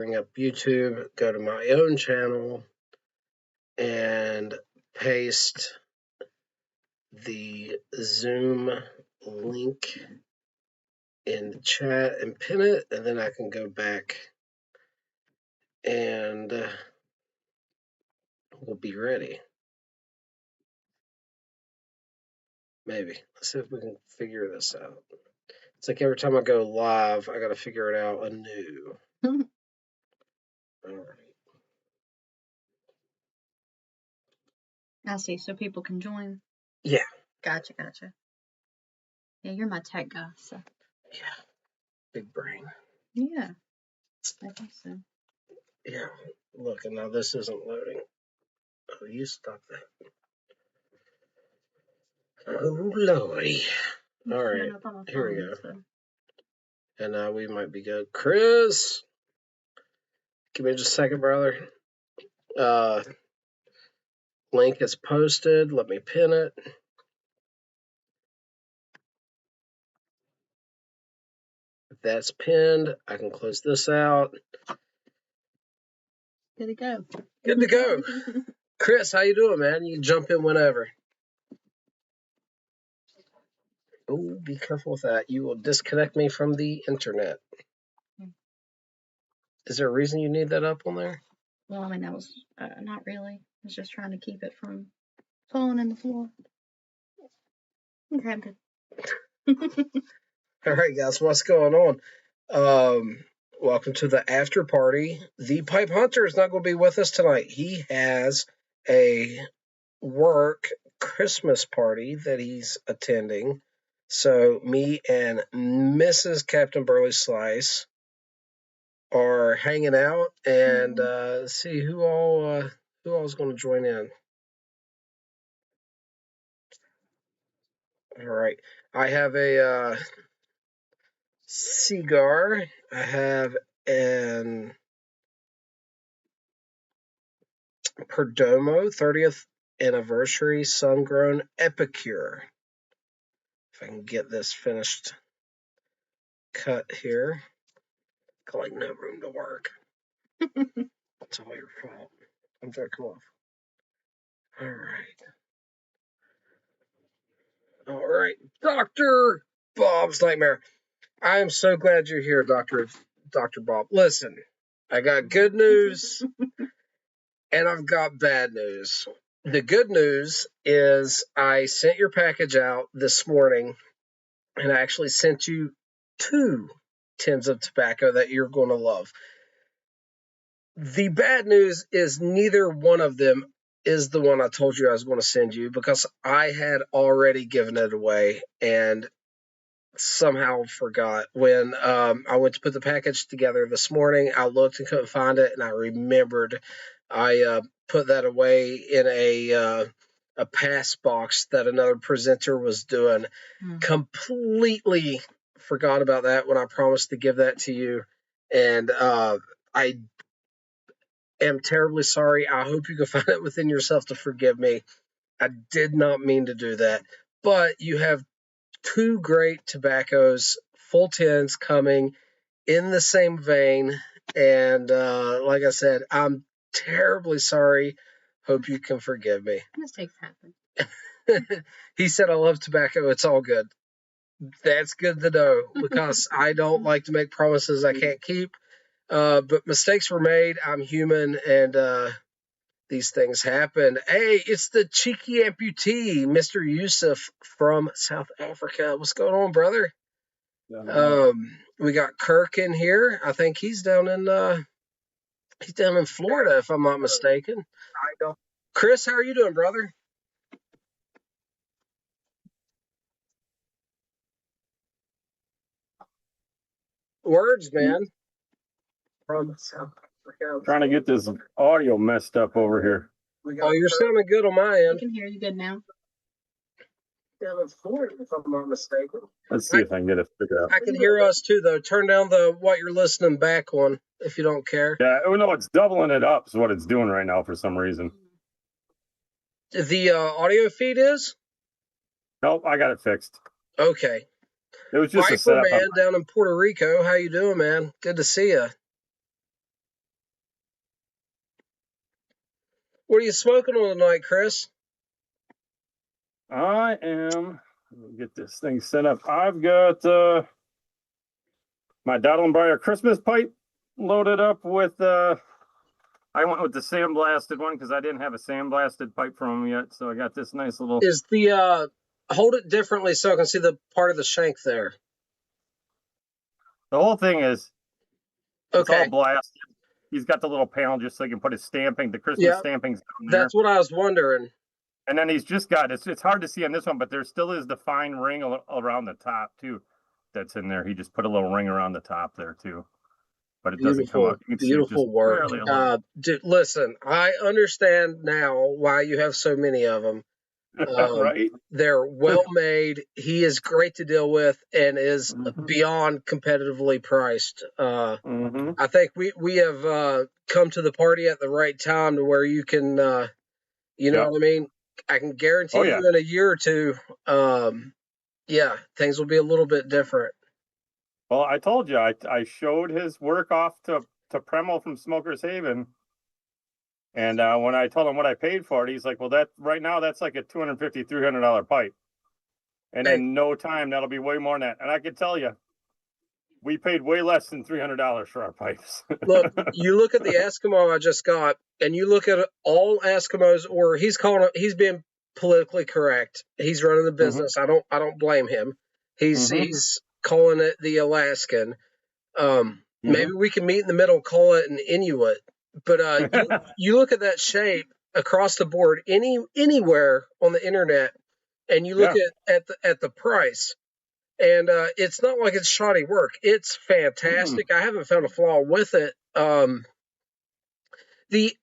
Bring up YouTube, go to my own channel, and paste the Zoom link in the chat and pin it, and then I can go back and we'll be ready. Maybe. Let's see if we can figure this out. It's like every time I go live, I got to figure it out anew. All right. I see, so people can join. Yeah. Gotcha. Yeah, you're my tech guy, so. Yeah. Big brain. Yeah, I think so. Yeah. Look, and now this isn't loading. Oh, you stop that. Oh, Lordy. All right. Here we go. So. And now we might be good. Chris, give me just a second, brother. Link is posted. Let me pin it. If that's pinned, I can close this out. Good to go. Good to go. Chris, how you doing, man? You can jump in whenever. Oh, be careful with that. You will disconnect me from the internet. Is there a reason you need that up on there? Well, I mean, that was not really. I was just trying to keep it from falling in the floor. Okay, I'm good. All right, guys, what's going on? Welcome to the after party. The Pipe Hunter is not going to be with us tonight. He has a work Christmas party that he's attending. So me and Mrs. Captain Burley Slice are hanging out and see who all is going to join in. All right, I have a cigar. I have an Perdomo 30th anniversary sun-grown Epicure. If I can get this finished cut here. Got like no room to work. It's all your fault. I'm sorry, come off. All right. Dr. Bob's Nightmare. I am so glad you're here, Dr. Bob. Listen, I got good news and I've got bad news. The good news is I sent your package out this morning and I actually sent you 2 tins of tobacco that you're going to love. The bad news is neither one of them is the one I told you I was going to send you because I had already given it away and somehow forgot. When I went to put the package together this morning, I looked and couldn't find it, and I remembered I put that away in a pass box that another presenter was doing. Completely forgot about that when I promised to give that to you, and I am terribly sorry. I hope you can find it within yourself to forgive me. I did not mean to do that, but you have 2 great tobaccos, full tins coming in the same vein. And like I said, I'm terribly sorry. Hope you can forgive me. Mistakes happen. He said, I love tobacco. It's all good. That's good to know because I don't like to make promises I can't keep. But mistakes were made. I'm human and these things happen. Hey, it's the cheeky amputee, Mr. Yusuf from South Africa. What's going on, brother? We got Kirk in here. I think he's down in Florida, if I'm not mistaken. Chris, how are you doing, brother? Words, man. Trying to get this audio messed up over here. Oh, you're sounding good on my I end. can hear you good now. Down in Florida, if I'm not mistaken. Let's see if I can get it figured out. I can hear us too, though. Turn down the what you're listening back on, if you don't care. Yeah, oh no, it's doubling it up is what it's doing right now for some reason. The audio feed is? Nope, I got it fixed. Okay. It was just a Viper setup. man down in Puerto Rico. How you doing, man? Good to see you. What are you smoking on tonight, Chris? I am. Let me get this thing set up. I've got my Donald Breyer Christmas pipe loaded up with. I went with the sandblasted one because I didn't have a sandblasted pipe from him yet. So I got this nice little. Is the hold it differently so I can see the part of the shank there. The whole thing is. It's Okay. all blasted. He's got the little panel just so he can put his stamping, the Christmas stampings down there. That's what I was wondering. And then he's just got it's hard to see on this one, but there still is the fine ring around the top too. That's in there. He just put a little ring around the top there too. But it doesn't come out. Beautiful work. Dude, listen, I understand now why you have so many of them. Right? They're well made. He is great to deal with and is beyond competitively priced. I think we have come to the party at the right time to where you can, you know what I mean? I can guarantee you in a year or two, things will be a little bit different. Well, I told you, I showed his work off to Premo from Smokers Haven. And when I told him what I paid for it, he's like, well, that right now, that's like a $250, $300 pipe. And in no time, that'll be way more than that. And I can tell you, we paid way less than $300 for our pipes. Look, you look at the Eskimo I just got, and you look at all Eskimos, or he's being politically correct. He's running the business. I don't blame him. He's calling it the Alaskan. Maybe we can meet in the middle and call it an Inuit. But you look at that shape across the board, anywhere on the internet, and you look at the price, and it's not like it's shoddy work. It's fantastic. I haven't found a flaw with it. The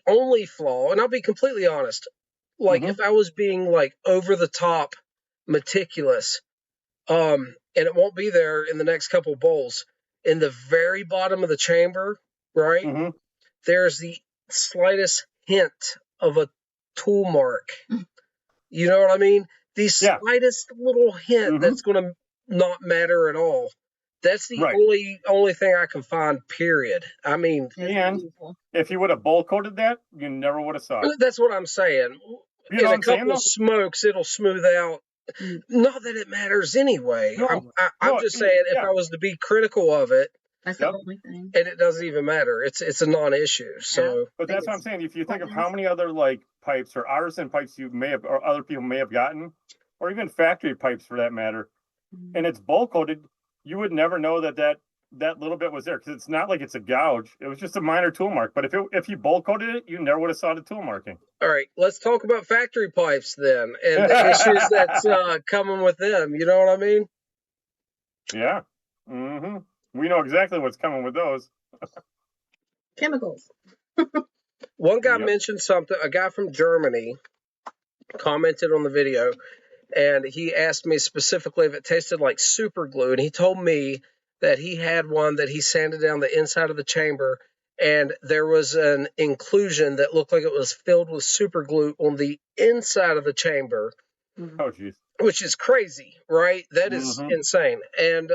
only flaw, and I'll be completely honest, like if I was being like over the top meticulous, and it won't be there in the next couple bowls, in the very bottom of the chamber, right? There's the slightest hint of a tool mark. You know what I mean? The slightest little hint that's going to not matter at all. That's the only thing I can find, period. I mean, and if you would have bowl coated that, you never would have saw it. That's what I'm saying. You know in a couple of smokes, it'll smooth out. Not that it matters anyway. No, I'm just saying, if I was to be critical of it, that's the only thing. And it doesn't even matter. It's a non-issue. So, but that's what I'm saying. If you think of how many other like pipes or artisan pipes you may have, or other people may have gotten, or even factory pipes for that matter, and it's bowl coated, you would never know that little bit was there because it's not like it's a gouge. It was just a minor tool mark. But if you bowl coated it, you never would have saw the tool marking. All right, let's talk about factory pipes then, and the issues that's coming with them. You know what I mean? Yeah. We know exactly what's coming with those. Chemicals. One guy mentioned something. A guy from Germany commented on the video, and he asked me specifically if it tasted like super glue. And he told me that he had one that he sanded down the inside of the chamber, and there was an inclusion that looked like it was filled with super glue on the inside of the chamber. Oh, geez. Which is crazy, right? That is insane. And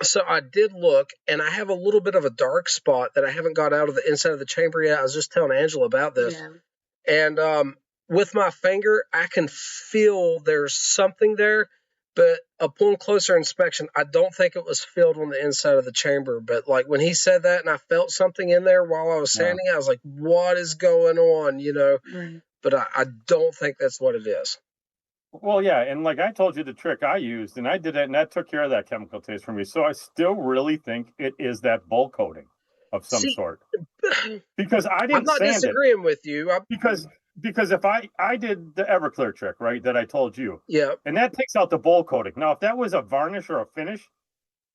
so I did look, and I have a little bit of a dark spot that I haven't got out of the inside of the chamber yet. I was just telling Angela about this. Yeah. And with my finger, I can feel there's something there, but upon closer inspection, I don't think it was filled on the inside of the chamber. But like when he said that and I felt something in there while I was sanding, I was like, what is going on? You know, but I don't think that's what it is. Well, yeah, and like I told you the trick I used, and I did it, and that took care of that chemical taste for me. So I still really think it is that bowl coating of some sort. Because I didn't sand it. I'm not disagreeing with you. Because if I did the Everclear trick, right, that I told you. Yeah. And that takes out the bowl coating. Now, if that was a varnish or a finish,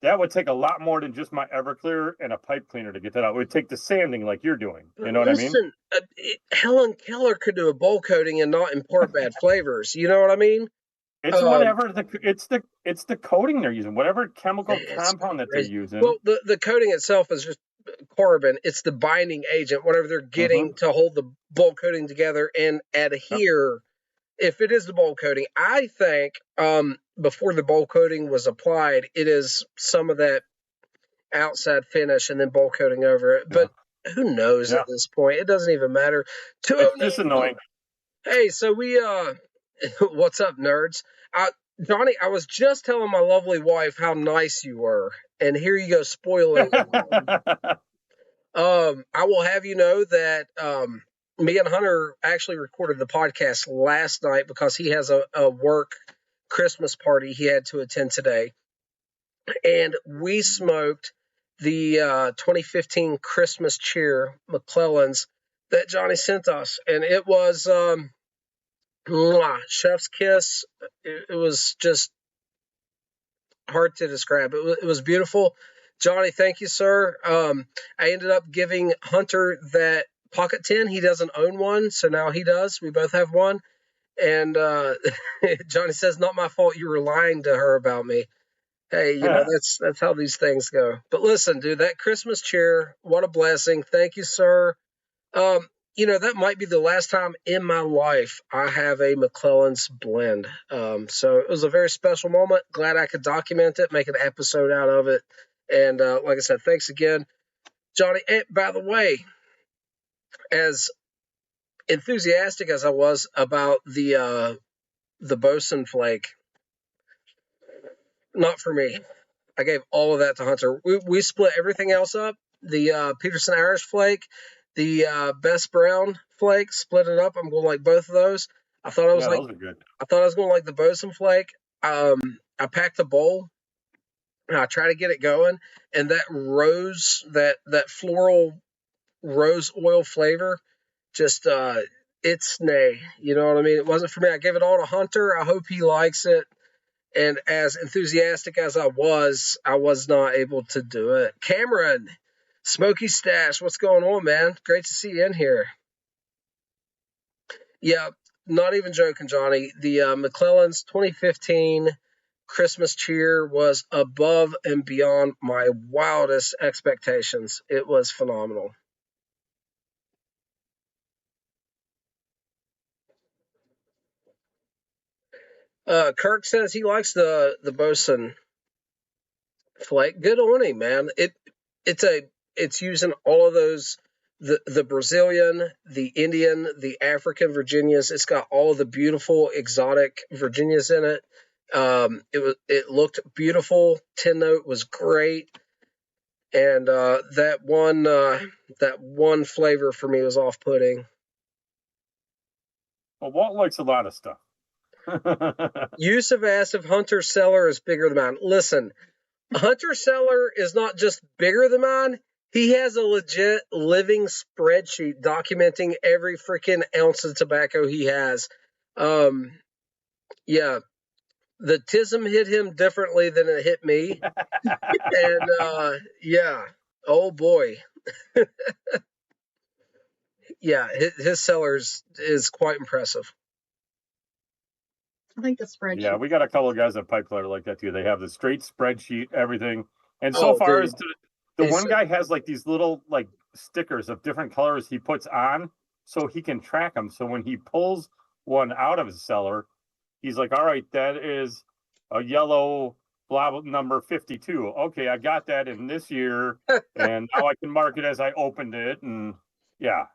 that would take a lot more than just my Everclear and a pipe cleaner to get that out. It would take the sanding like you're doing. You know what I mean? Helen Keller could do a bowl coating and not import bad flavors. You know what I mean? It's whatever it's the coating they're using, whatever chemical compound that they're using. Well, the coating itself is just carbon. It's the binding agent, whatever they're getting to hold the bowl coating together and adhere. If it is the bowl coating, I think before the bowl coating was applied, it is some of that outside finish and then bowl coating over it. But who knows Yeah. at this point? It doesn't even matter. It's just 209. annoying. Hey, so we what's up, nerds? Johnny, I was just telling my lovely wife how nice you were, and here you go spoiling it. I will have you know that me and Hunter actually recorded the podcast last night because he has a work Christmas party he had to attend today. And we smoked the 2015 Christmas cheer, McClellan's, that Johnny sent us. And it was chef's kiss. It was just hard to describe. It was beautiful. Johnny, thank you, sir. I ended up giving Hunter that pocket tin. He doesn't own one, so now he does. We both have one. And Johnny says, "Not my fault. You were lying to her about me." Hey, that's how these things go. But listen, dude, that Christmas cheer, what a blessing. Thank you, sir. That might be the last time in my life I have a McClellan's blend. So it was a very special moment. Glad I could document it, make an episode out of it. And like I said, thanks again, Johnny. And by the way, as enthusiastic as I was about the Bosun flake, not for me. I gave all of that to Hunter. We split everything else up. The Peterson Irish flake, the Best Brown flake, split it up. I'm going to like both of those. I thought I was those are good. I thought I was going to like the Bosun flake. I packed a bowl and I tried to get it going, and that rose, that floral rose oil flavor, just it's nay. You know what I mean? It wasn't for me. I gave it all to Hunter. I hope he likes it. And as enthusiastic as I was not able to do it. Cameron, Smoky Stash, what's going on, man? Great to see you in here. Yeah, not even joking, Johnny. The McClellan's 2015 Christmas cheer was above and beyond my wildest expectations. It was phenomenal. Kirk says he likes the Bosun flake. Good on him, man. It's using all of those, the Brazilian, the Indian, the African Virginias. It's got all of the beautiful exotic Virginias in it. It looked beautiful. Tin note was great, and that one flavor for me was off-putting. Well, Walt likes a lot of stuff. Yusuf asked if Hunter's cellar is bigger than mine. Listen, Hunter's cellar is not just bigger than mine. He has a legit living spreadsheet documenting every freaking ounce of tobacco he has. Yeah, the tism hit him differently than it hit me. And yeah, oh boy. Yeah, his cellar is quite impressive. I think the spreadsheet. Yeah, we got a couple of guys at Pipe Clutter like that too. They have the straight spreadsheet, everything. And so far as the one guy has like these little like stickers of different colors he puts on so he can track them. So when he pulls one out of his cellar, he's like, all right, that is a yellow blah number 52. Okay, I got that in this year, and now I can mark it as I opened it. And yeah.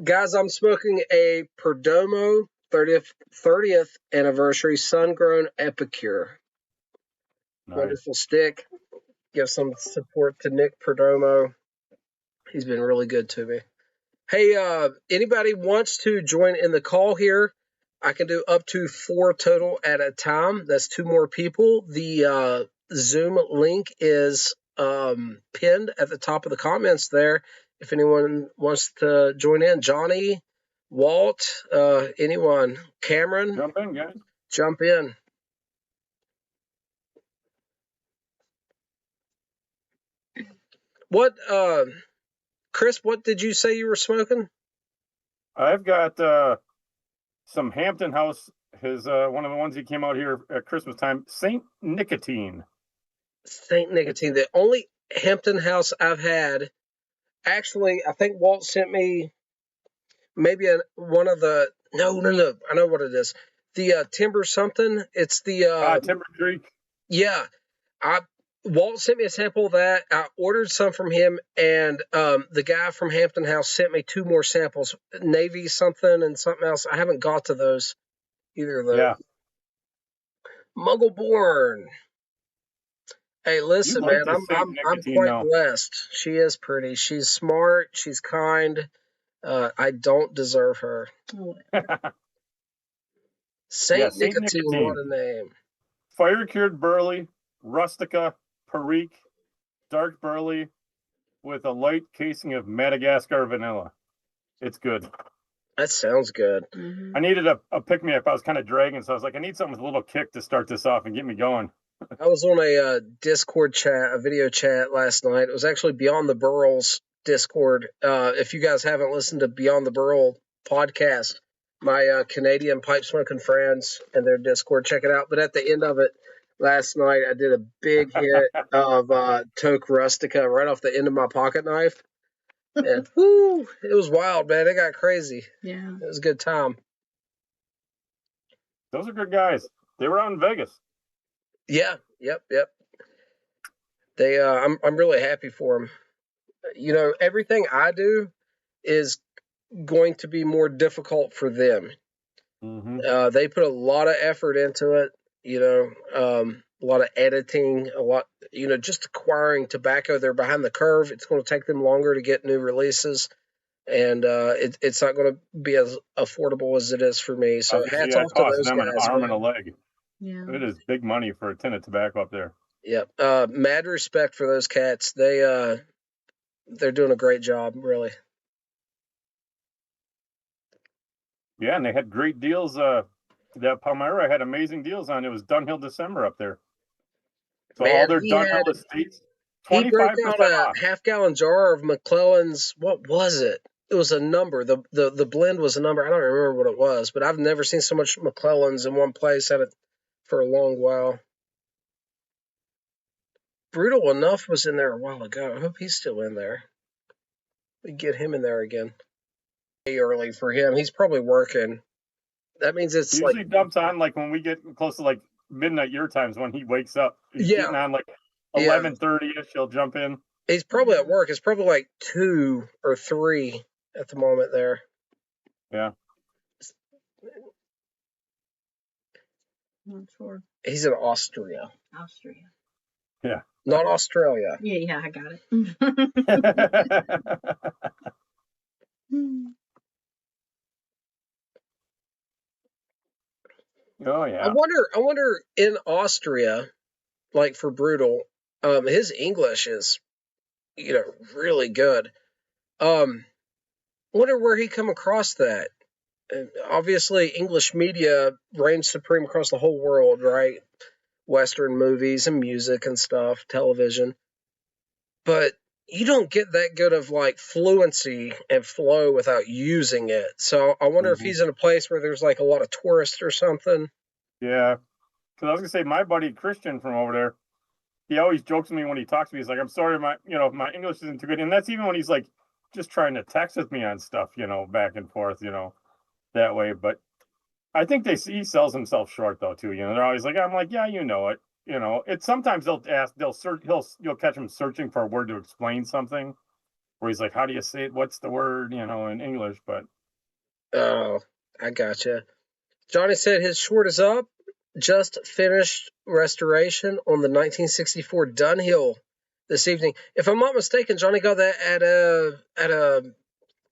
Guys, I'm smoking a Perdomo 30th anniversary sun-grown Epicure. Nice. Wonderful stick. Give some support to Nick Perdomo. He's been really good to me. Hey, anybody wants to join in the call here? I can do up to 4 total at a time. That's 2 more people. The Zoom link is pinned at the top of the comments there. If anyone wants to join in, Johnny, Walt, anyone, Cameron, jump in, guys. Jump in. What, Chris? What did you say you were smoking? I've got some Hampton House. His one of the ones he came out here at Christmas time. Saint Nicotine. Saint Nicotine. The only Hampton House I've had. Actually, I think Walt sent me maybe one of the no. I know what it is. The Timber something. It's the Timber Creek. Yeah, Walt sent me a sample of that. I ordered some from him, and the guy from Hampton House sent me 2 more samples, Navy something and something else. I haven't got to those, either of those. Yeah. Muggleborn. Hey, listen, like man, the Saint I'm Nicotine, quite though. blessed. She is pretty. She's smart. She's kind. I don't deserve her. Oh, Saint Saint Nicotine, Nicotine. what a name. Fire cured burley, rustica, perique, dark burley, with a light casing of Madagascar vanilla. It's good. That sounds good. mhm. I needed a pick me up. I was kind of dragging, so I was like, I need something with a little kick to start this off and get me going. I was on a Discord chat, a video chat last night. It was actually Beyond the Burls Discord. If you guys haven't listened to Beyond the Burl podcast, my Canadian pipe smoking friends and their Discord, check it out. But at the end of it last night, I did a big hit of Toke Rustica right off the end of my pocket knife. And whoo, it was wild, man. It got crazy. Yeah. It was a good time. Those are good guys. They were out in Vegas. Yeah, yep. They, I'm really happy for them. You know, everything I do is going to be more difficult for them. Mm-hmm. They put a lot of effort into it. You know, a lot of editing, a lot. You know, just acquiring tobacco. They're behind the curve. It's going to take them longer to get new releases, and it's not going to be as affordable as it is for me. So hats off to those them guys. an arm man. and a leg. Yeah. It is big money for a tin of tobacco up there. Yep. Mad respect for those cats. They're doing a great job, really. Yeah, and they had great deals. That Palmyra had amazing deals on. It was Dunhill December up there. So Man, all their he Dunhill had- estates, He broke 25% out off. a half-gallon jar of McClellan's. What was it? It was a number. The blend was a number. I don't remember what it was, but I've never seen so much McClellan's in one place. Had it for a long while. Brutal Enough was in there a while ago. I hope he's still in there. We get him in there again. Early for him. He's probably working. That means it's He usually dumps on like when we get close to like midnight your times when he wakes up. He's Yeah. getting on like Yeah. 11:30ish. He'll jump in. He's probably at work. It's probably like 2 or 3 at the moment there. Yeah. Not sure. He's in Austria, Austria. not Australia. Yeah, I got it. Oh I yeah. wonder in Austria, like for Brutal, his English is, you know, really good. Wonder where he come across that. Obviously, English media reigns supreme across the whole world, right? Western movies and music and stuff, television. But you don't get that good of like fluency and flow without using it. So I wonder if Mhm. he's in a place where there's like a lot of tourists or something. Yeah. Because I was gonna say my buddy Christian from over there, he always jokes with me when he talks to me. He's like, "I'm sorry, my my English isn't too good," and that's even when he's like just trying to text with me on stuff, back and forth, that way. But I think he sells himself short though too. They're always like, I'm like, yeah, you know it. It's sometimes they'll search, you'll catch him searching for a word to explain something, where he's like, how do you say it? What's the word, in English? But Oh, I gotcha. Johnny said his short is up. Just finished restoration on the 1964 Dunhill this evening. If I'm not mistaken, Johnny got that at a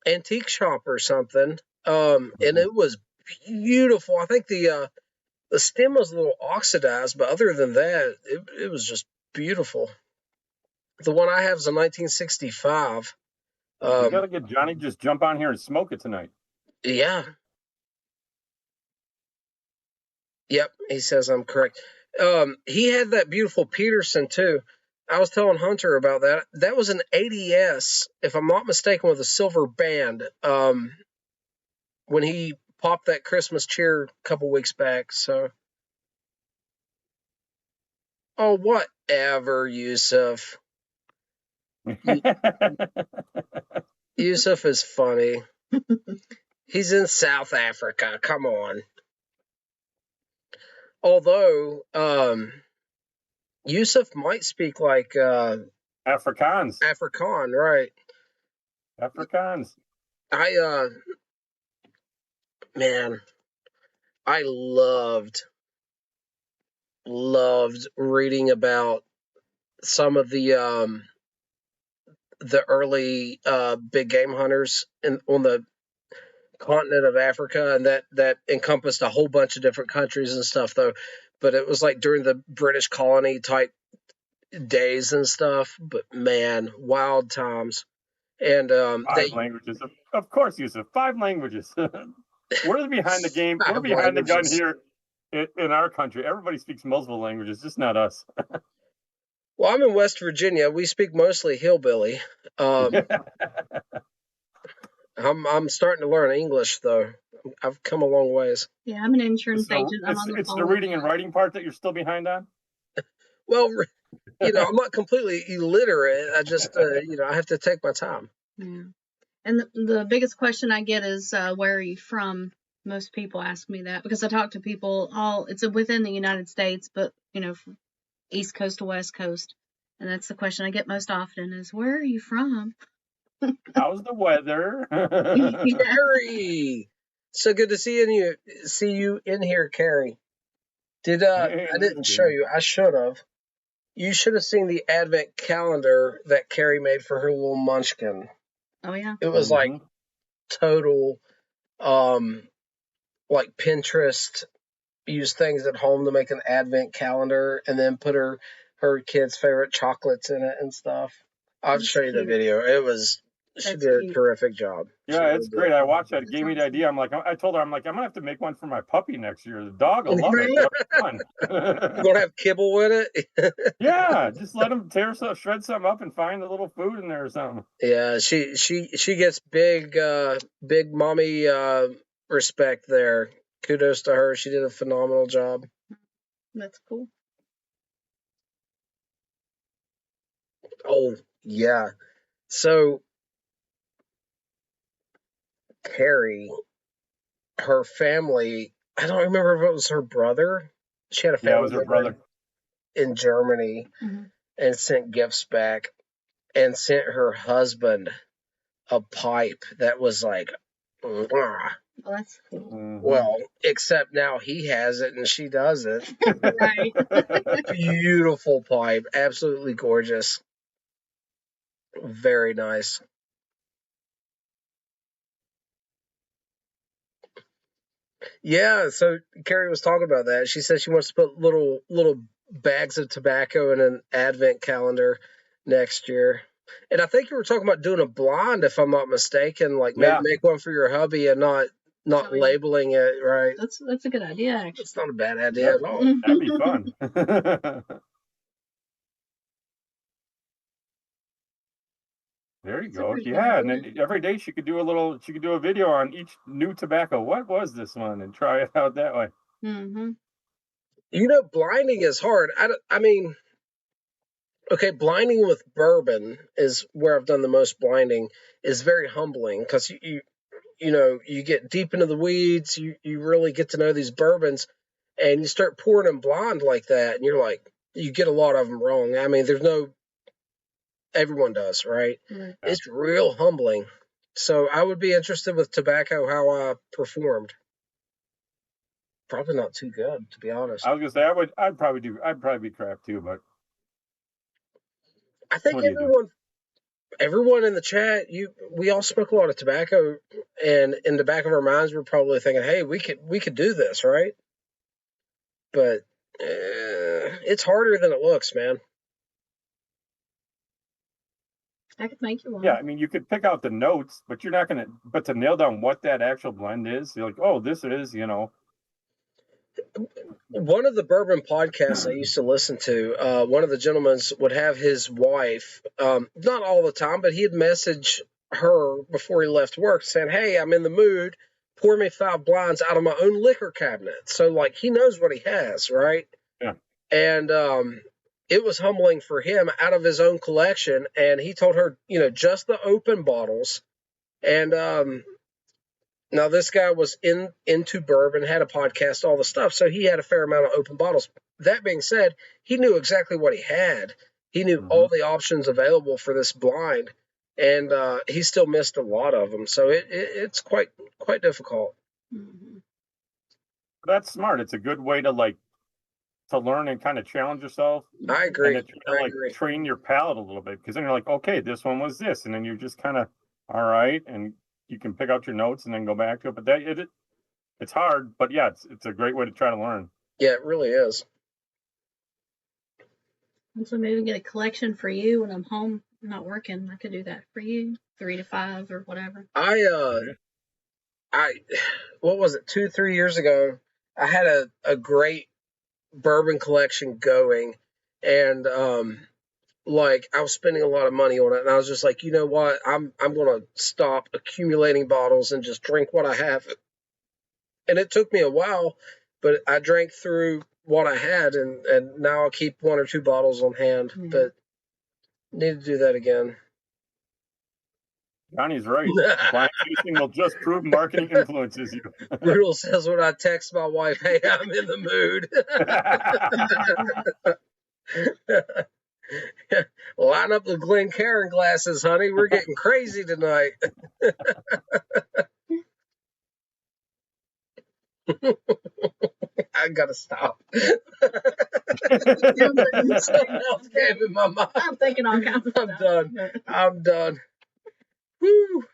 antique shop or something. And it was beautiful. I think the stem was a little oxidized, but other than that, it was just beautiful. The one I have is a 1965. you gotta get Johnny just jump on here and smoke it tonight. Yeah. Yep, he says I'm correct. He had that beautiful Peterson too. I was telling Hunter about that. That was an 80S, if I'm not mistaken, with a silver band. When he popped that Christmas cheer a couple weeks back. So, oh, whatever, Yusuf. Yusuf is funny. He's in South Africa. Come on. Although, Yusuf might speak like Afrikaans. Afrikaan, right? Afrikaans. Man, I loved reading about some of the early big game hunters on the continent of Africa, and that encompassed a whole bunch of different countries and stuff, though. But it was like during the British colony type days and stuff. But man, wild times. And 5 languages. Of course, Yusuf. 5 languages. We're behind the game. We're behind the gun here in our country. Everybody speaks multiple languages, just not us. Well, I'm in West Virginia. We speak mostly hillbilly. I'm starting to learn English, though. I've come a long ways. Yeah, I'm an insurance agent. It's the reading and writing part that you're still behind on? Well, I'm not completely illiterate. I just, I have to take my time. Yeah. And the biggest question I get is, where are you from? Most people ask me that because I talk to people it's within the United States, but, from East Coast to West Coast. And that's the question I get most often is, where are you from? How's the weather? Carrie! So good to see you in here, Carrie. I didn't show you. I should have. You should have seen the advent calendar that Carrie made for her little munchkin. Oh yeah. It was like total like Pinterest, use things at home to make an advent calendar and then put her kids' favorite chocolates in it and stuff. I'll show you the video. She did a terrific job. Yeah, it's great. I watched that. It gave me the idea. I told her, I'm going to have to make one for my puppy next year. The dog will love it. Fun. You're going to have kibble with it? Yeah, just let him shred something up and find a little food in there or something. Yeah, she gets big mommy respect there. Kudos to her. She did a phenomenal job. That's cool. Oh, yeah. So Carrie, her family, I don't remember if it was her brother. She had a family it was her brother in Germany and sent gifts back and sent her husband a pipe that was like, oh, that's cool. Well, except now he has it and she doesn't. Right. Beautiful pipe. Absolutely gorgeous. Very nice. Yeah, so Carrie was talking about that. She said she wants to put little bags of tobacco in an advent calendar next year. And I think you were talking about doing a blind, if I'm not mistaken, like maybe make one for your hubby and not labeling it, right? That's a good idea, actually. It's not a bad idea at all. That'd be fun. There you go. Yeah, and then every day she could do a video on each new tobacco. What was this one? And try it out that way. Mm-hmm. Blinding is hard. I mean, okay, blinding with bourbon is where I've done the most blinding. Is very humbling because you get deep into the weeds. You really get to know these bourbons, and you start pouring them blind like that, and you're like, you get a lot of them wrong. I mean, everyone does, right? Mm-hmm. It's real humbling. So I would be interested with tobacco how I performed. Probably not too good, to be honest. I was gonna say I'd probably be crap too, but I think everyone in the chat, we all smoke a lot of tobacco, and in the back of our minds, we're probably thinking, "Hey, we could do this, right?" But it's harder than it looks, man. I could make you one. Yeah, I mean, you could pick out the notes, but you're not gonna. But to nail down what that actual blend is, you're like, oh, this is, One of the bourbon podcasts I used to listen to, one of the gentlemen would have his wife, not all the time, but he'd message her before he left work saying, "Hey, I'm in the mood. Pour me 5 blinds out of my own liquor cabinet." So, like, he knows what he has, right? Yeah. And it was humbling for him out of his own collection. And he told her, just the open bottles. And now this guy was into bourbon, had a podcast, all the stuff. So he had a fair amount of open bottles. that being said, he knew exactly what he had. He knew all the options available for this blind, and he still missed a lot of them. So it's quite difficult. Mhm. That's smart. It's a good way to learn and kind of challenge yourself. I agree. And to agree. train your palate a little bit, because then you're like, okay, this one was this, and then you're just kind of all right, and you can pick out your notes and then go back to it. But it's hard, but yeah, it's a great way to try to learn. Yeah, it really is. And so maybe get a collection for you when I'm home, not working. I could do that for you, 3 to 5 or whatever. What was it, 2-3 years ago, I had a great bourbon collection going, and like I was spending a lot of money on it, and I was just like, you know what, I'm gonna stop accumulating bottles and just drink what I have. And it took me a while, but I drank through what I had, and now I'll keep 1 or 2 bottles on hand. But need to do that again. Johnny's right. Blind tasting will just prove marketing influences you. Brutal says when I text my wife, hey, I'm in the mood. Line up the Glencairn glasses, honey. We're getting crazy tonight. I gotta stop. Something else came in my mind. I'm thinking all kinds of stuff. I'm done. Woo.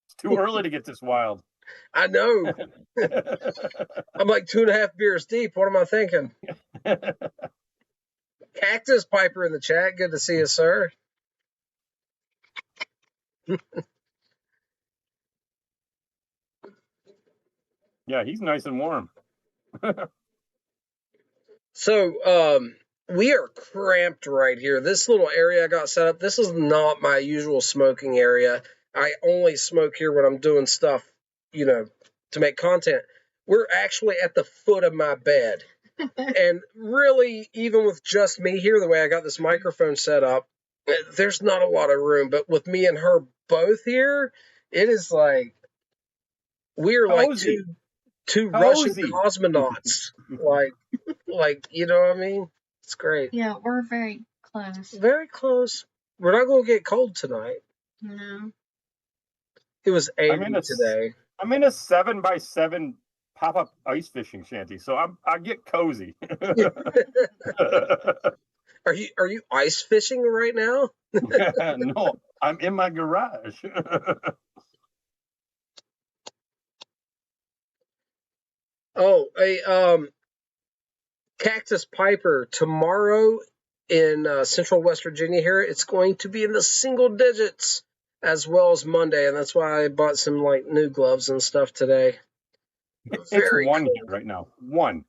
It's too early to get this wild. I know. I'm like 2.5 beers deep. What am I thinking? Cactus Piper in the chat. Good to see you, sir. Yeah, he's nice and warm. So, we are cramped right here. This little area I got set up, this is not my usual smoking area. I only smoke here when I'm doing stuff, to make content. We're actually at the foot of my bed. And really, even with just me here, the way I got this microphone set up, there's not a lot of room. But with me and her both here, it is like we're Cozy. like two Russian cosmonauts. like you know what I mean? It's great. Yeah, we're very close. Very close. We're not going to get cold tonight. No. It was 80 today. I'm in a 7x7 pop-up ice fishing shanty, so I get cozy. Are you ice fishing right now? No, I'm in my garage. Oh, Cactus Piper tomorrow in Central West Virginia here. It's going to be in the single digits as well as Monday, and that's why I bought some new gloves and stuff today. It's 1 here right now. 1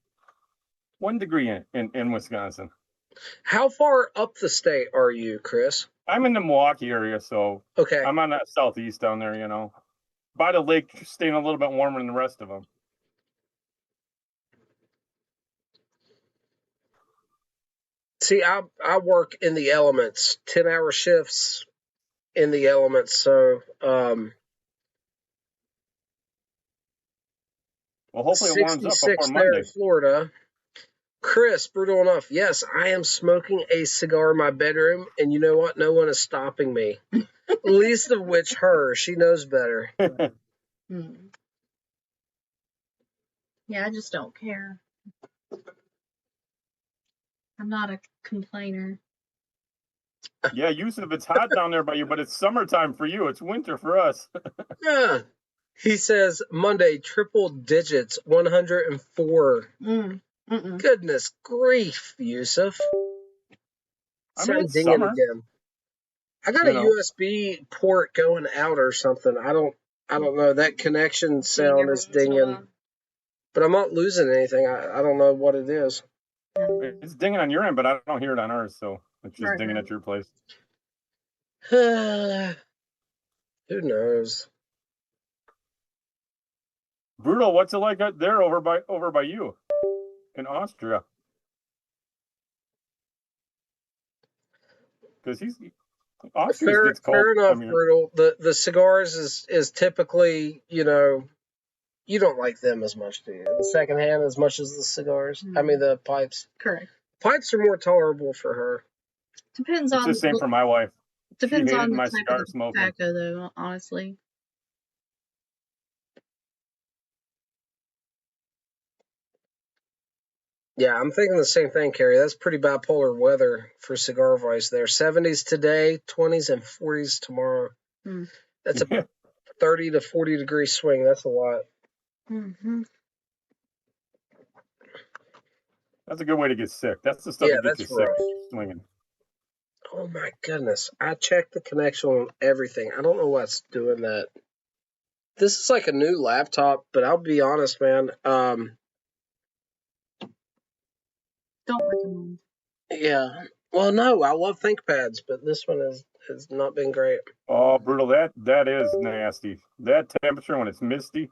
degree in Wisconsin. How far up the state are you, Chris? I'm in the Milwaukee area, so okay. I'm on that southeast down there, by the lake, staying a little bit warmer than the rest of them. See, I work in the elements, 10-hour shifts in the elements, so well, hopefully it warms up before Monday. In Florida. Chris, brutal enough. Yes, I am smoking a cigar in my bedroom, and you know what? No one is stopping me. Least of which her. She knows better. Yeah, I just don't care. I'm not a complainer. Yeah, Yusuf, it's hot down there by you, but it's summertime for you. It's winter for us. Yeah. He says Monday, triple digits, 104. Goodness grief, Yusuf. I mean, it's dinging summer. Again. I got a USB port going out or something. I don't know. That connection sound is dinging. But I'm not losing anything. I don't know what it is. It's dinging on your end, but I don't hear it on ours, so it's just dinging at your place. Who knows? Brutal, what's it like out there over by you in Austria? Because fair enough, Brutal. The cigars is typically, You don't like them as much, do you? The secondhand as much as the cigars? I mean, the pipes. Correct. Pipes are more tolerable for her. Depends It's on the same for my wife. depends She on hated the my type cigar of smoking. tobacco, though. Honestly. Yeah, I'm thinking the same thing, Carrie. That's pretty bipolar weather for Cigar Vice there. 70s today, 20s and 40s tomorrow. Hmm. That's a 30 to 40 degree swing. That's a lot. Mm-hmm. That's a good way to get sick. That's the stuff Yeah, that gets you that's sick. rough. Swinging. Oh my goodness. I checked the connection on everything. I don't know what's doing that. This is like a new laptop, but I'll be honest, man. Don't recommend. Yeah. Well, no, I love ThinkPads, but this one has not been great. Oh, brutal. That is nasty. That temperature when it's misty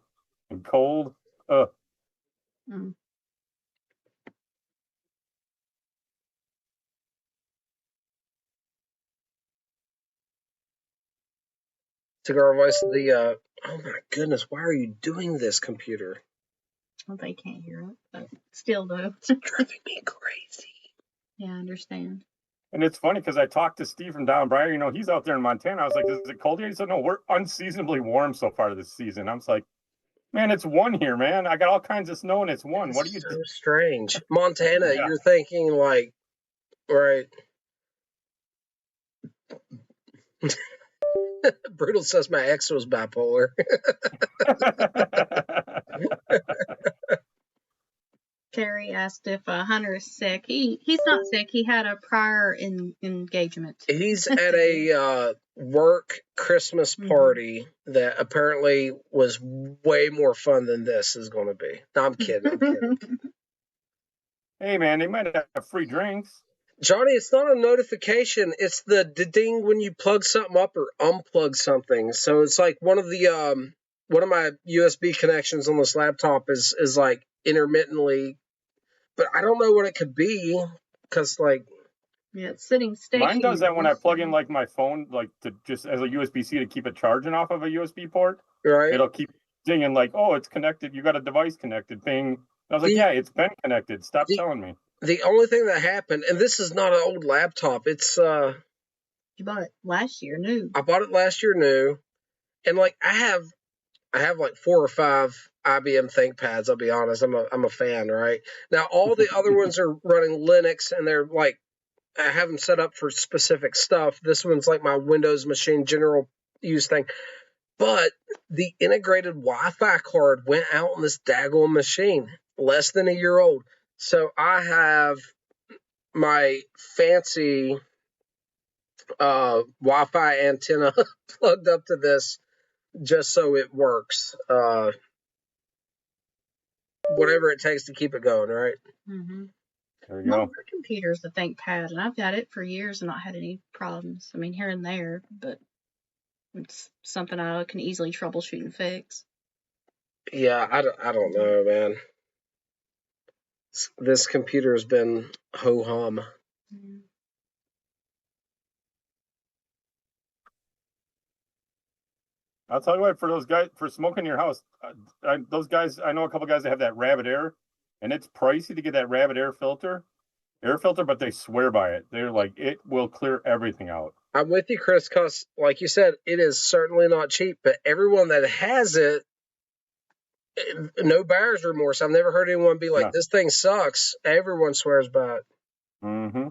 and cold. Mm. Cigar Vice, oh my goodness, why are you doing this, computer? Well, they can't hear it, but still, though. It's driving me crazy. Yeah, I understand. And it's funny because I talked to Steve from Down Briar. You know, he's out there in Montana. I was like, "Is it cold here?" He said, "No, we're unseasonably warm so far this season." I was like, "Man, it's 1 here, man. I got all kinds of snow and it's 1. What do you so do?" strange. Montana, Yeah. you're thinking like, right. Brutal says my ex was bipolar. Carrie asked if Hunter is sick. He's not sick. He had a prior engagement. He's at a work Christmas party that apparently was way more fun than this is going to be. No, I'm kidding. I'm kidding. Hey, man, they might have free drinks. Johnny, it's not a notification. It's the ding when you plug something up or unplug something. So it's like one of my USB connections on this laptop is like intermittently, but I don't know what it could be because like. Yeah, it's sitting stationary. Mine does that when I plug in like my phone, like to just as a USB-C to keep it charging off of a USB port. Right. It'll keep dinging like, "Oh, it's connected. You got a device connected." Ping. And I was like, "Yeah, it's been connected. Stop telling me." The only thing that happened, and this is not an old laptop. It's You bought it last year, new. I bought it last year new, and like I have like 4 or 5 IBM ThinkPads. I'll be honest. I'm a fan, right? Now all the other ones are running Linux, and they're like I have them set up for specific stuff. This one's like my Windows machine general use thing. But the integrated Wi-Fi card went out on this daggone machine, less than a year old. So I have my fancy Wi-Fi antenna plugged up to this just so it works. Whatever it takes to keep it going, right? Mm-hmm. There you My go. work computer's a ThinkPad, and I've had it for years and not had any problems. I mean, here and there, but it's something I can easily troubleshoot and fix. Yeah, I don't know, man. This computer has been ho-hum. Mm. I'll tell you what, for those guys for smoking in your house, those guys, I know a couple guys that have that Rabbit Air, and it's pricey to get that Rabbit air filter, but they swear by it. They're like, it will clear everything out. I'm with you, Chris, because like you said, it is certainly not cheap, but everyone that has it, no buyer's remorse. I've never heard anyone be like, this thing sucks. Everyone swears by it. Mm-hmm.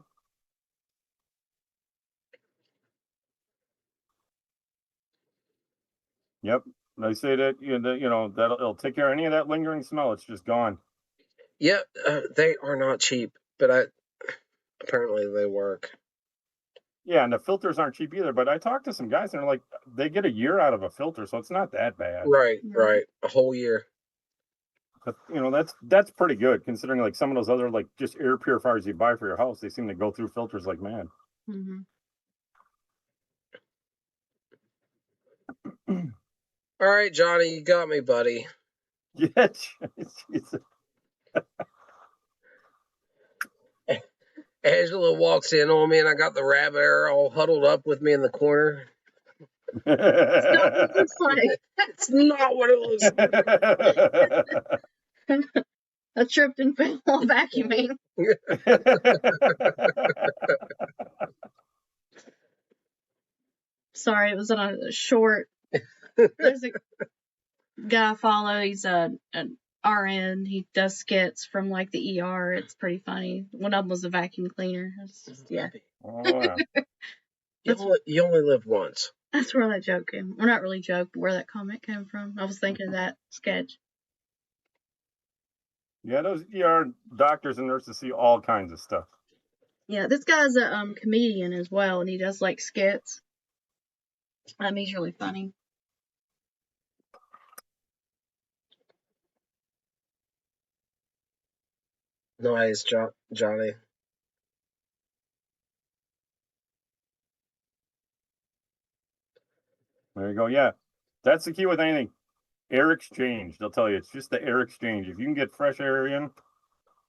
Yep. They say that that it'll take care of any of that lingering smell. It's just gone. Yep, they are not cheap, but apparently they work. Yeah, and the filters aren't cheap either. But I talked to some guys and they're like, they get a year out of a filter, so it's not that bad. Right, a whole year. But that's pretty good considering like some of those other like just air purifiers you buy for your house. They seem to go through filters like mad. Mm-hmm. All right, Johnny, you got me, buddy. Yeah. Angela walks in on me, and I got the Rabbit Air all huddled up with me in the corner. It's not what it looks like. That's not what it looks like. I tripped and fell while vacuuming. Sorry, it was on a short. There's a guy I follow. He's an RN. He does skits from like the ER. It's pretty funny. One of them was a vacuum cleaner. Yeah. Oh, yeah. You only live once. That's where that joke came. Well, not really joke, but where that comment came from. I was thinking of that sketch. Yeah, those ER doctors and nurses see all kinds of stuff. Yeah, this guy's a comedian as well, and he does like skits. He's really funny. Nice, Johnny. There you go. Yeah, that's the key with anything. Air exchange. They'll tell you it's just the air exchange. If you can get fresh air in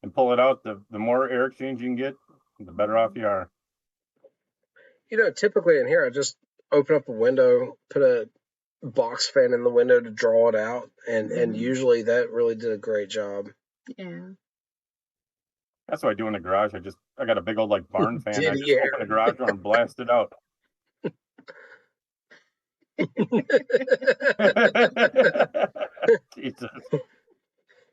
and pull it out, the more air exchange you can get, the better off you are. You know, typically in here, I just open up a window, put a box fan in the window to draw it out, and usually that really did a great job. Yeah. That's what I do in the garage. I got a big old like barn fan. I just open the garage door and blast it out. Jesus.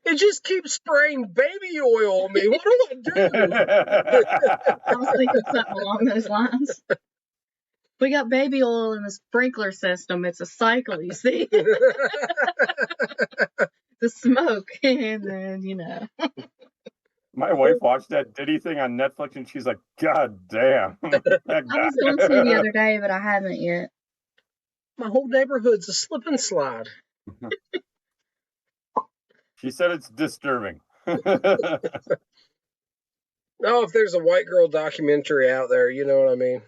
It just keeps spraying baby oil on me. What do I do? I was thinking something along those lines. We got baby oil in the sprinkler system. It's a cycle, you see. The smoke, and then, My wife watched that Diddy thing on Netflix, and she's like, God damn. I was going to the other day, but I haven't yet. My whole neighborhood's a slip and slide. She said it's disturbing. Oh, if there's a white girl documentary out there, you know what I mean?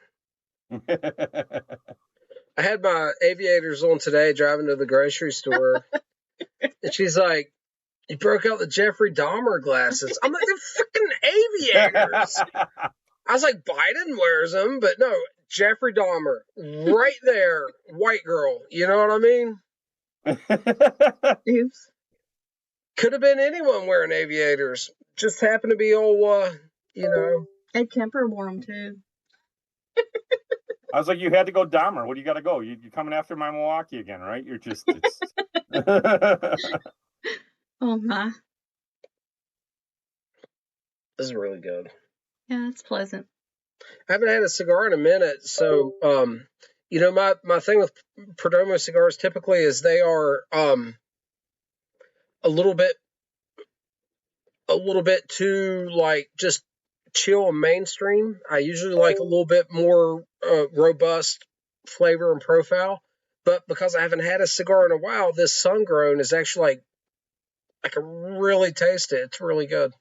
I had my aviators on today driving to the grocery store. And she's like, you broke out the Jeffrey Dahmer glasses. I'm like, they're freaking aviators. I was like, Biden wears them, but no, Jeffrey Dahmer, right there, white girl. You know what I mean? Oops. Could have been anyone wearing aviators. Just happened to be old, Ed Kemper wore them too. I was like, you had to go Dahmer. What do you got to go? You're coming after my Milwaukee again, right? You're just. Oh my. This is really good. Yeah, it's pleasant. I haven't had a cigar in a minute, so my thing with Perdomo cigars typically is they are a little bit too like just chill and mainstream. I usually like a little bit more robust flavor and profile, but because I haven't had a cigar in a while, this Sun Grown is actually I can really taste it. It's really good.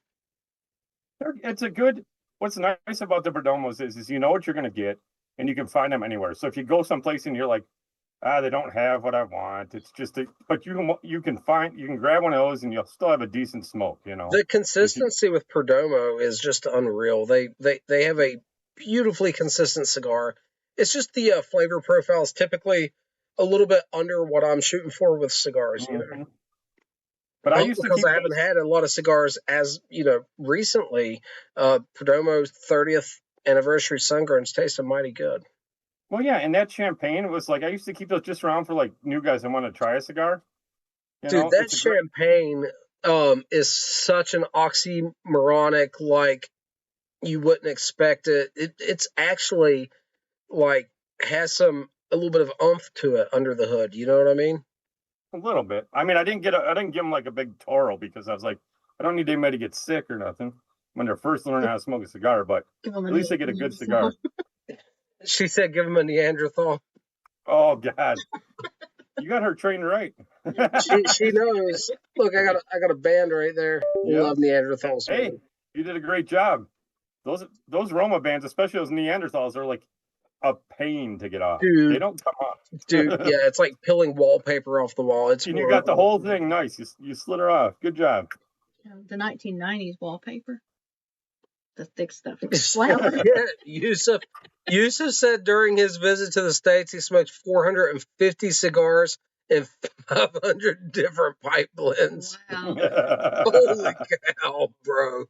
It's a good. What's nice about the Perdomos is you know what you're going to get, and you can find them anywhere. So if you go someplace and you're like, they don't have what I want. It's just, but you can grab one of those and you'll still have a decent smoke. The consistency with Perdomo is just unreal. They have a beautifully consistent cigar. It's just the flavor profile is typically a little bit under what I'm shooting for with cigars. Mm-hmm. But I haven't had a lot of cigars as recently. Perdomo's 30th anniversary Sun Growns tasted mighty good. Well, yeah, and that champagne was like I used to keep those just around for like new guys that want to try a cigar. Dude, that champagne is such an oxymoronic, like you wouldn't expect it. It's actually has a little bit of oomph to it under the hood. You know what I mean? A little bit. I mean, I didn't give them like a big Toro because I was like, I don't need anybody to get sick or nothing when they're first learning how to smoke a cigar. But at least they get a good cigar. She said, "Give him a Neanderthal." Oh God, you got her trained right. she knows. Look, I got a band right there. We love Neanderthals. Hey, you did a great job. Those Roma bands, especially those Neanderthals, are like a pain to get off. Dude, they don't come off. Dude, yeah, it's like peeling wallpaper off the wall. And you got the whole thing nice. You slid her off. Good job. The 1990s wallpaper. the thick stuff. Flower. Yeah, Yusuf said during his visit to the States, he smoked 450 cigars and 500 different pipe blends. Wow. Holy cow, bro.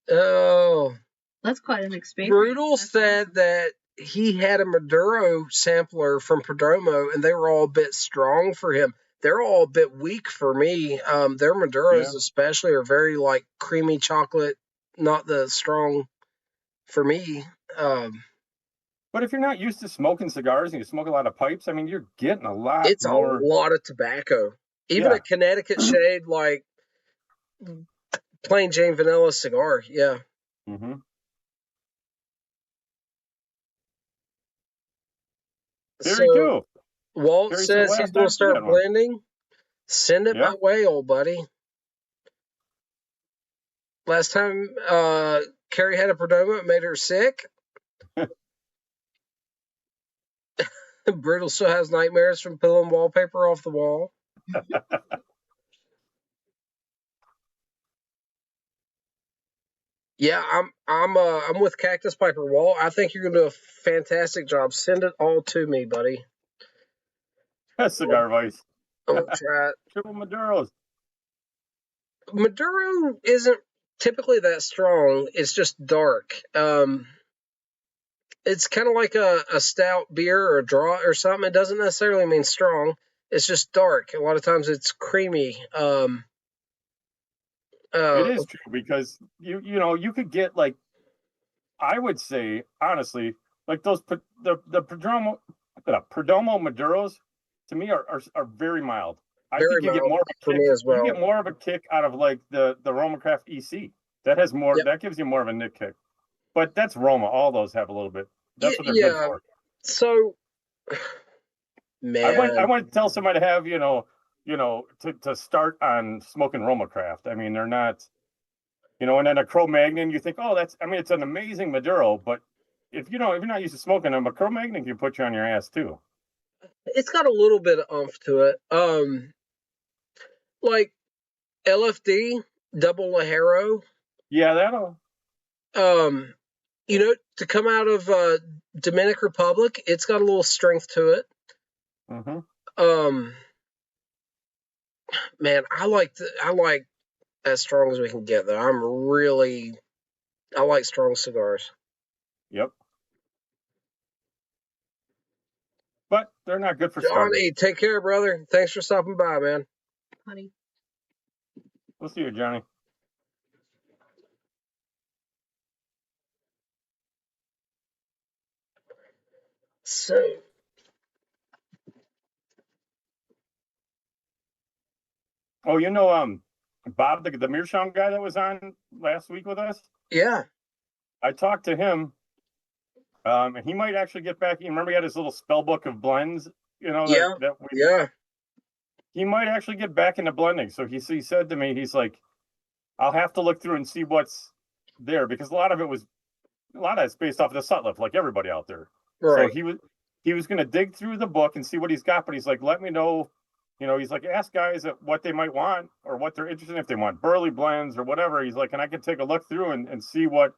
Oh. That's quite an experience. Brutal That's said awesome. that he had a Maduro sampler from Perdomo, and they were all a bit strong for him. They're all a bit weak for me. Their Maduros, Yeah. especially, are very like creamy chocolate, not the strong for me. But if you're not used to smoking cigars and you smoke a lot of pipes, I mean, you're getting a lot It's more. a lot of tobacco. Even Yeah. a Connecticut shade, like plain Jane vanilla cigar. Yeah. Mm-hmm. Very So cool. Walt Curious says the he's last going time to start you had one. blending. Send it Yeah. my way, old buddy. Last time Carrie had a Perdomo, it made her sick. Brutal still has nightmares from pulling wallpaper off the wall. Yeah, I'm with Cactus Piper Wall. I think you're gonna do a fantastic job. Send it all to me, buddy. Cigar Vice. I'm gonna try it. Triple Maduros. Maduro isn't typically that strong. It's just dark. It's kind of like a stout beer or a draw or something. It doesn't necessarily mean strong. It's just dark. A lot of times it's creamy. It is true because you know you could get like, I would say honestly, like those the Perdomo Maduros to me are very mild. I Very think you get mild more of a for kick. me as well. You get more of a kick out of like the Roma Craft EC. That has more. Yep. That gives you more of a nick kick. But that's Roma. All those have a little bit. That's what they're good for. So, man, I want to tell somebody to have to start on smoking Roma Craft. I mean, they're not, and then a Cro-Magnon, you think, oh, it's an amazing Maduro, but if you're not used to smoking them, a Cro-Magnon can put you on your ass too. it's got a little bit of oomph to it. Like LFD Double Lajero. Yeah, that'll. To come out of Dominican Republic, it's got a little strength to it. Mm-hmm. Man, I like as strong as we can get though. I like strong cigars. Yep. But they're not good for starters. Johnny, take care, brother. Thanks for stopping by, man. Honey. We'll see you, Johnny. So, oh, Bob, the Meerschaum guy that was on last week with us. Yeah, I talked to him, and he might actually get back. You remember he had his little spell book of blends, yeah. He might actually get back into blending. So he said to me, he's like, I'll have to look through and see what's there because a lot of it's based off of the Sutliff, like everybody out there. Right. So he was going to dig through the book and see what he's got, but he's like, let me know. He's like, ask guys what they might want or what they're interested in, if they want burley blends or whatever. He's like, and I can take a look through and see what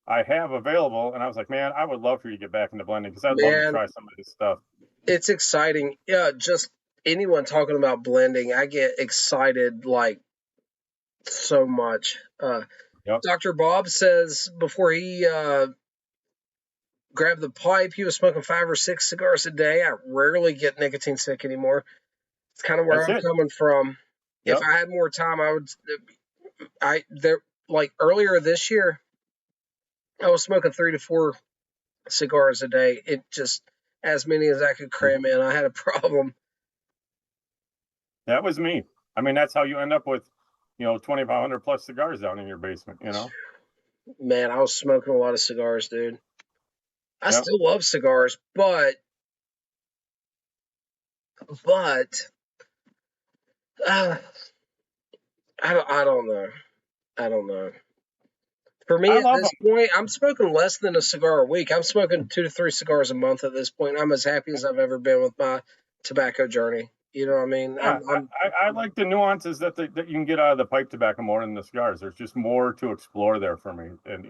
I have available. And I was like, man, I would love for you to get back into blending because I'd love to try some of this stuff. It's exciting. Yeah, just anyone talking about blending, I get excited like so much. Yep. Dr. Bob says before he grabbed the pipe, he was smoking 5 or 6 cigars a day. I rarely get nicotine sick anymore. It's kind of where I'm coming from. Yep. If I had more time, like earlier this year, I was smoking 3 to 4 cigars a day. It just, as many as I could cram in. I had a problem. That was me. I mean, that's how you end up with, 2,500 plus cigars down in your basement, Man, I was smoking a lot of cigars, dude. I still love cigars, but I don't know. For me, at this point, I'm smoking less than a cigar a week. I'm smoking 2 to 3 cigars a month at this point. I'm as happy as I've ever been with my tobacco journey. You know what I mean? Yeah, I like the nuances that that you can get out of the pipe tobacco more than the cigars. There's just more to explore there for me, and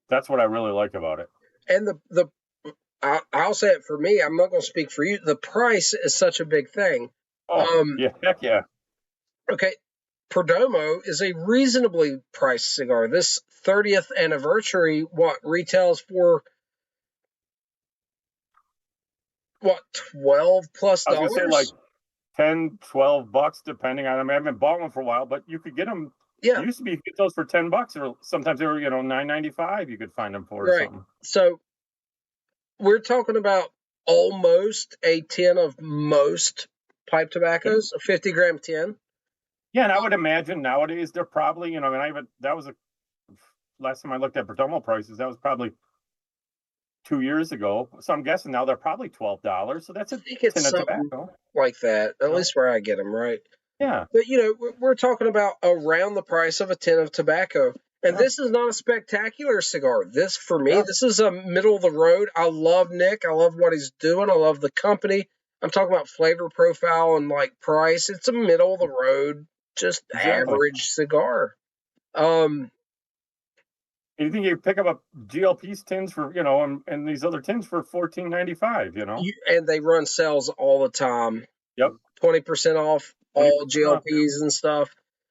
that's what I really like about it. And I'll say it for me. I'm not going to speak for you. The price is such a big thing. Oh, yeah, heck yeah. Okay, Perdomo is a reasonably priced cigar. This 30th anniversary, retails for $12 plus? I was gonna say like $10-12, depending on. I mean, I haven't bought one for a while, but you could get them. Yeah, It used to be you could get those for $10, or sometimes they were $9.95. You could find them for or right. something. So we're talking about almost a tin of most pipe tobaccos, a 50-gram tin. Yeah, and I would imagine nowadays they're probably, that was last time I looked at Perdomo prices, that was probably 2 years ago. So I'm guessing now they're probably $12. So that's a think it's tin of something tobacco. like that, at least where I get them, right? Yeah. But, we're talking about around the price of a tin of tobacco. And this is not a spectacular cigar. This, for me, this is a middle of the road. I love Nick. I love what he's doing. I love the company. I'm talking about flavor profile and like price. It's a middle of the road, just average cigar. You think you pick up a GLP's tins for, and these other tins for $14.95, And they run sales all the time. Yep. 20% off all GLPs and stuff.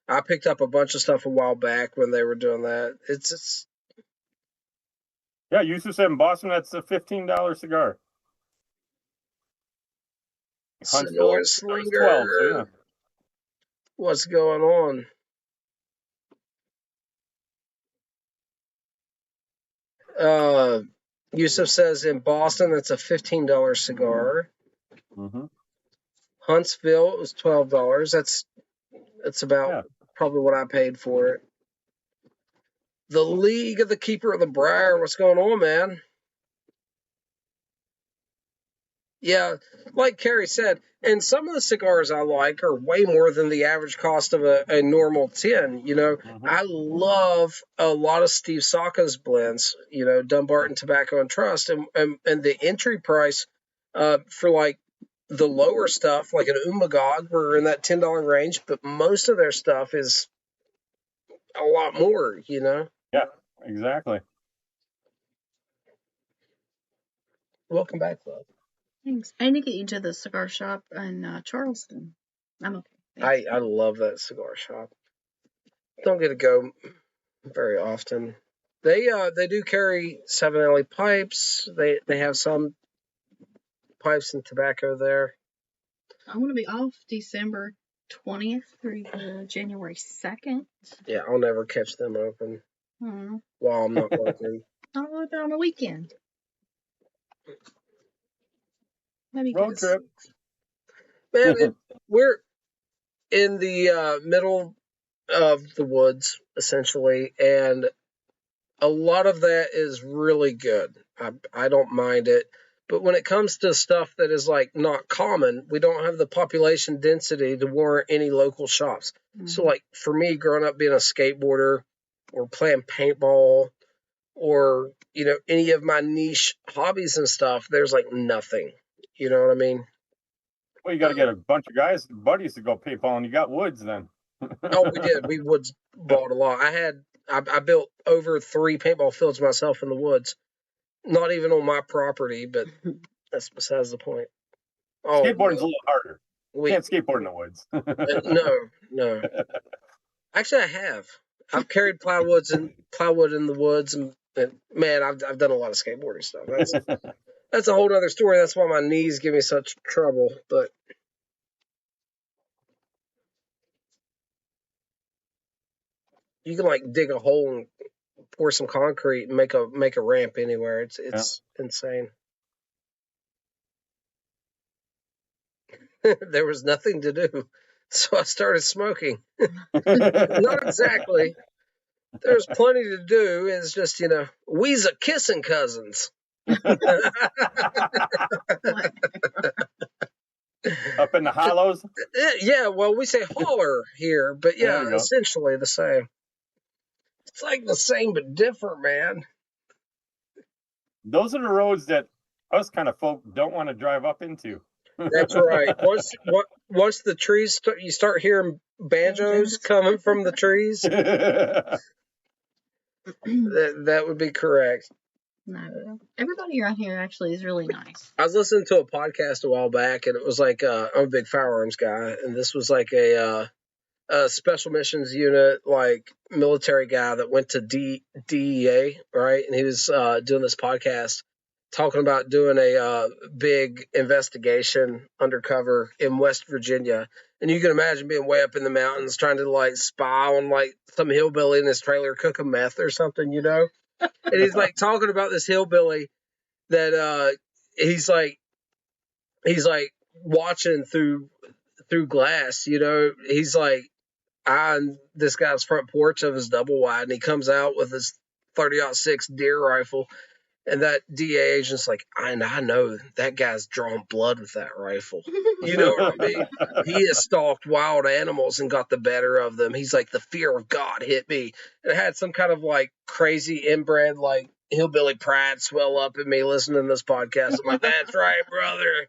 I picked up a bunch of stuff a while back when they were doing that. It's yeah, Yusuf said in Boston that's a $15 cigar. Sonora Slinger. 12, so yeah. What's going on? Yusuf says in Boston that's a $15 cigar. Mm-hmm. Huntsville, it was $12. That's about probably what I paid for it. The League of the Keeper of the Briar. What's going on, man? Yeah, like Carrie said, and some of the cigars I like are way more than the average cost of a normal tin. I love a lot of Steve Saka's blends, Dumbarton Tobacco and Trust, and the entry price for like the lower stuff, like an Ummagog, we're in that $10 range, but most of their stuff is a lot more, Yeah, exactly. Welcome back, love. Thanks. I need to get you to the cigar shop in Charleston. I'm okay. I love that cigar shop. Don't get to go very often. They do carry 7LA pipes. They have some pipes and tobacco there. I'm going to be off December 20th through January 2nd. Yeah, I'll never catch them open while I'm not working. I'll do it on a weekend. Maybe road trip. Man, we're in the middle of the woods, essentially, and a lot of that is really good. I don't mind it. But when it comes to stuff that is like not common, we don't have the population density to warrant any local shops. Mm-hmm. So like for me, growing up being a skateboarder or playing paintball or, any of my niche hobbies and stuff, there's like nothing. You know what I mean? Well, you got to get a bunch of buddies to go paintball, and you got woods then. Oh, we did. We woods balled a lot. I built over 3 paintball fields myself in the woods. Not even on my property, but that's besides the point. Oh, skateboarding's a little harder. You can't skateboard in the woods. No. Actually, I have. I've carried plywood in the woods, and man, I've done a lot of skateboarding stuff. That's a whole other story. That's why my knees give me such trouble. But you can like dig a hole and pour some concrete and make a ramp anywhere. It's insane. There was nothing to do, so I started smoking. Not exactly. There's plenty to do. It's just, we's a kissing cousins. Up in the hollows? Yeah, well, we say holler here, but yeah, essentially the same. It's like the same but different, man. Those are the roads that us kind of folk don't want to drive up into. That's right. Once the trees you start hearing banjos coming from the trees, that would be correct. No, everybody around here actually is really nice. I was listening to a podcast a while back, and it was like I'm a big firearms guy, and this was like a special missions unit, like military guy that went to DEA, right? And he was doing this podcast talking about doing a big investigation undercover in West Virginia. And you can imagine being way up in the mountains trying to like spy on like some hillbilly in his trailer cooking meth or something, you know? And he's like talking about this hillbilly that he's like watching through glass, you know? He's like on this guy's front porch of his double wide, and he comes out with his 30-06 deer rifle, and that DA agent's like, I know that guy's drawn blood with that rifle. You know what I mean? He has stalked wild animals and got the better of them. He's like, the fear of God hit me. And it had some kind of like crazy inbred like hillbilly pride swell up in me listening to this podcast. I'm like, that's right, brother.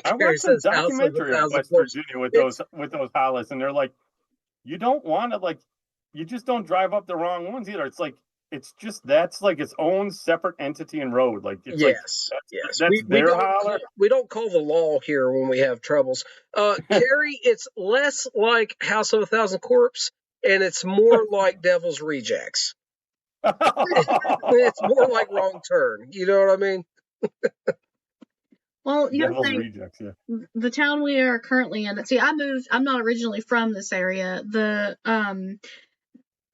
I watched a documentary of West Virginia with those hollers, and they're like, you don't want to like, you just don't drive up the wrong ones either. It's like that's like its own separate entity and road. Like it's yes. That's their holler. We don't call the law here when we have troubles. Carrie, it's less like House of a Thousand Corpse, and it's more like Devil's Rejects. It's more like Wrong Turn. You know what I mean? Well, you know, the town we are currently in. See, I'm not originally from this area. The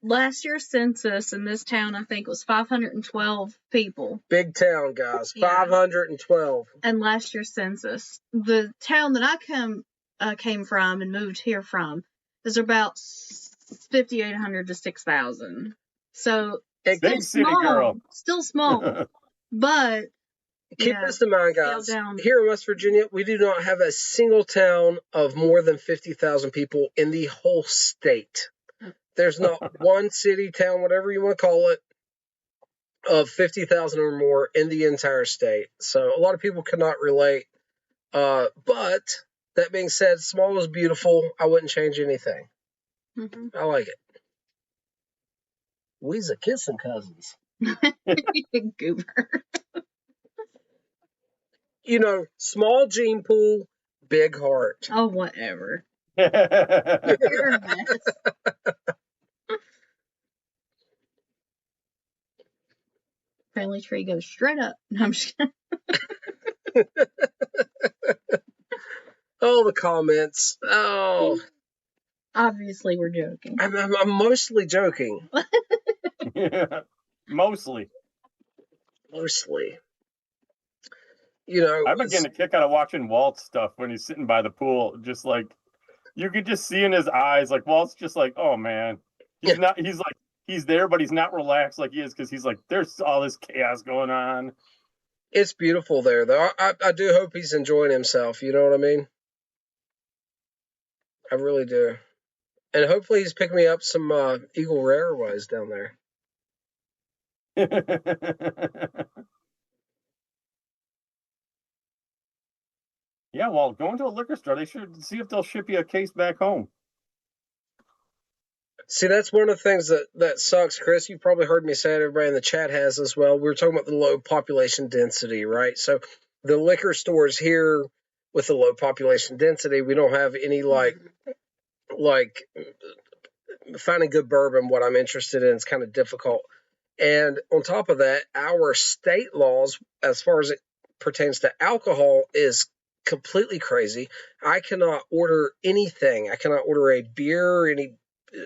last year's census in this town, I think, was 512 people. Big town, guys. Yeah. 512. And last year's census, the town that I came from and moved here from, is about 5,800 to 6,000. So big city girl, still small, but. Keep this in mind, guys. Here in West Virginia, we do not have a single town of more than 50,000 people in the whole state. There's not one city, town, whatever you want to call it, of 50,000 or more in the entire state. So a lot of people cannot relate. But that being said, small is beautiful. I wouldn't change anything. Mm-hmm. I like it. We's a kissing cousins. Goober. You know, small gene pool, big heart. Oh, whatever. You're a mess. Family tree goes straight up. No, I'm just kidding. Oh, the comments. Oh. Obviously, we're joking. I'm mostly joking. Yeah, mostly. You know, I've been getting a kick out of watching Walt's stuff when he's sitting by the pool. Just like, you could just see in his eyes, like Walt's just like, oh man, he's not. He's like, he's there, but he's not relaxed like he is because he's like, there's all this chaos going on. It's beautiful there, though. I do hope he's enjoying himself. You know what I mean? I really do, and hopefully he's picking me up some Eagle Rare Wise down there. Yeah, well, going to a liquor store, they should see if they'll ship you a case back home. See, that's one of the things that sucks, Chris. You probably heard me say it. Everybody in the chat has as well. We were talking about the low population density, right? So the liquor stores here with the low population density, we don't have any like finding good bourbon. What I'm interested in is kind of difficult. And on top of that, our state laws, as far as it pertains to alcohol, is completely crazy. I cannot order anything. I cannot order a beer,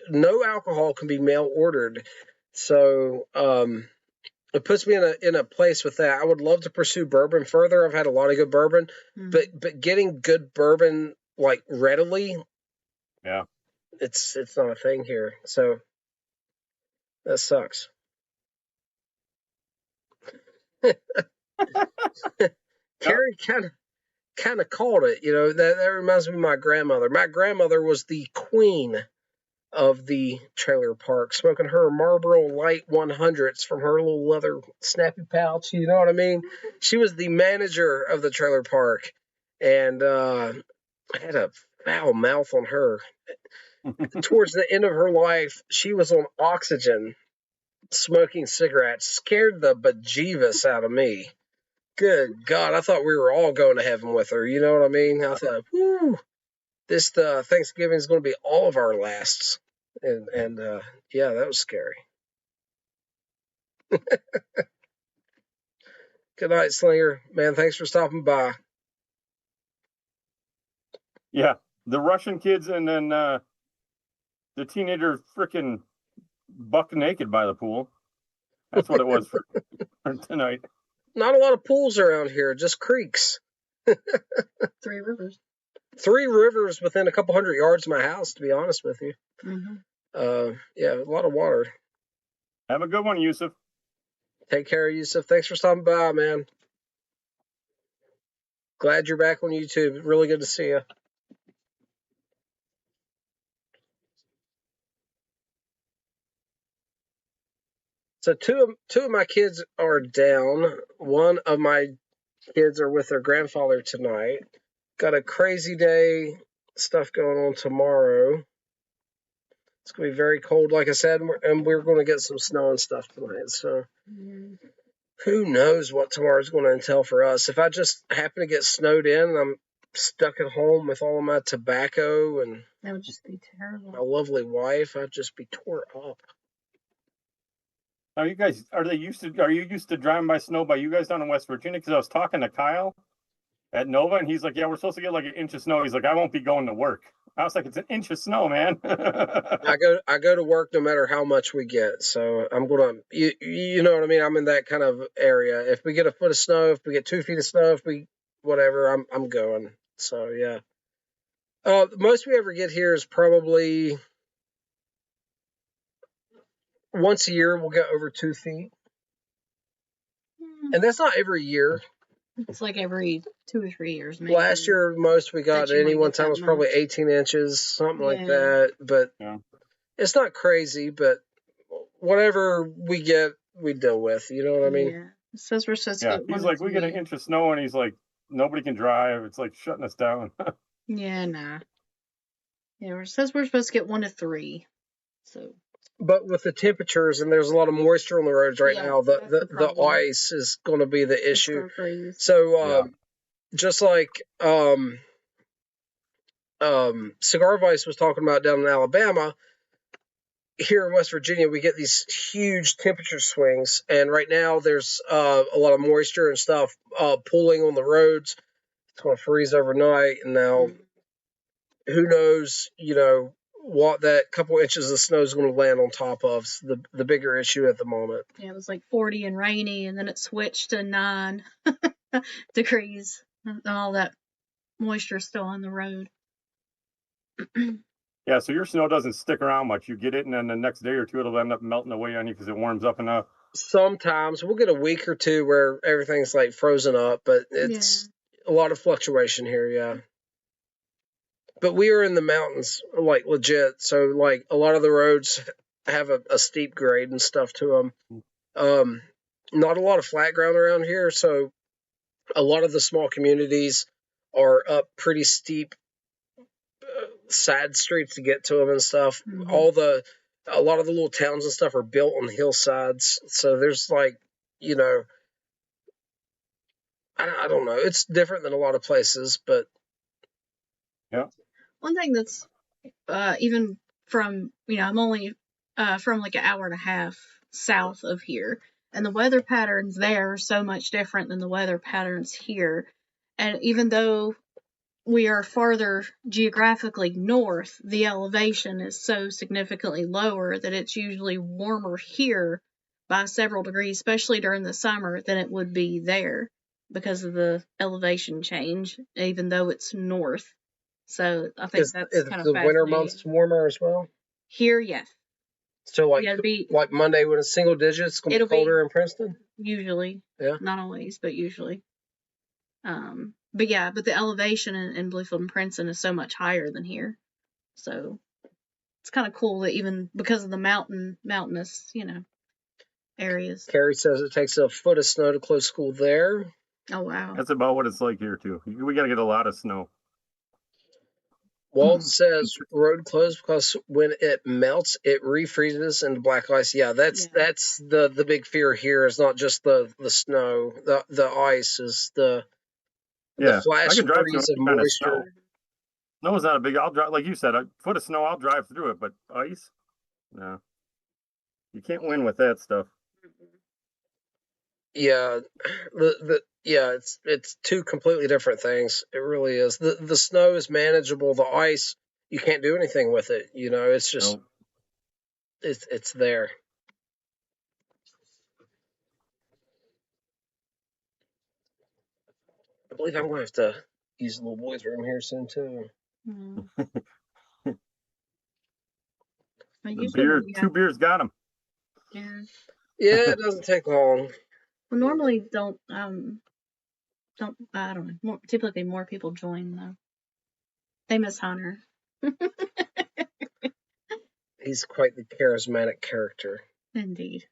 no alcohol can be mail ordered. So it puts me in a place with that. I would love to pursue bourbon further. I've had a lot of good bourbon, but getting good bourbon like readily, yeah, it's not a thing here. So that sucks. Carrie kind of called it, you know. That reminds me of my grandmother. My grandmother was the queen of the trailer park, smoking her Marlboro Light 100s from her little leather snappy pouch. You know what I mean? She was the manager of the trailer park, and I had a foul mouth on her. Towards the end of her life, she was on oxygen, smoking cigarettes, scared the bejeebus out of me. Good God, I thought we were all going to heaven with her. You know what I mean? I thought, whoo, this Thanksgiving is going to be all of our lasts. And yeah, that was scary. Good night, Slinger. Man, thanks for stopping by. Yeah, the Russian kids and then the teenager freaking buck naked by the pool. That's what it was for tonight. Not a lot of pools around here, just creeks. 3 rivers. 3 rivers within a couple hundred yards of my house, to be honest with you. Mm-hmm. Yeah, a lot of water. Have a good one, Yusuf. Take care, Yusuf. Thanks for stopping by, man. Glad you're back on YouTube. Really good to see you. So two of my kids are down. One of my kids are with their grandfather tonight. Got a crazy day, stuff going on tomorrow. It's going to be very cold, like I said, and we're going to get some snow and stuff tonight. So who knows what tomorrow's going to entail for us. If I just happen to get snowed in and I'm stuck at home with all of my tobacco and that would just be terrible. My lovely wife, I'd just be tore up. Are you guys, are you used to driving by snow by you guys down in West Virginia? Because I was talking to Kyle at Nova, and he's like, yeah, we're supposed to get like an inch of snow. He's like, I won't be going to work. I was like, it's an inch of snow, man. I go to work no matter how much we get. So I'm going to, you know what I mean? I'm in that kind of area. If we get a foot of snow, if we get 2 feet of snow, if we, whatever, I'm going. So yeah. The most we ever get here is probably once a year we'll get over 2 feet. And that's not every year. It's like every 2 or 3 years, maybe. Last year, most we got at any one time was probably 18 inches, something like that. But it's not crazy, but whatever we get, we deal with. You know what I mean? Yeah. It says we're supposed to get he's like, we get an inch of snow, and he's like, nobody can drive. It's like shutting us down. Yeah, nah. Yeah, it says we're supposed to get 1 to 3. So. But with the temperatures and there's a lot of moisture on the roads right now, the ice is going to be the issue. So just like Cigar Vice was talking about down in Alabama, here in West Virginia we get these huge temperature swings, and right now there's a lot of moisture and stuff pooling on the roads. It's going to freeze overnight, and now who knows, you know, what that couple inches of snow is going to land on top of. The bigger issue at the moment. Yeah, it was like 40 and rainy, and then it switched to 9 degrees. And all that moisture still on the road. Yeah, so your snow doesn't stick around much. You get it, and then the next day or two, it'll end up melting away on you because it warms up enough. Sometimes we'll get a week or two where everything's like frozen up, but it's a lot of fluctuation here. Yeah. But we are in the mountains, like legit. So like a lot of the roads have a steep grade and stuff to them. Not a lot of flat ground around here. So a lot of the small communities are up pretty steep side streets to get to them and stuff. Mm-hmm. A lot of the little towns and stuff are built on hillsides. So there's like, you know, I don't know. It's different than a lot of places, but yeah. One thing that's even from, you know, I'm only from like an hour and a half south of here, and the weather patterns there are so much different than the weather patterns here. And even though we are farther geographically north, the elevation is so significantly lower that it's usually warmer here by several degrees, especially during the summer, than it would be there because of the elevation change, even though it's north. So I think that's kind of the winter months warmer as well? Here, yes. So like Monday when it's single digits, it's going to be colder in Princeton? Usually. Yeah. Not always, but usually. But the elevation in Bluefield and Princeton is so much higher than here. So it's kind of cool that even because of the mountainous, areas. Carrie says it takes a foot of snow to close school there. Oh wow. That's about what it's like here too. We got to get a lot of snow. Walt says road closed because when it melts, it refreezes into black ice. Yeah, that's the big fear here. Is not just the snow, the ice is the flash I can drive freeze through of any kind of moisture. Snow is not a big. I'll drive, like you said, a foot of snow. I'll drive through it, but ice, no. You can't win with that stuff. Yeah, it's two completely different things. It really is. The snow is manageable. The ice, you can't do anything with it. It's just Nope. it's there. I believe I'm going to have to use the little boy's room here soon too. Two beers got him. Yeah. Yeah, it doesn't take long. Well, normally don't I don't know. Typically more people join though. They miss Hunter. He's quite the charismatic character. Indeed.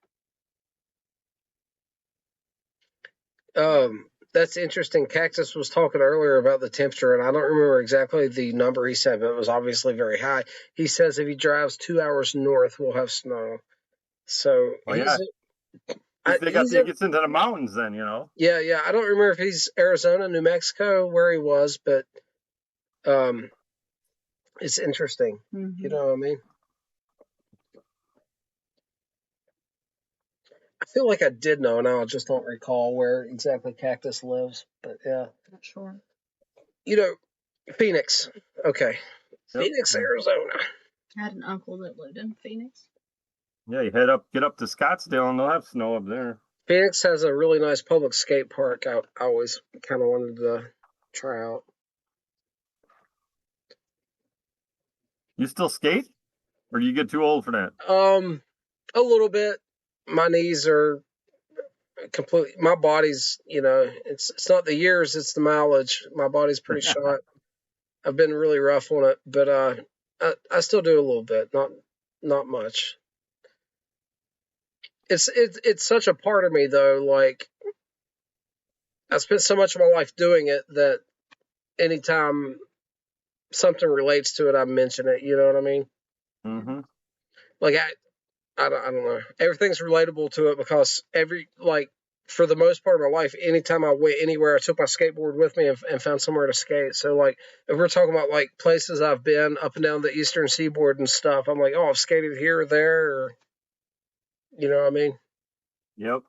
That's interesting. Cactus was talking earlier about the temperature, and I don't remember exactly the number he said, but it was obviously very high. He says if he drives 2 hours north, we'll have snow. So he gets into the mountains then, Yeah. I don't remember if he's Arizona, New Mexico, where he was, but it's interesting. Mm-hmm. You know what I mean? I feel like I did know, now I just don't recall where exactly Cactus lives. But yeah. Not sure. Phoenix. Okay. Yep. Phoenix, Arizona. I had an uncle that lived in Phoenix. Yeah, you get up to Scottsdale and they'll have snow up there. Phoenix has a really nice public skate park I always kind of wanted to try out. You still skate? Or do you get too old for that? A little bit. My knees are completely, my body's, it's not the years, it's the mileage. My body's pretty shot. I've been really rough on it, but I still do a little bit, not much. It's such a part of me though. Like, I spent so much of my life doing it that anytime something relates to it, I mention it. You know what I mean? Mm-hmm. Like I don't know. Everything's relatable to it because for the most part of my life, anytime I went anywhere, I took my skateboard with me and found somewhere to skate. So, like, if we're talking about, like, places I've been up and down the eastern seaboard and stuff, I'm like, oh, I've skated here or there, or, you know what I mean? Yep.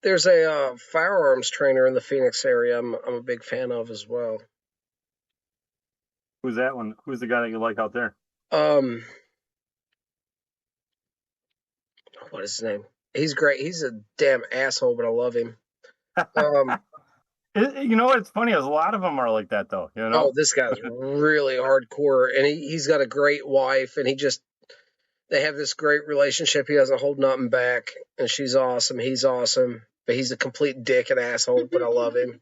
There's a firearms trainer in the Phoenix area I'm a big fan of as well. Who's that one? Who's the guy that you like out there? What is his name? He's great. He's a damn asshole, but I love him. It's funny. A lot of them are like that, though. Oh, this guy's really hardcore, and he's got a great wife, and they have this great relationship. He doesn't hold nothing back, and she's awesome. He's awesome, but he's a complete dick and asshole, but I love him.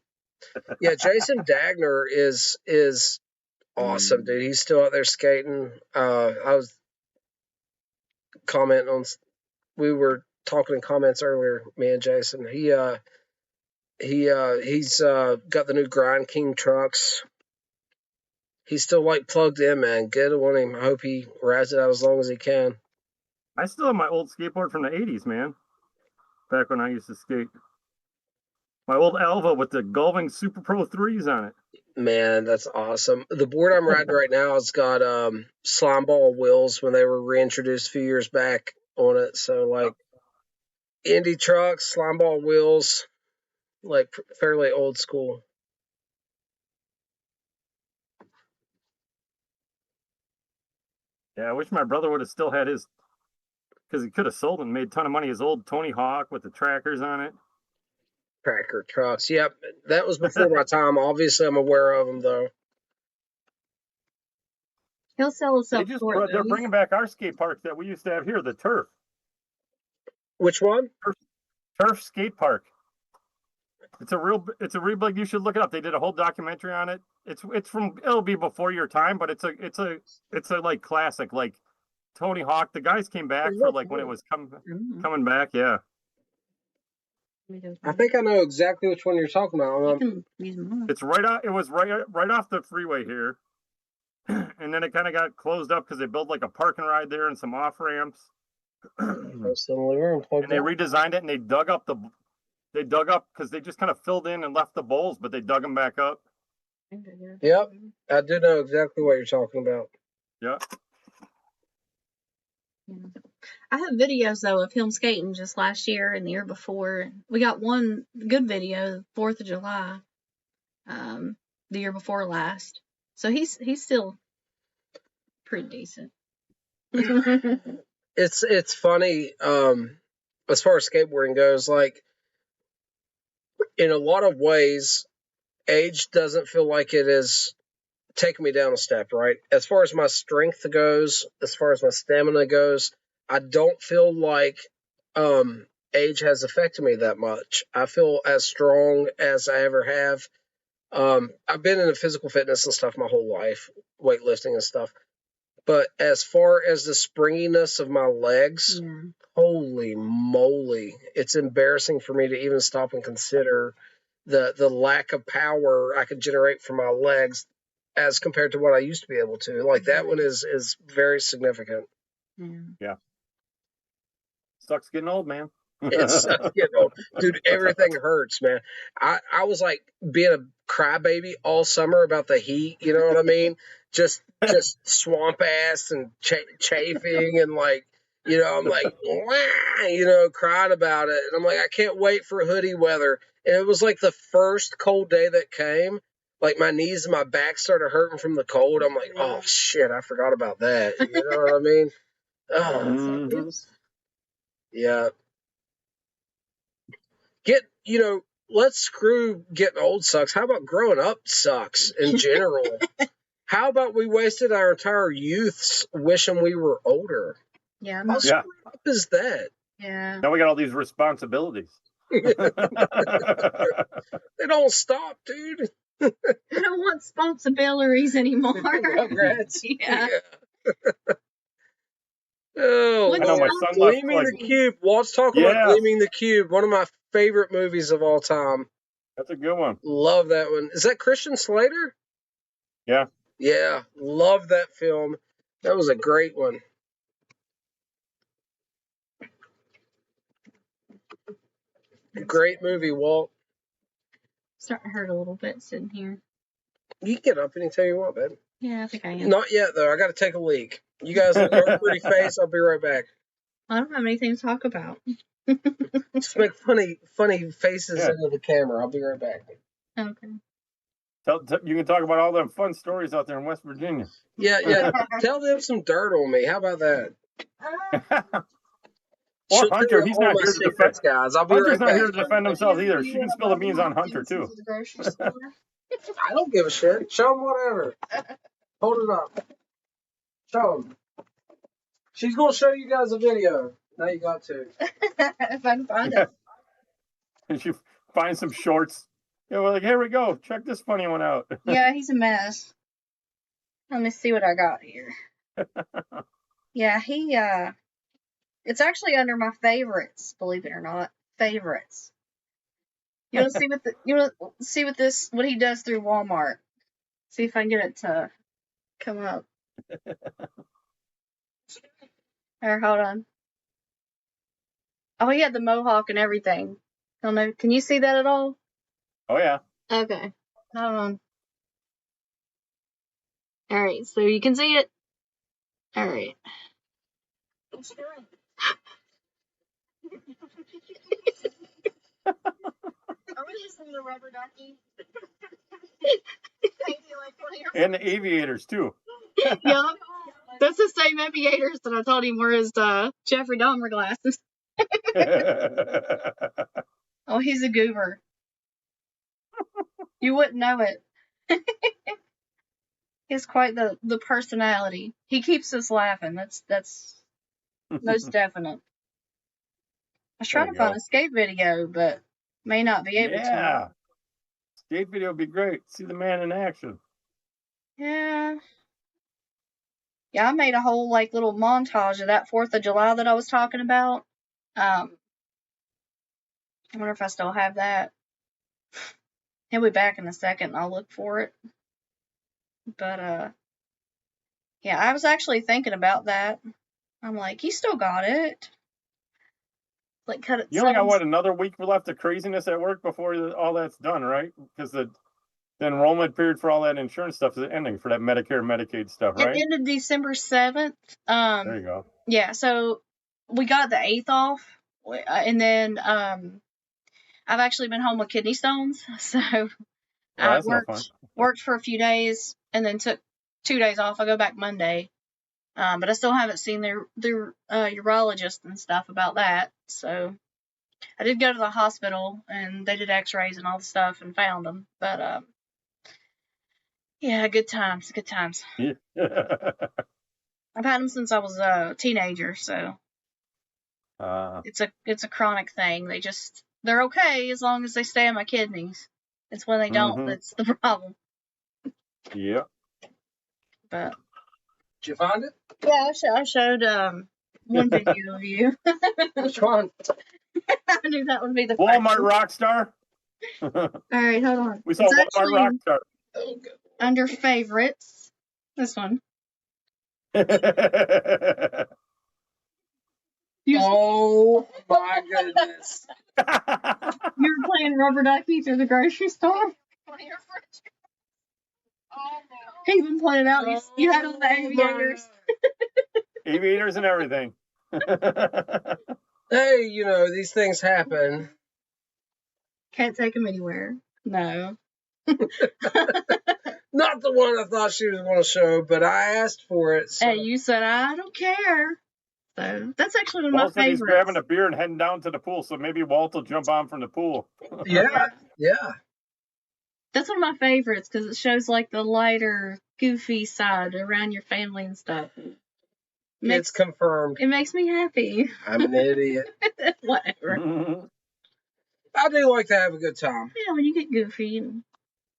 Yeah, Jason Dagner is awesome, dude. He's still out there skating. I was commenting on. We were talking in comments earlier, me and Jason. He's got the new Grind King trucks. He's still plugged in, man. Good on him. I hope he rides it out as long as he can. I still have my old skateboard from the 80s, man. Back when I used to skate. My old Alva with the Gulving Super Pro 3s on it. Man, that's awesome. The board I'm riding right now has got slime ball wheels when they were reintroduced a few years back on it. So, Indy trucks, slime ball wheels, fairly old school. Yeah, I wish my brother would have still had his, because he could have sold and made a ton of money, his old Tony Hawk with the trackers on it. Tracker trucks. Yep, that was before my time. Obviously, I'm aware of them, though. He'll sell us up for it. They're bringing back our skate park that we used to have here, the Turf. Which one? Turf Skate Park. It's a real big. You should look it up. They did a whole documentary on it. It'll be before your time, but it's a like classic. Like Tony Hawk, the guys came back for like when it was coming back. Yeah. I think I know exactly which one you're talking about. It's right out. It was right off the freeway here, and then it kind of got closed up because they built like a park and ride there and some off ramps. And they redesigned it and they dug up because they just kind of filled in and left the bowls, but they dug them back up. Yep, I do know exactly what you're talking about. Yeah. I have videos though of him skating just last year and the year before. We got one good video, 4th of July, the year before last. So he's still pretty decent. It's funny, as far as skateboarding goes, like in a lot of ways, age doesn't feel like it is taking me down a step, right? As far as my strength goes, as far as my stamina goes, I don't feel like age has affected me that much. I feel as strong as I ever have. I've been into physical fitness and stuff my whole life, weightlifting and stuff. But as far as the springiness of my legs, holy moly, it's embarrassing for me to even stop and consider the lack of power I could generate from my legs as compared to what I used to be able to. Like that one is very significant. Yeah. Sucks getting old, man. It sucks getting old. Dude, everything hurts, man. I was like being a crybaby all summer about the heat, you know what I mean? Just swamp ass and chafing and like, you know, I'm like, wah, you know, crying about it. And I'm like, I can't wait for hoodie weather. And it was like the first cold day that came, like my knees and my back started hurting from the cold. I'm like, oh shit, I forgot about that. You know what I mean? Oh, yeah. Let's screw getting old sucks. How about growing up sucks in general? How about we wasted our entire youths wishing we were older? Yeah. How screwed up is that? Yeah. Now we got all these responsibilities. They don't stop, dude. I don't want responsibilities anymore. Rugrats. Yeah. Oh, I know my son Gleaming the Cube. Let's talk about Gleaming the Cube. One of my favorite movies of all time. That's a good one. Love that one. Is that Christian Slater? Yeah. Yeah, love that film. That was a great one. Great movie, Walt. Starting to hurt a little bit sitting here. You can get up anytime you want, babe. Yeah, I think I am. Not yet, though. I got to take a leak. You guys look at your pretty face. I'll be right back. I don't have anything to talk about. Just make funny faces into the camera. I'll be right back. Okay. You can talk about all them fun stories out there in West Virginia. Yeah. Tell them some dirt on me. How about that? Or Hunter, he's not here to defend. Guys, I'll be Hunter's right not back. here to defend himself either. She can spill the beans on Hunter too. I don't give a shit. Show him whatever. Hold it up. Show him. She's gonna show you guys a video. Now you got to. If I can find it. And she finds some shorts. Yeah, we're like, here we go. Check this funny one out. Yeah, he's a mess. Let me see what I got here. Yeah, it's actually under my favorites, believe it or not. Favorites. You want to see what he does through Walmart. See if I can get it to come up. Here, hold on. Oh, he had the mohawk and everything. I don't know. Can you see that at all? Oh yeah. Okay. Hold on. All right, so you can see it. All right. What you doing? Are we listening to Rubber Ducky? And the aviators too. Yeah, that's the same aviators that I told him were his Jeffrey Dahmer glasses. Oh, he's a goober. You wouldn't know it. He's quite the personality. He keeps us laughing. That's most definite. I was trying to find a skate video, but may not be able to. Yeah. Skate video would be great. See the man in action. Yeah. Yeah, I made a whole like little montage of that 4th of July that I was talking about. I wonder if I still have that. He'll be back in a second and I'll look for it. But yeah, I was actually thinking about that. I'm like, you still got it. Like cut it. You only got what, another week left of craziness at work before all that's done, right? Because the enrollment period for all that insurance stuff is ending for that Medicare, Medicaid stuff, right? It ended December 7th. There you go. Yeah, so we got the 8th off, and then I've actually been home with kidney stones, so I worked for a few days and then took 2 days off. I go back Monday, but I still haven't seen their urologist and stuff about that. So I did go to the hospital and they did X-rays and all the stuff and found them, but yeah, good times. Yeah. I've had them since I was a teenager, so it's a chronic thing. They're okay as long as they stay on my kidneys. It's when they don't that's the problem. Yeah. But did you find it? Yeah, I showed one video of you. Which one? I knew that would be the Walmart Rockstar. All right, hold on. We saw Walmart Rockstar. Oh, good. Under favorites. This one. Oh my goodness. You were playing rubber ducky through the grocery store? He even pointed out you had all the aviators. Aviators and everything. Hey, these things happen. Can't take them anywhere. No. Not the one I thought she was going to show, but I asked for it. So. Hey, you said, I don't care. So that's actually one of my favorites. He's grabbing a beer and heading down to the pool, so maybe Walt will jump on from the pool. Yeah. That's one of my favorites because it shows like the lighter, goofy side around your family and stuff. It's confirmed. It makes me happy. I'm an idiot. Whatever. I do like to have a good time. Yeah, when you get goofy and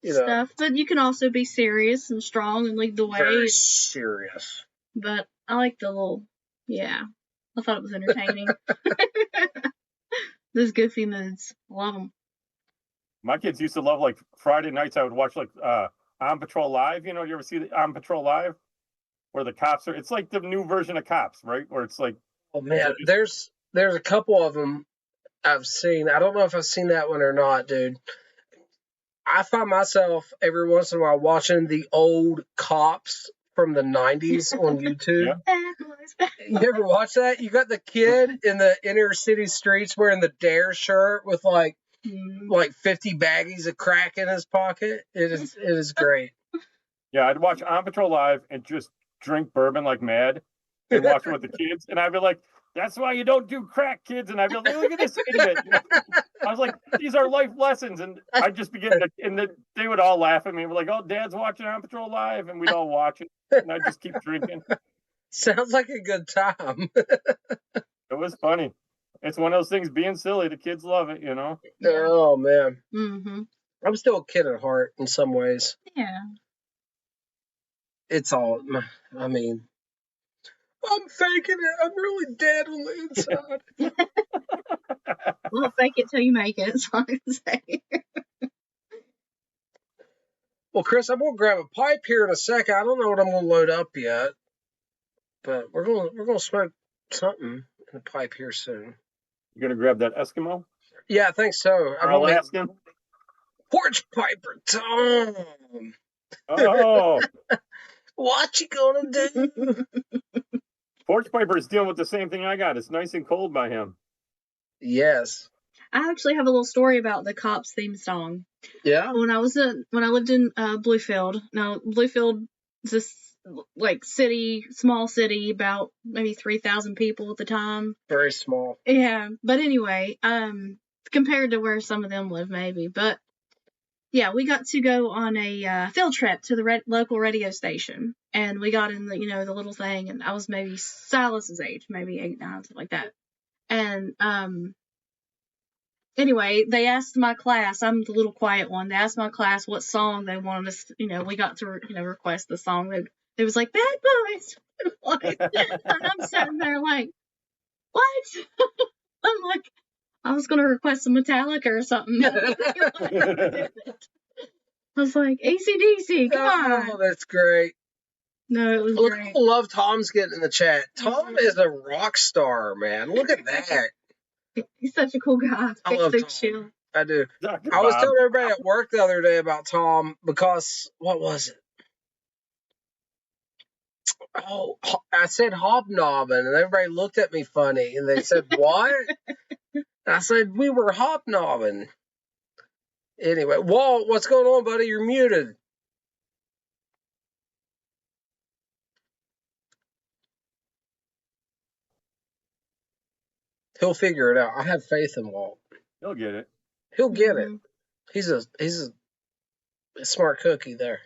stuff. But you can also be serious and strong and lead the way. Very serious. But I like the little, I thought it was entertaining. Those goofy moods. Love them. My kids used to love, like, Friday nights I would watch, like, On Patrol Live. You ever see the On Patrol Live? Where the cops are, it's like the new version of Cops, right? Where it's like... Oh, man, there's a couple of them I've seen. I don't know if I've seen that one or not, dude. I find myself every once in a while watching the old Cops from the 90s on YouTube. Yeah. You ever watch that? You got the kid in the inner city streets wearing the Dare shirt with like 50 baggies of crack in his pocket. It is great. Yeah, I'd watch On Patrol Live and just drink bourbon like mad and watch it with the kids. And I'd be like, that's why you don't do crack, kids. And I'd be like, look at this idiot. I was like, these are life lessons. And I'd just begin to, and they would all laugh at me. We're like, oh, Dad's watching On Patrol Live. And we'd all watch it. And I'd just keep drinking. Sounds like a good time. It was funny. It's one of those things, being silly. The kids love it, Oh, man. Mm-hmm. I'm still a kid at heart in some ways. Yeah. It's all, I mean, I'm faking it. I'm really dead on the inside. Well, fake it till you make it. That's all I can say. Well, Chris, I'm gonna grab a pipe here in a second. I don't know what I'm gonna load up yet, but we're gonna smoke something in the pipe here soon. You gonna grab that Eskimo? Yeah, I think so. I'm Alaskan. Porch piper Tom. Oh. What you gonna do? Porch Piper is dealing with the same thing I got. It's nice and cold by him. Yes. I actually have a little story about the Cops theme song. Yeah. When I lived in Bluefield. Now Bluefield is this like small city, about maybe 3,000 people at the time. Very small. Yeah, but anyway, compared to where some of them live, maybe, but. Yeah, we got to go on a field trip to the local radio station, and we got in the little thing, and I was maybe Silas's age, maybe 8, 9, something like that. And anyway, they asked my class. I'm the little quiet one. They asked my class what song they wanted us. We got to request the song. It was like Bad Boys. And I'm sitting there like, what? I'm like, I was gonna request some Metallica or something. I was like, AC/DC, come on. Oh, that's great. No, it was Look, great. I love Tom's getting in the chat. Tom is a rock star, man. Look at that. He's such a cool guy. I love so Tom. chill. I do. Dr. I was Bob. telling everybody at work the other day about Tom because, what was it? Oh, I said hobnobbing, and everybody looked at me funny, and they said, what? I said, we were hobnobbing. Anyway, Walt, what's going on, buddy? You're muted. He'll figure it out. I have faith in Walt. He'll get it. He'll get it. He's a smart cookie there.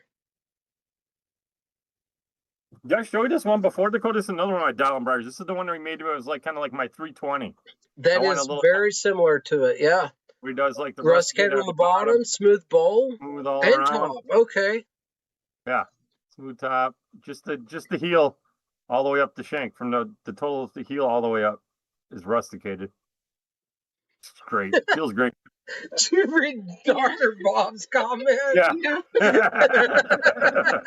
Did I show you this one before, Dakota? This is another one of my Dallenbergs. This is the one we made. It was like kind of like my 320. That is very similar to it, yeah. Where he does like the rusticated on the bottom, smooth bowl, smooth all and around. top. Okay. Yeah, smooth top. Just the heel, all the way up the shank, from the total of the heel all the way up is rusticated. It's great. Feels great. Did you read Dr. Bob's comment? Yeah. I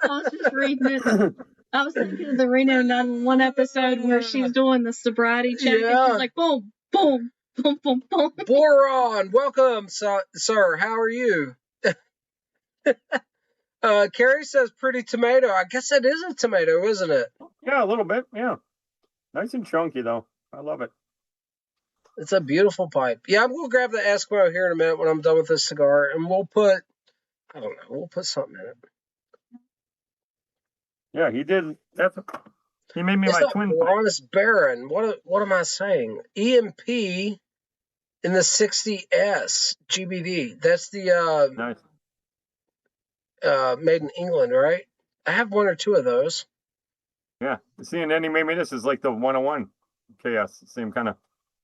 was just reading it. I was thinking of the Reno 911 episode where she's doing the sobriety check and she's like, boom, boom, boom, boom, boom. Boron, welcome, sir. How are you? Carrie says pretty tomato. I guess that is a tomato, isn't it? Yeah, a little bit. Yeah. Nice and chunky, though. I love it. It's a beautiful pipe. Yeah, I'm going to grab the Eskimo here in a minute when I'm done with this cigar, and we'll put, I don't know, we'll put something in it. Yeah, he did. He made me It's my not twin. Honest Baron. What am I saying? EMP in the 60S GBD. That's the Nice. made in England, right? I have one or two of those. Yeah. See, and then he made me this is like the 101 KS, same kind of.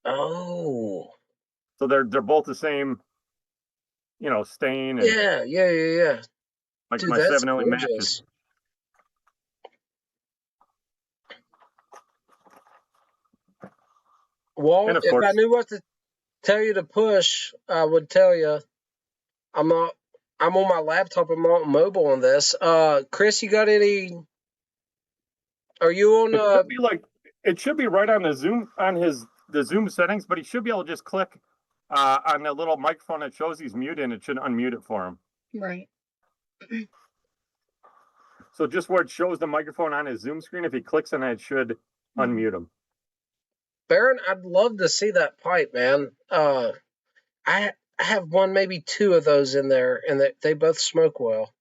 Oh. So they're both the same, stain. And Yeah. like Dude, my that's 7 gorgeous. matches. Well, And of if course- I knew what to tell you to push, I would tell you. I'm on my laptop. I'm not mobile on this. Chris, you got any? Are you on? It should be right on the Zoom the Zoom settings, but he should be able to just click on the little microphone that shows he's muted, and it should unmute it for him. Right. So just where it shows the microphone on his Zoom screen, if he clicks on it, it should unmute him. Baron, I'd love to see that pipe, man. I have one, maybe two of those in there, and they both smoke well.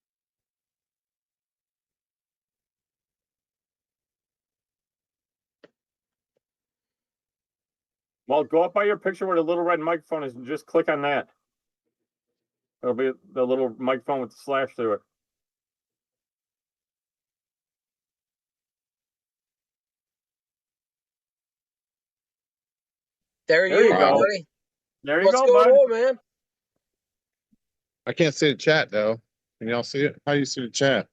Well, go up by your picture where the little red microphone is and just click on that. It'll be the little microphone with the slash through it. There you go, buddy. There you What's go, going bud. on, man? I can't see the chat though. Can y'all see it? How do you see the chat?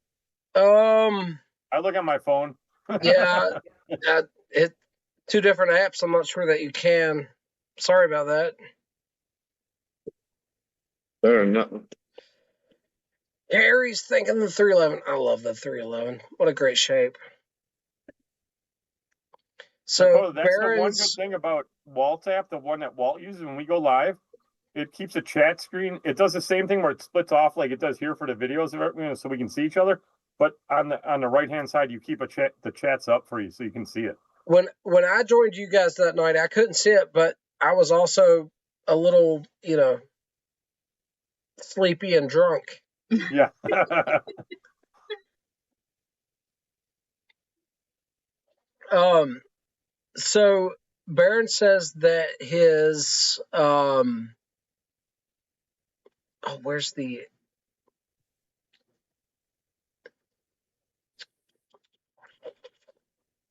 I look at my phone. Yeah, it two different apps. I'm not sure that you can. Sorry about that. There, nothing. Harry's thinking the 311. I love the 311. What a great shape. So That's the one good Baron's, thing about Walt's app, the one that Walt uses when we go live. It keeps a chat screen. It does the same thing where it splits off like it does here for the videos, so we can see each other. But on the right hand side, you keep the chats up for you so you can see it. when I joined you guys that night, I couldn't see it, but I was also a little, sleepy and drunk. Yeah. So Baron says that his where's the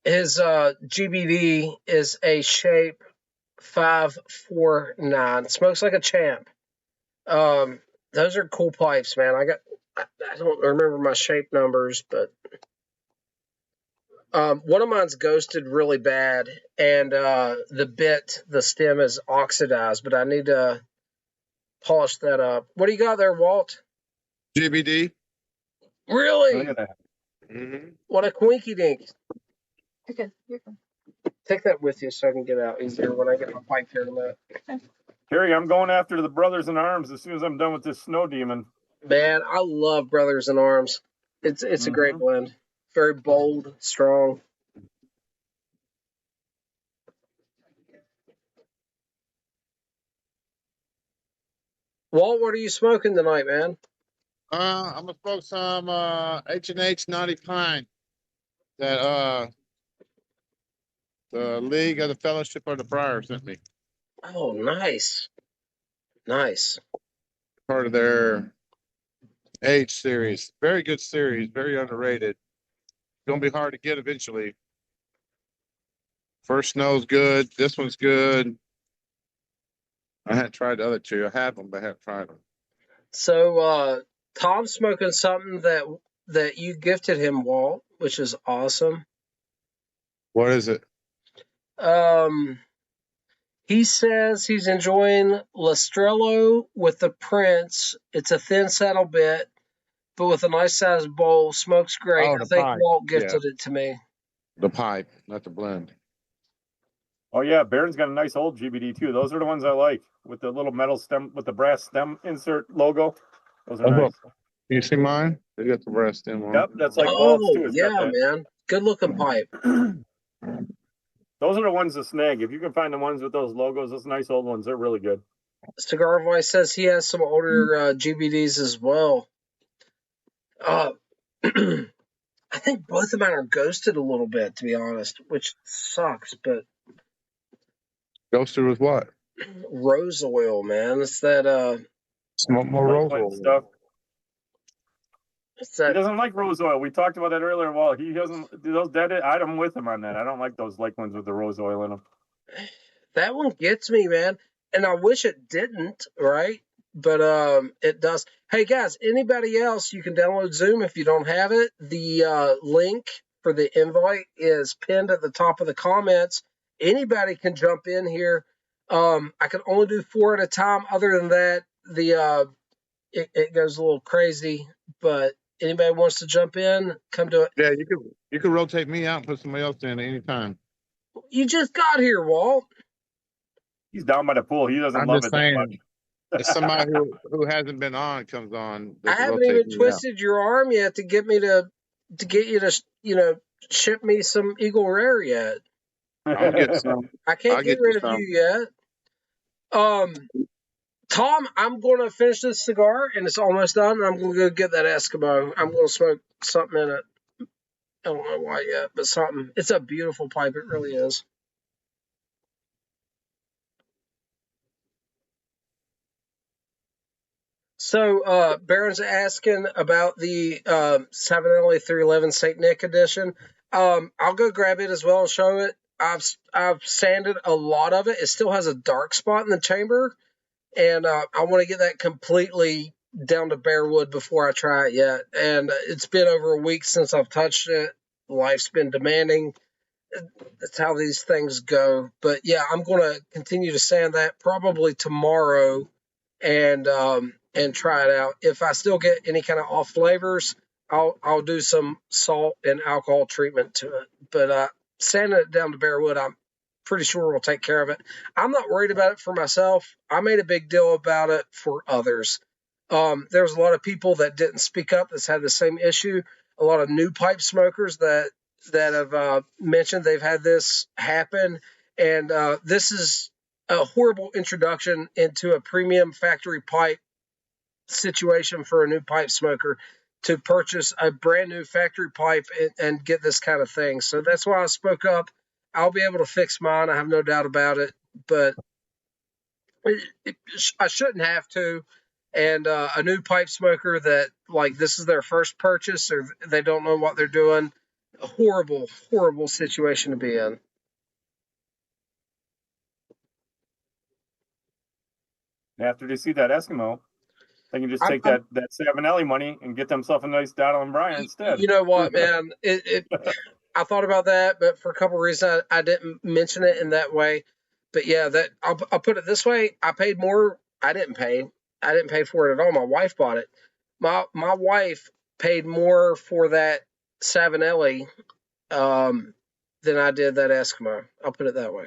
his GBD is a shape 549. Smokes like a champ. Those are cool pipes, man. I don't remember my shape numbers, but one of mine's ghosted really bad, and the stem is oxidized, but I need to polish that up. What do you got there, Walt? GBD. Really? Look at that. Mm-hmm. What a quinky dink. Okay, you're fine. Take that with you so I can get out easier when I get my pipe here in a minute. Carrie, I'm going after the Brothers in Arms as soon as I'm done with this snow demon. Man, I love Brothers in Arms. It's a great blend. Very bold, strong. Walt, what are you smoking tonight, man? I'm gonna smoke some H&H 95. That the League of the Fellowship of the Friar sent me. Oh, nice. Nice. Part of their H series. Very good series, very underrated. Gonna be hard to get eventually. First Snow's good. This one's good. I hadn't tried the other two. I have them, but I haven't tried them. So Tom's smoking something that you gifted him, Walt, which is awesome. What is it? He says he's enjoying Lestrello with the Prince. It's a thin saddle bit, but with a nice sized bowl. Smokes great. Oh, I the think pipe. Walt gifted it to me. The pipe, not the blend. Oh yeah, Baron's got a nice old GBD too. Those are the ones I like with the little metal stem with the brass stem insert logo. Those are nice. You see mine? They got the brass stem on. Yep, that's like Walt's too. It's yeah, got that. man. Good looking pipe. Those are the ones to snag. If you can find the ones with those logos, those nice old ones, they're really good. Cigar Voice says he has some older GBDs as well. I think both of mine are ghosted a little bit, to be honest, which sucks, but Ghosted with what? rose oil, man. It's that Smoke more rose oil stuff. it's He that doesn't like rose oil. We talked about that earlier. Well, he doesn't. Those dead. I'm with him on that. I don't like those ones with the rose oil in them. that one gets me, man. And I wish it didn't, right? But it does. Hey guys, anybody else, you can download Zoom if you don't have it. The link for the invite is pinned at the top of the comments. Anybody can jump in here. I can only do 4 at a time. Other than that, it goes a little crazy. But anybody wants to jump in, come to it. Yeah, you could rotate me out and put somebody else in at any time. You just got here, Walt. He's down by the pool. He doesn't I'm love just it that saying, much. if somebody who hasn't been on comes on, they I can haven't rotate even me twisted your arm yet to get you to ship me some Eagle Rare yet. out. I'll get some. I can't I'll get get rid you of some. you yet. Tom, I'm going to finish this cigar, and it's almost done. And I'm going to go get that Eskimo. I'm going to smoke something in it. I don't know why yet, but something. It's a beautiful pipe. It really is. So, Baron's asking about the Savinelli 311 St. Nick edition. I'll go grab it as well and show it. I've sanded a lot of it. It still has a dark spot in the chamber, and I want to get that completely down to bare wood before I try it yet. And it's been over a week since I've touched it. Life's been demanding. That's how these things go. But yeah, I'm going to continue to sand that probably tomorrow and try it out. If I still get any kind of off flavors, I'll do some salt and alcohol treatment to it. But sanding it down to bare wood, I'm pretty sure will take care of it. I'm not worried about it for myself. I made a big deal about it for others. There's a lot of people that didn't speak up that's had the same issue. A lot of new pipe smokers that have mentioned they've had this happen. And this is a horrible introduction into a premium factory pipe situation for a new pipe smoker to purchase a brand new factory pipe and get this kind of thing. So that's why I spoke up. I'll be able to fix mine. I have no doubt about it, but I shouldn't have to. And a new pipe smoker that like this is their first purchase or they don't know what they're doing. A horrible, horrible situation to be in. After they see that Eskimo, they can just take I'm- that Savinelli money and get themselves a nice Donald and Brian instead. You know what, man? I thought about that, but for a couple of reasons, I didn't mention it in that way. But yeah, that I'll put it this way: I paid more. I didn't pay for it at all. My wife bought it. My wife paid more for that Savinelli than I did that Eskimo. I'll put it that way.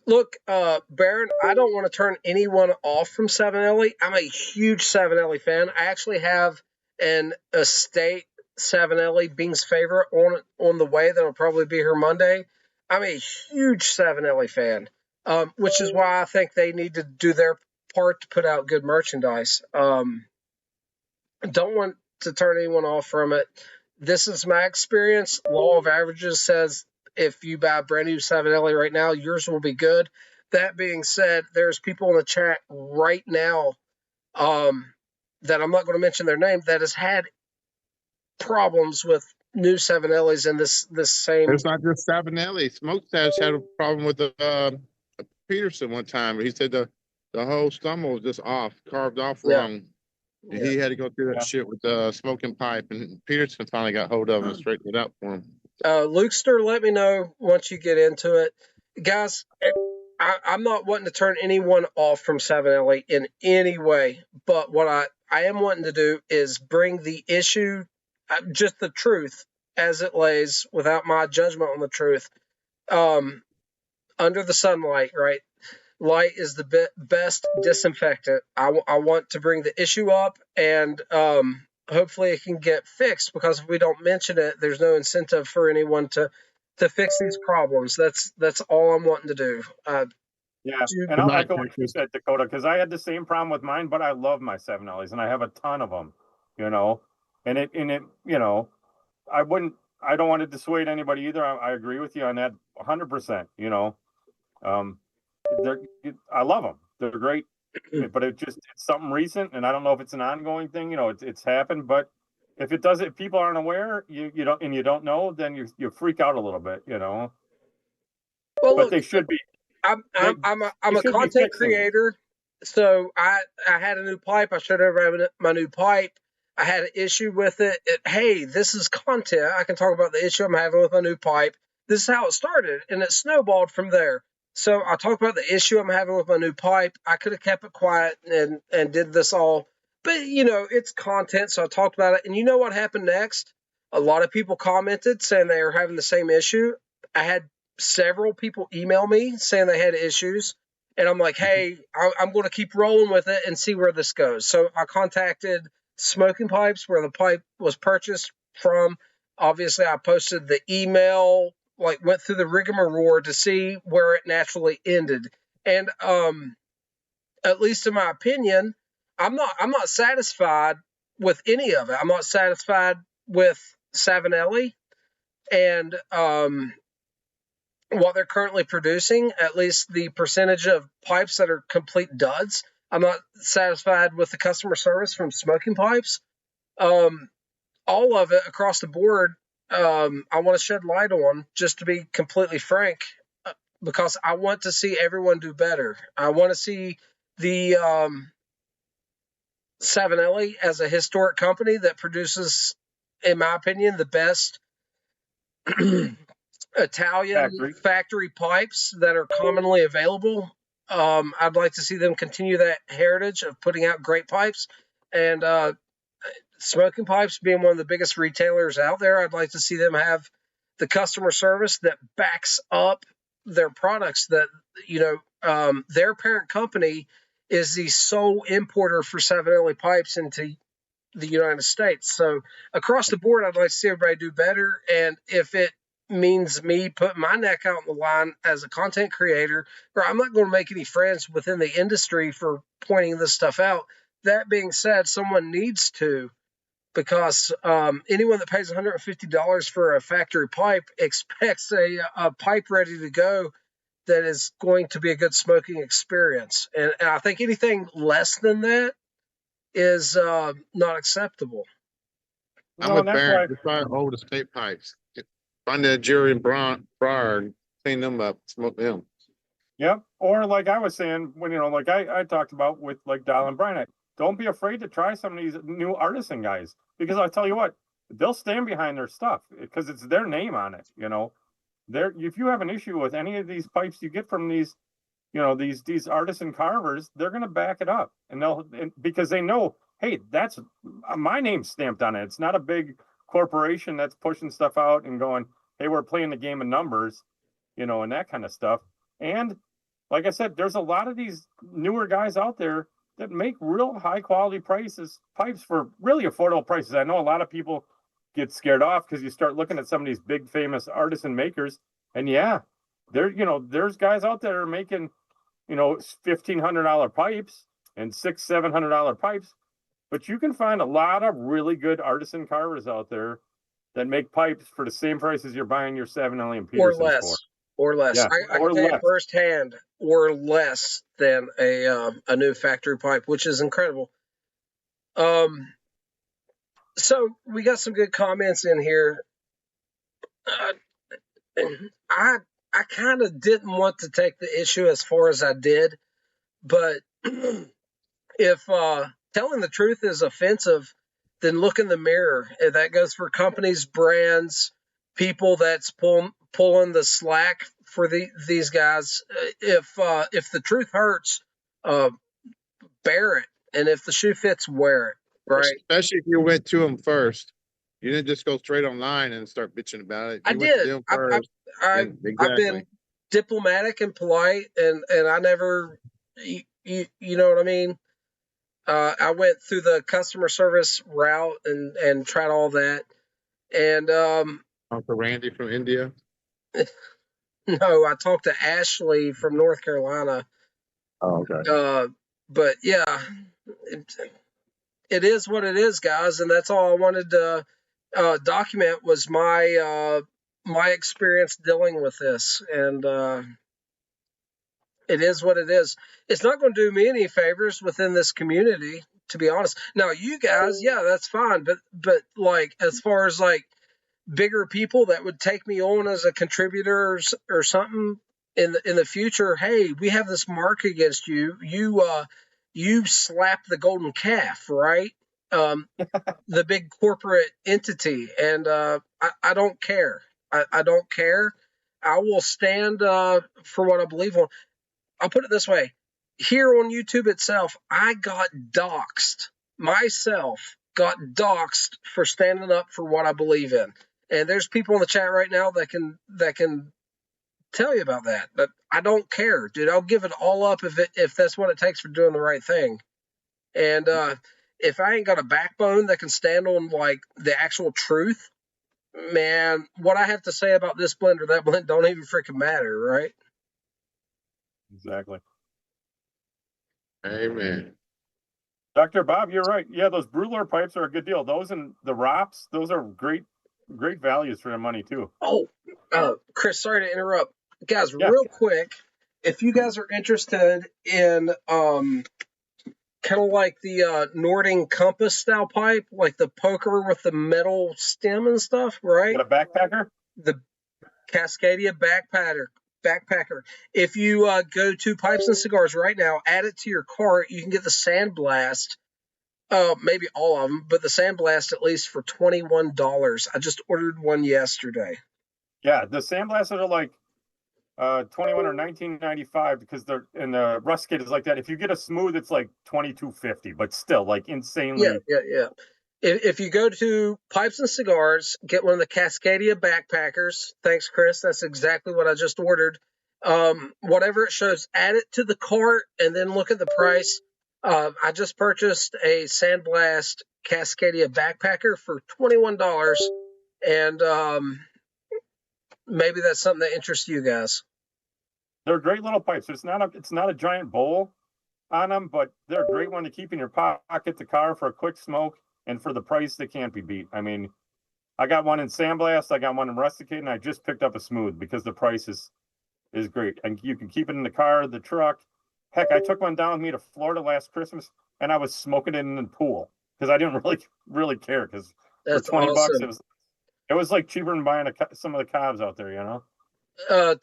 Look, Baron, I don't want to turn anyone off from Savinelli. I'm a huge Savinelli fan. I actually have an estate Savinelli Bing's favorite on the way that'll probably be here Monday. I'm a huge Savinelli fan, which is why I think they need to do their part to put out good merchandise. Don't want to turn anyone off from it. This is my experience. Law of averages says if you buy a brand new Savinelli right now, yours will be good. That being said, there's people in the chat right now that I'm not going to mention their name that has had problems with new Savinellis in this same. It's not just Savinelli. Smokestash had a problem with the Peterson one time. He said the whole stumble was just off, carved off wrong. And he had to go through that shit with the smoking pipe, and Peterson finally got hold of him and straightened it out for him. Lukester, let me know once you get into it. Guys, I'm not wanting to turn anyone off from Savinelli in any way, but what I am wanting to do is bring the issue, just the truth as it lays, without my judgment on the truth, under the sunlight, right? Light is the best disinfectant. I want to bring the issue up, and hopefully it can get fixed, because if we don't mention it, there's no incentive for anyone to fix these problems. That's all I'm wanting to do. Yeah, and I'll echo what you said, Dakota, because I had the same problem with mine, but I love my Savinellis, and I have a ton of them, you know, and it, you know, I don't want to dissuade anybody either. I agree with you on that 100%, you know. I love them. They're great, but it's something recent, and I don't know if it's an ongoing thing. You know, it's happened, but if people aren't aware, you don't know, then you freak out a little bit, you know. Well, but look, they should be. I'm a content creator, so I had a new pipe. I showed everybody my new pipe. I had an issue with it. Hey, this is content. I can talk about the issue I'm having with my new pipe. This is how it started, and it snowballed from there. So I talked about the issue I'm having with my new pipe. I could have kept it quiet and did this all, but you know, it's content. So I talked about it, and you know what happened next? A lot of people commented saying they were having the same issue. I had several people email me saying they had issues, and I'm like, hey, I'm going to keep rolling with it and see where this goes. So I contacted Smoking Pipes, where the pipe was purchased from. Obviously, I posted the email, like went through the rigmarole to see where it naturally ended. And at least in my opinion, I'm not satisfied with any of it. I'm not satisfied with Savinelli and what they're currently producing, at least the percentage of pipes that are complete duds. I'm not satisfied with the customer service from Smoking Pipes. All of it across the board, I want to shed light on, just to be completely frank, because I want to see everyone do better. I want to see the Savinelli as a historic company that produces, in my opinion, the best Italian factory pipes that are commonly available. I'd like to see them continue that heritage of putting out great pipes, and Smoking Pipes being one of the biggest retailers out there, I'd like to see them have the customer service that backs up their products. That, you know, their parent company is the sole importer for Savinelli pipes into the United States. So across the board, I'd like to see everybody do better. And if it means me putting my neck out on the line as a content creator, or I'm not going to make any friends within the industry for pointing this stuff out. That being said, someone needs to, because anyone that pays $150 for a factory pipe expects a pipe ready to go that is going to be a good smoking experience. And I think anything less than that is not acceptable. I'm with Baron. Just buy old estate pipes. Find that Jerry and Briar and clean them up, smoke them. Yep. Or like I was saying, when, like I talked about with like Dial and Brian, don't be afraid to try some of these new artisan guys, because I'll tell you what, they'll stand behind their stuff because it's their name on it. If you have an issue with any of these pipes you get from these, these artisan carvers, they're going to back it up, because they know, hey, that's my name's stamped on it. It's not a big corporation that's pushing stuff out and going, hey, we're playing the game of numbers, and that kind of stuff. And like I said, there's a lot of these newer guys out there that make real high quality pipes for really affordable prices. I know a lot of people get scared off because you start looking at some of these big famous artisan makers, and there's guys out there making, $1,500 pipes and $600-700 pipes, but you can find a lot of really good artisan carvers out there that make pipes for the same price as you're buying your 7 Petersons or less. for. Or less. Yeah, I can tell you firsthand, or less than a new factory pipe, which is incredible. So we got some good comments in here. I kind of didn't want to take the issue as far as I did, but if telling the truth is offensive, then look in the mirror. And that goes for companies, brands, people that's pulling the slack for these guys. If the truth hurts, bear it, and if the shoe fits, wear it. Right. Especially if you went to them first. You didn't just go straight online and start bitching about it. I did. I've been diplomatic and polite, and I never, you know what I mean? I went through the customer service route and tried all that. And Uncle Randy from India? No, I talked to Ashley from North Carolina. Oh, okay. But yeah, it is what it is, guys, and that's all I wanted to document was my experience dealing with this, and it is what it is. It's not going to do me any favors within this community, to be honest. Now, you guys, yeah, that's fine, but like as far as like bigger people that would take me on as a contributor or something in the future, hey, we have this mark against you. You slapped the golden calf, right? The big corporate entity, and I don't care. I don't care. I will stand for what I believe on. I'll put it this way. Here on YouTube itself, I got doxxed. Myself got doxxed for standing up for what I believe in. And there's people in the chat right now that can tell you about that. But I don't care, dude. I'll give it all up if that's what it takes for doing the right thing. And if I ain't got a backbone that can stand on like the actual truth, man, what I have to say about this blend or that blend don't even freaking matter, right? Exactly. Amen. Dr. Bob, you're right. Yeah, those Brulor pipes are a good deal. Those and the ROPS, those are great values for their money too. Oh, Chris, sorry to interrupt. Guys, real quick, if you guys are interested in kind of like the Nording Compass style pipe, like the poker with the metal stem and stuff, right? Got a backpacker? The Cascadia backpacker. If you go to Pipes and Cigars right now, add it to your cart, you can get the Sandblast, maybe all of them, but the Sandblast at least for $21. I just ordered one yesterday. Yeah, the Sandblasters are like 21 or 19.95 because they're and the rustic is like that. If you get a smooth, it's like 22.50, but still like insanely. Yeah. If you go to Pipes and Cigars, get one of the Cascadia backpackers. Thanks, Chris. That's exactly what I just ordered. Whatever it shows, add it to the cart and then look at the price. I just purchased a Sandblast Cascadia backpacker for $21, and maybe that's something that interests you guys. They're great little pipes. It's not a giant bowl on them, but they're a great one to keep in your pocket, the car for a quick smoke. And for the price, they can't be beat. I mean, I got one in Sandblast, I got one in Rusticate, and I just picked up a smooth because the price is great. And you can keep it in the car, the truck. Heck, I took one down with me to Florida last Christmas, and I was smoking it in the pool because I didn't really care because for $20 awesome. it was It was like cheaper than buying some of the cobs out there, you know?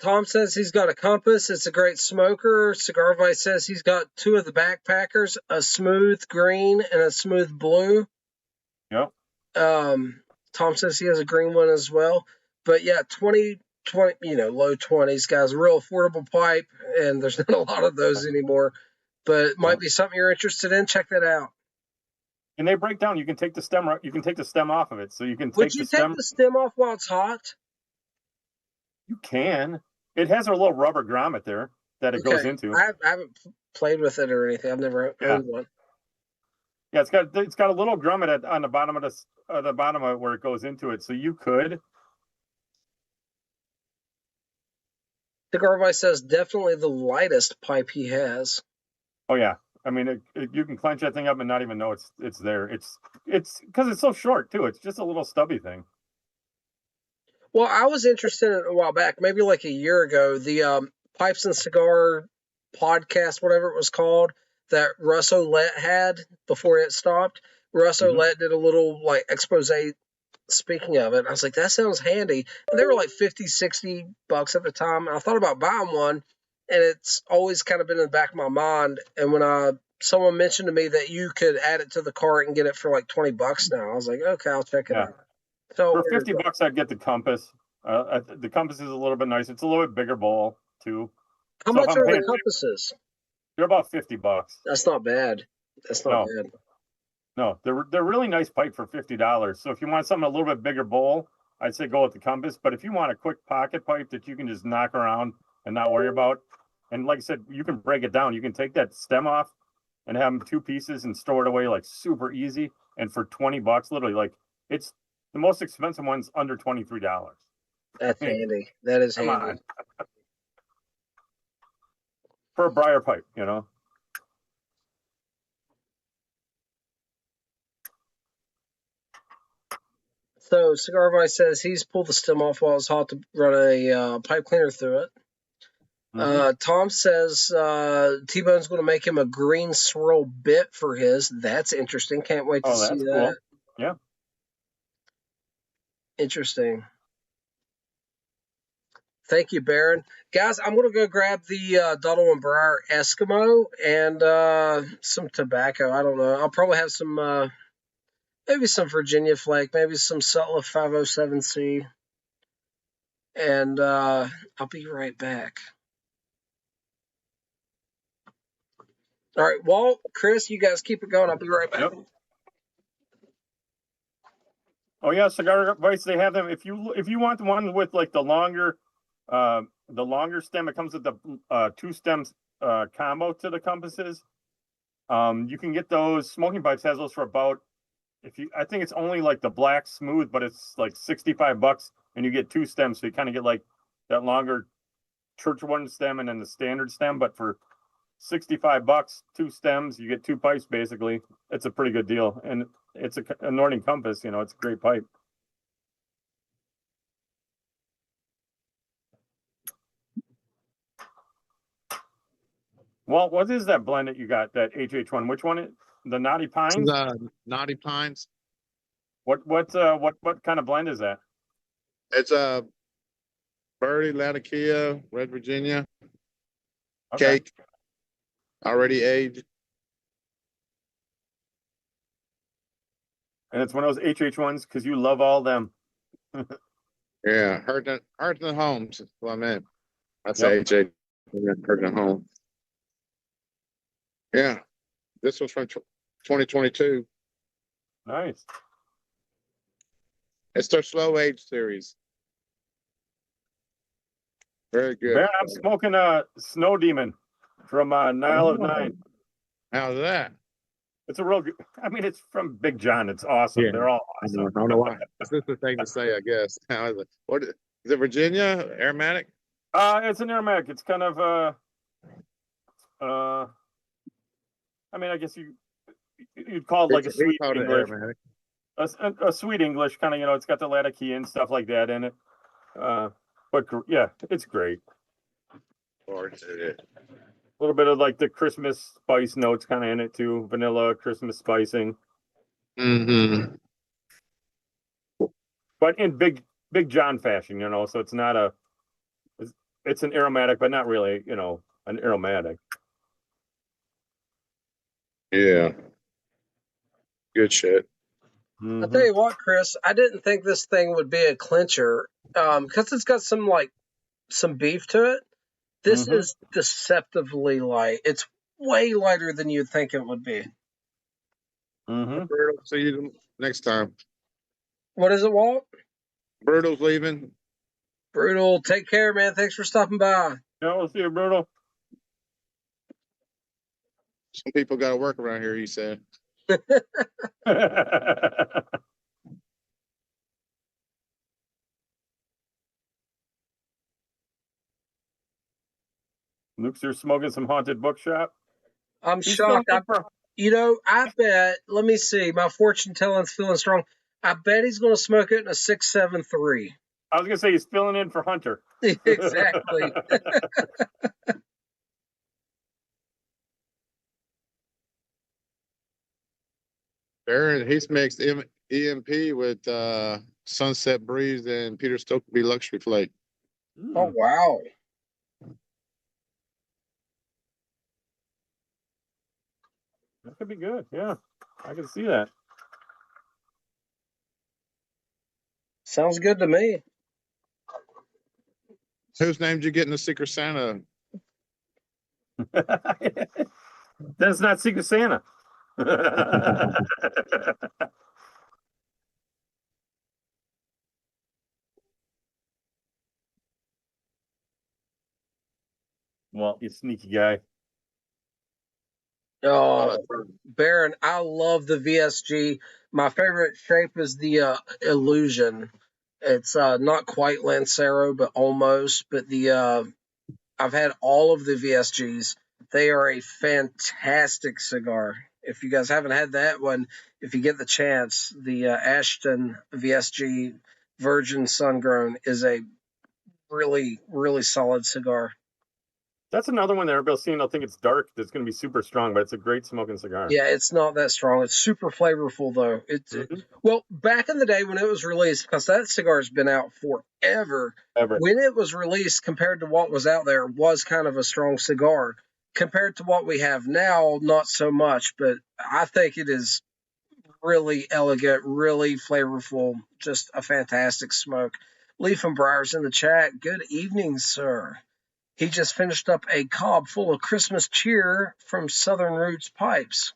Tom says he's got a Compass. It's a great smoker. Cigar Vice says he's got 2 of the backpackers, a smooth green and a smooth blue. Yep. Tom says he has a green one as well. But yeah, 20, low 20s, guys, real affordable pipe, and there's not a lot of those anymore. But it might be something you're interested in. Check that out. And they break down. You can take the stem. You can take the stem off of it, so you can Would take you the stem. take the stem off while it's hot? You can. It has a little rubber grommet there that it goes into. I haven't played with it or anything. I've never owned one. Yeah, it's got a little grommet on the bottom of the bottom of it where it goes into it. So you could. Cigar Vice says definitely the lightest pipe he has. Oh yeah, I mean you can clench that thing up and not even know it's there. It's because it's so short too. It's just a little stubby thing. Well, I was interested in a while back, maybe like a year ago, the Pipes and Cigar podcast, whatever it was called, that Russ Ouellette had before it stopped. Russ Ouellette did a little like expose speaking of it. I was like, that sounds handy. And they were like $50-$60 at the time. And I thought about buying one, and it's always kind of been in the back of my mind. And when someone mentioned to me that you could add it to the cart and get it for like $20 now, I was like, okay, I'll check it out. So for $50, I'd get the Compass. The Compass is a little bit nice. It's a little bit bigger bowl too. How much are the Compasses? They're about $50. That's not bad. That's not bad. No, they're really nice pipe for $50. So if you want something a little bit bigger bowl, I'd say go with the Compass. But if you want a quick pocket pipe that you can just knock around and not worry about, and like I said, you can break it down. You can take that stem off and have them 2 pieces and store it away like super easy. And for $20, literally, like it's the most expensive one's under $23. That's handy. That is handy. Come on. For a briar pipe, you know. So Cigar Vice says he's pulled the stem off while it's hot to run a pipe cleaner through it. Tom says T-Bone's going to make him a green swirl bit for his. That's interesting. Can't wait to see that. Cool. Yeah. Interesting. Thank you, Baron. Guys, I'm going to go grab the Dottle & Briar Eskimo and some tobacco. I don't know. I'll probably have some, maybe some Virginia Flake, maybe some Sutliff 507C. And I'll be right back. All right, Walt, Chris, you guys keep it going. I'll be right back. Yep. Oh yeah, Cigar Vice, they have them. If you want the one with like the longer stem, it comes with the 2 stems combo to the Compasses. You can get those. Smoking Pipes has those for about, I think it's only like the black smooth, but it's like $65, and you get 2 stems, so you kind of get like that longer church one stem and then the standard stem. But for $65, 2 stems, you get 2 pipes basically. It's a pretty good deal, and it's a Norton Compass. You know, it's a great pipe. Well, what is that blend that you got? That HH1? Which one? The Knotty Pines? Knotty Pines. What kind of blend is that? It's a Birdie, Latakia, Red Virginia, cake, already aged. And it's one of those HH1s because you love all them. Yeah, Hurton Homes. That's what I meant. That's HH. Hurton Homes. Yeah, this was from 2022. Nice. It's their slow age series. Very good. Man, I'm smoking a Snow Demon from Nile of Nine. How's that? It's a real good, I mean, it's from Big John. It's awesome. Yeah. They're all awesome. I don't know why. It's just the thing to say, I guess. How is it? What is it? Virginia aromatic? It's an aromatic. It's kind of I mean, I guess you'd call it like a sweet English. A sweet English kind of, you know, it's got the Latakia and stuff like that in it. But yeah, it's great. A little bit of like the Christmas spice notes kind of in it too. Vanilla, Christmas spicing. Mm-hmm. but in Big John fashion, you know. So it's not a, it's an aromatic, but not really, you know, an aromatic. Yeah. Good shit. Mm-hmm. I'll tell you what, Chris, I didn't think this thing would be a clincher because it's got some beef to it. This Mhm. is deceptively light. It's way lighter than you'd think it would be. Mm-hmm. See you next time. What is it, Walt? Berto's leaving. Brutal. Take care, man. Thanks for stopping by. Yeah, we'll see you, Brutal. Some people got to work around here, he said. Luke's here smoking some Haunted Bookshop. I'm He's shocked. filling in for- I bet, let me see. My fortune telling's feeling strong. I bet he's going to smoke it in a 673. I was gonna say he's filling in for Hunter. Exactly. Aaron, he's mixed EMP with Sunset Breeze and Peter Stokely Luxury Flake. Oh, wow. That could be good. Yeah, I can see that. Sounds good to me. Whose name did you get in the Secret Santa? That's not Secret Santa. Well, you sneaky guy. Oh, Baron, I love the VSG. My favorite shape is the Illusion. It's not quite Lancero, but almost. But I've had all of the VSGs. They are a fantastic cigar. If you guys haven't had that one, if you get the chance, the Ashton VSG Virgin Sun-Grown is a really, really solid cigar. That's another one that everybody's seeing. They'll think it's dark. That's going to be super strong, but it's a great smoking cigar. Yeah, it's not that strong. It's super flavorful, though. Well, back in the day when it was released, because that cigar's been out forever, when it was released compared to what was out there, was kind of a strong cigar. Compared to what we have now, not so much, but I think it is really elegant, really flavorful, just a fantastic smoke. Leaf and Briar's in the chat. Good evening, sir. He just finished up a cob full of Christmas cheer from Southern Roots Pipes.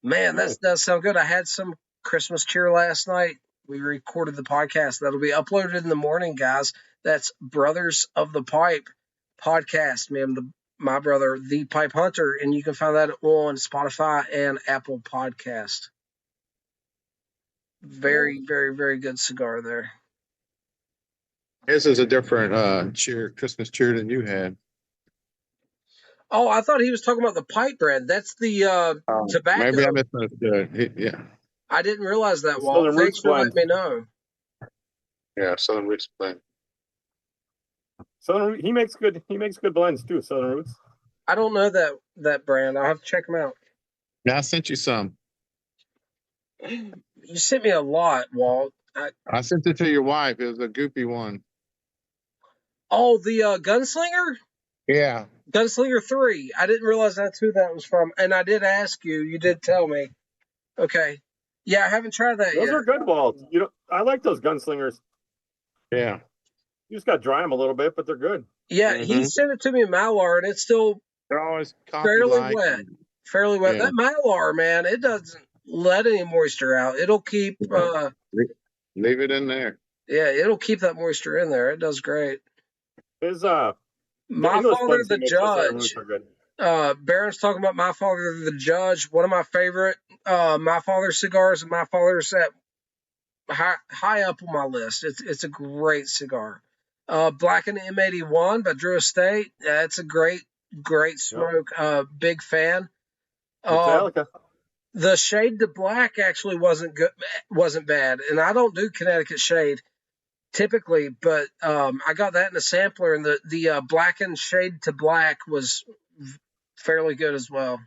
Man, that does sound good. I had some Christmas cheer last night. We recorded the podcast. That'll be uploaded in the morning, guys. That's Brothers of the Pipe podcast, man. My brother, The Pipe Hunter, and you can find that on Spotify and Apple Podcast. Very, very, very good cigar there. This is a different Christmas cheer than you had. Oh, I thought he was talking about the pipe brand. That's the tobacco. Maybe I misunderstood. Yeah. I didn't realize that, Walt. Thanks for letting me know. Yeah, Southern Roots blend. Southern, he makes good blends too, Southern Roots. I don't know that brand. I'll have to check them out. Yeah, I sent you some. You sent me a lot, Walt. I sent it to your wife. It was a goopy one. Oh, the Gunslinger? Yeah. Gunslinger 3. I didn't realize that's who that was from. And I did ask you. You did tell me. Okay. Yeah, I haven't tried that yet. Those are good, Walt. You know, I like those Gunslingers. Yeah. You just got to dry them a little bit, but they're good. Yeah, he sent it to me in Malar, and it's still they're always fairly wet. Fairly wet. Yeah. That Malar, man, it doesn't let any moisture out. It'll keep... leave it in there. Yeah, it'll keep that moisture in there. It does great. Is My Father the Judge. Baron's talking about My Father the Judge. One of my favorite My Father cigars, and My Father's at high up on my list. It's a great cigar. Blackened M81 by Drew Estate. It's a great smoke. Big fan. The Shade to Black actually wasn't bad, and I don't do Connecticut Shade typically, but I got that in a sampler, and the Blackened Shade to Black was fairly good as well.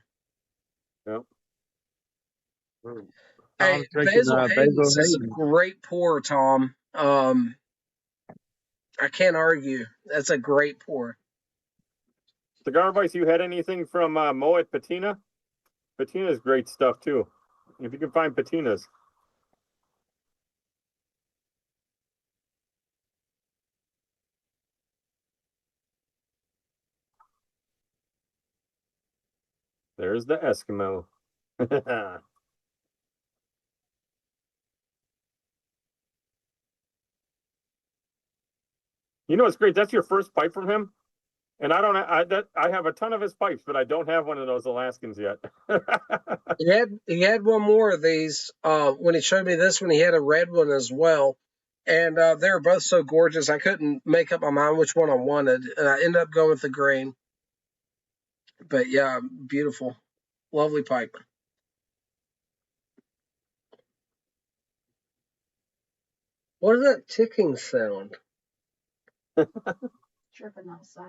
Yep. Hey, Basil Hayden's is a great pour, Tom. I can't argue. That's a great pour. Cigar Vice, you had anything from Moet Patina? Patina's great stuff too. If you can find Patinas. There's the Eskimo. You know what's great? That's your first pipe from him, and I have a ton of his pipes, but I don't have one of those Alaskans yet. He had one more of these. When he showed me this one, he had a red one as well, and they were both so gorgeous. I couldn't make up my mind which one I wanted, and I ended up going with the green. But yeah, beautiful, lovely pipe. What is that ticking sound? Tripping outside.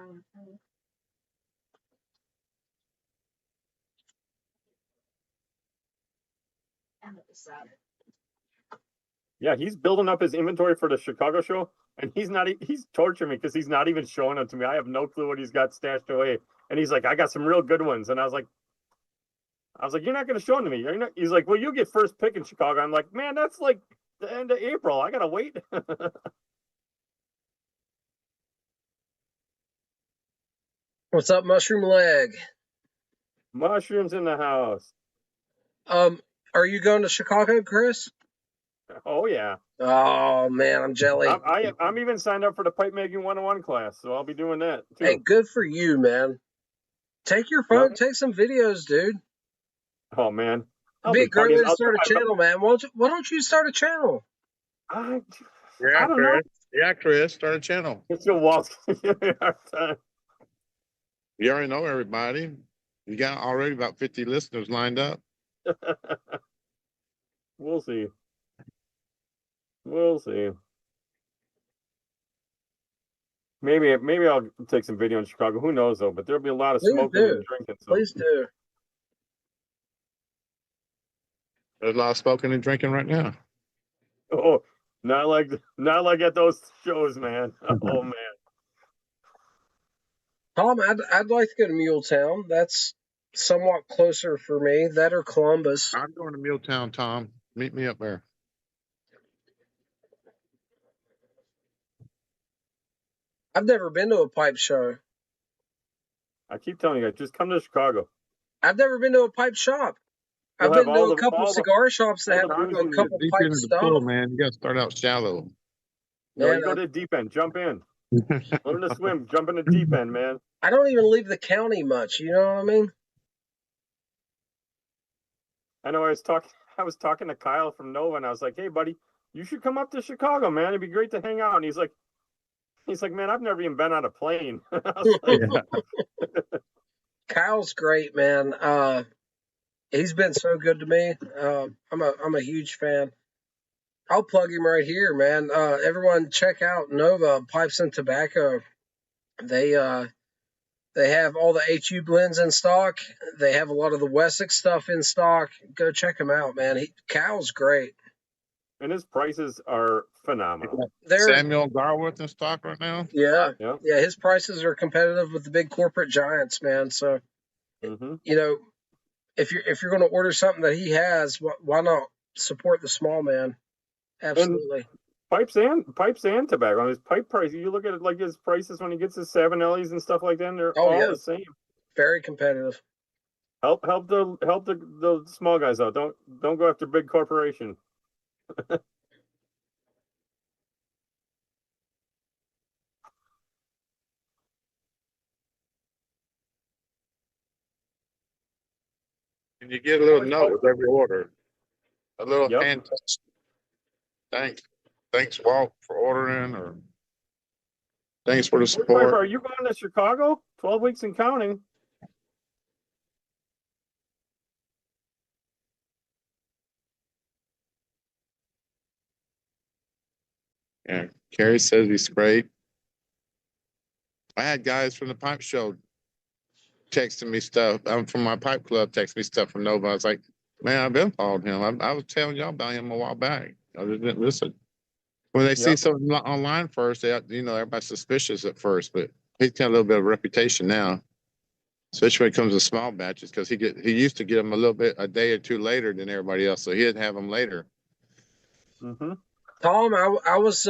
And beside it. Yeah, he's building up his inventory for the Chicago show, and he's torturing me because he's not even showing them to me. I have no clue what he's got stashed away. And he's like, I got some real good ones. And I was like, you're not going to show them to me. You're not. He's like, well, you get first pick in Chicago. I'm like, man, that's like the end of April. I got to wait. What's up, Mushroom Leg? Mushrooms in the house. Are you going to Chicago, Chris? Oh yeah. Oh man, I'm jelly. I'm even signed up for the pipe making 101 class, so I'll be doing that too. Hey, good for you, man. Take your phone, take some videos, dude. Oh man, It'd be a great way to start a channel, man. Why don't you start a channel? I don't know. Yeah, Chris, start a channel. It's your walls. Time. You already know everybody. You got already about 50 listeners lined up. We'll see. We'll see. Maybe I'll take some video in Chicago. Who knows though? But there'll be a lot of smoking and drinking. So. Please do. There's a lot of smoking and drinking right now. Oh, not like at those shows, man. Oh man. Tom, I'd like to go to Muletown. That's somewhat closer for me. That or Columbus. I'm going to Muletown, Tom. Meet me up there. I've never been to a pipe show. I keep telling you guys, just come to Chicago. I've never been to a pipe shop. I've been to a couple cigar shops that have a couple pipe stuff. Pool, man, you got to start out shallow. No, you go to the deep end. Jump in. Learn to swim. Jump in the deep end, man. I don't even leave the county much. You know what I mean? I know. I was talking to Kyle from Nova, and I was like, "Hey, buddy, you should come up to Chicago, man. It'd be great to hang out." And he's like, "Man, I've never even been on a plane." Kyle's great, man. He's been so good to me. I'm a huge fan. I'll plug him right here, man. Everyone check out Nova Pipes and Tobacco. They have all the HU blends in stock. They have a lot of the Wessex stuff in stock. Go check him out, man. Kyle's great. And his prices are phenomenal. Samuel Garwood in stock right now? Yeah. His prices are competitive with the big corporate giants, man. So, you know, if you're going to order something that he has, why not support the small man? Absolutely. And pipes and tobacco. On his pipe price, you look at it like his prices when he gets his 7Ls and stuff like that. And they're all the same. Very competitive. Help the small guys out. Don't go after big corporation. And you get a little note with every order. A little hand touch. Thanks, Walt, for ordering, or thanks for the support. Are you going to Chicago? 12 weeks and counting. Yeah, Kerry says he's great. I had guys from the pipe show texting me stuff. I'm from my pipe club, texting me stuff from Nova. I was like, man, I've been following him. I was telling y'all about him a while back. I just didn't listen. When they see Yep. something online first, they everybody's suspicious at first, but he's got a little bit of reputation now, especially when it comes to small batches, because he used to get them a day or two later than everybody else, so he'd have them later. Mm-hmm. Tom, I was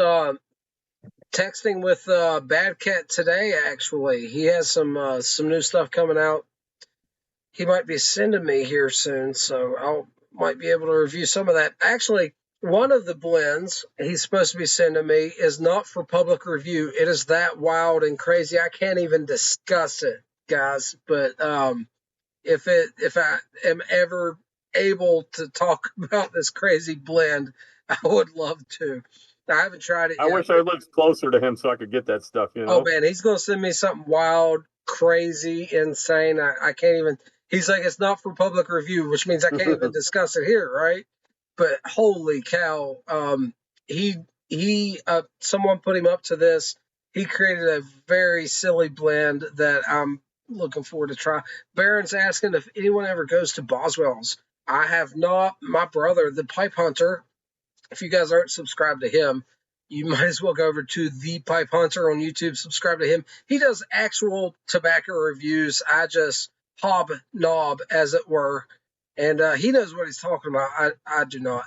texting with Bad Cat today. Actually, he has some new stuff coming out. He might be sending me here soon, so I might be able to review some of that. Actually, one of the blends he's supposed to be sending me is not for public review. It is that wild and crazy I can't even discuss it, guys. But if I am ever able to talk about this crazy blend, I would love to. I haven't tried it I yet. wish I lived closer to him so I could get that stuff. Oh man, he's gonna send me something wild, crazy, insane. I can't even. He's like, it's not for public review, which means I can't even discuss it here, right? But holy cow, he someone put him up to this. He created a very silly blend that I'm looking forward to try. Baron's asking if anyone ever goes to Boswell's. I have not. My brother, the Pipe Hunter, if you guys aren't subscribed to him, you might as well go over to The Pipe Hunter on YouTube, subscribe to him. He does actual tobacco reviews. I just hobnob, as it were. And he knows what he's talking about. I do not.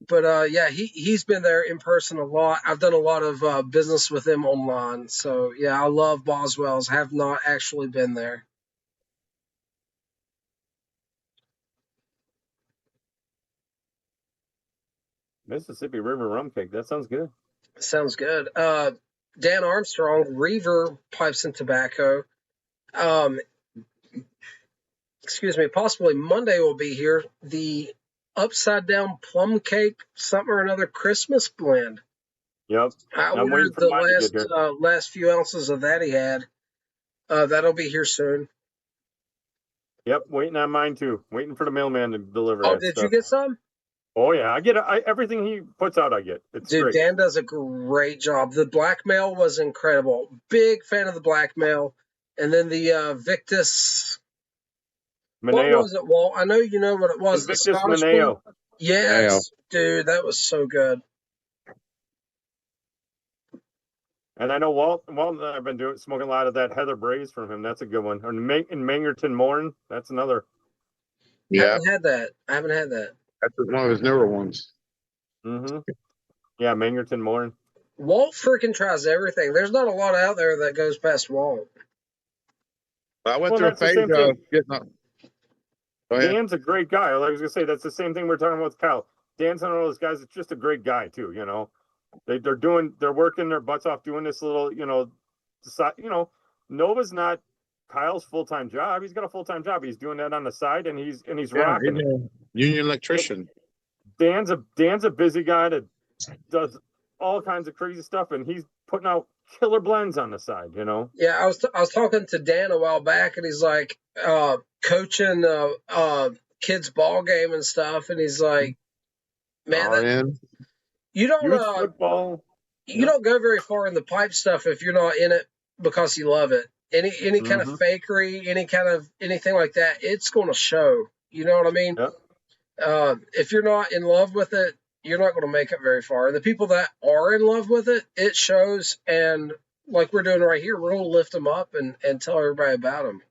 But yeah, he's been there in person a lot. I've done a lot of business with him online. So yeah, I love Boswell's. Have not actually been there. Mississippi River rum cake. That sounds good. Sounds good. Dan Armstrong, Reaver Pipes and Tobacco. Excuse me, possibly Monday will be here. The upside down plum cake, something or another Christmas blend. Yep. I I'm waiting ordered for mine to get the last few ounces of that he had. That'll be here soon. Yep, waiting on mine too. Waiting for the mailman to deliver Oh, that did stuff. you get some? Oh yeah, I get everything he puts out. I get. It's Dude, great. Dan does a great job. The blackmail was incredible. Big fan of the blackmail. And then the Victus. What Mineo. was it, Walt? I know you know what it was. The Victus Scottish Mineo. one? Yes, dude, that was so good. And I know Walt and I've been smoking a lot of that Heather Braze from him. That's a good one. And Mangerton Morn, that's another. I haven't had that. That's one of his newer ones. Mm-hmm. Yeah, Mangerton Morn. Walt freaking tries everything. There's not a lot out there that goes past Walt. I went through a phase of getting up. Dan's a great guy. I was gonna say that's the same thing we're talking about with Kyle. Dan's one of those guys that's just a great guy too. You know, they're working their butts off doing this little, Nova's not Kyle's full-time job. He's got a full-time job. He's doing that on the side, and he's rocking it. Union electrician. Dan's a busy guy that does all kinds of crazy stuff, and he's putting out killer blends on the side. You know. Yeah, I was talking to Dan a while back, and he's like coaching kids ball game and stuff, and he's like, man, you don't football. You don't go very far in the pipe stuff if you're not in it because you love it. Any kind of fakery, anything like that, it's going to show. You know what I mean? Yep. If you're not in love with it, you're not going to make it very far. And the people that are in love with it, it shows. And like we're doing right here, we're going to lift them up and tell everybody about them.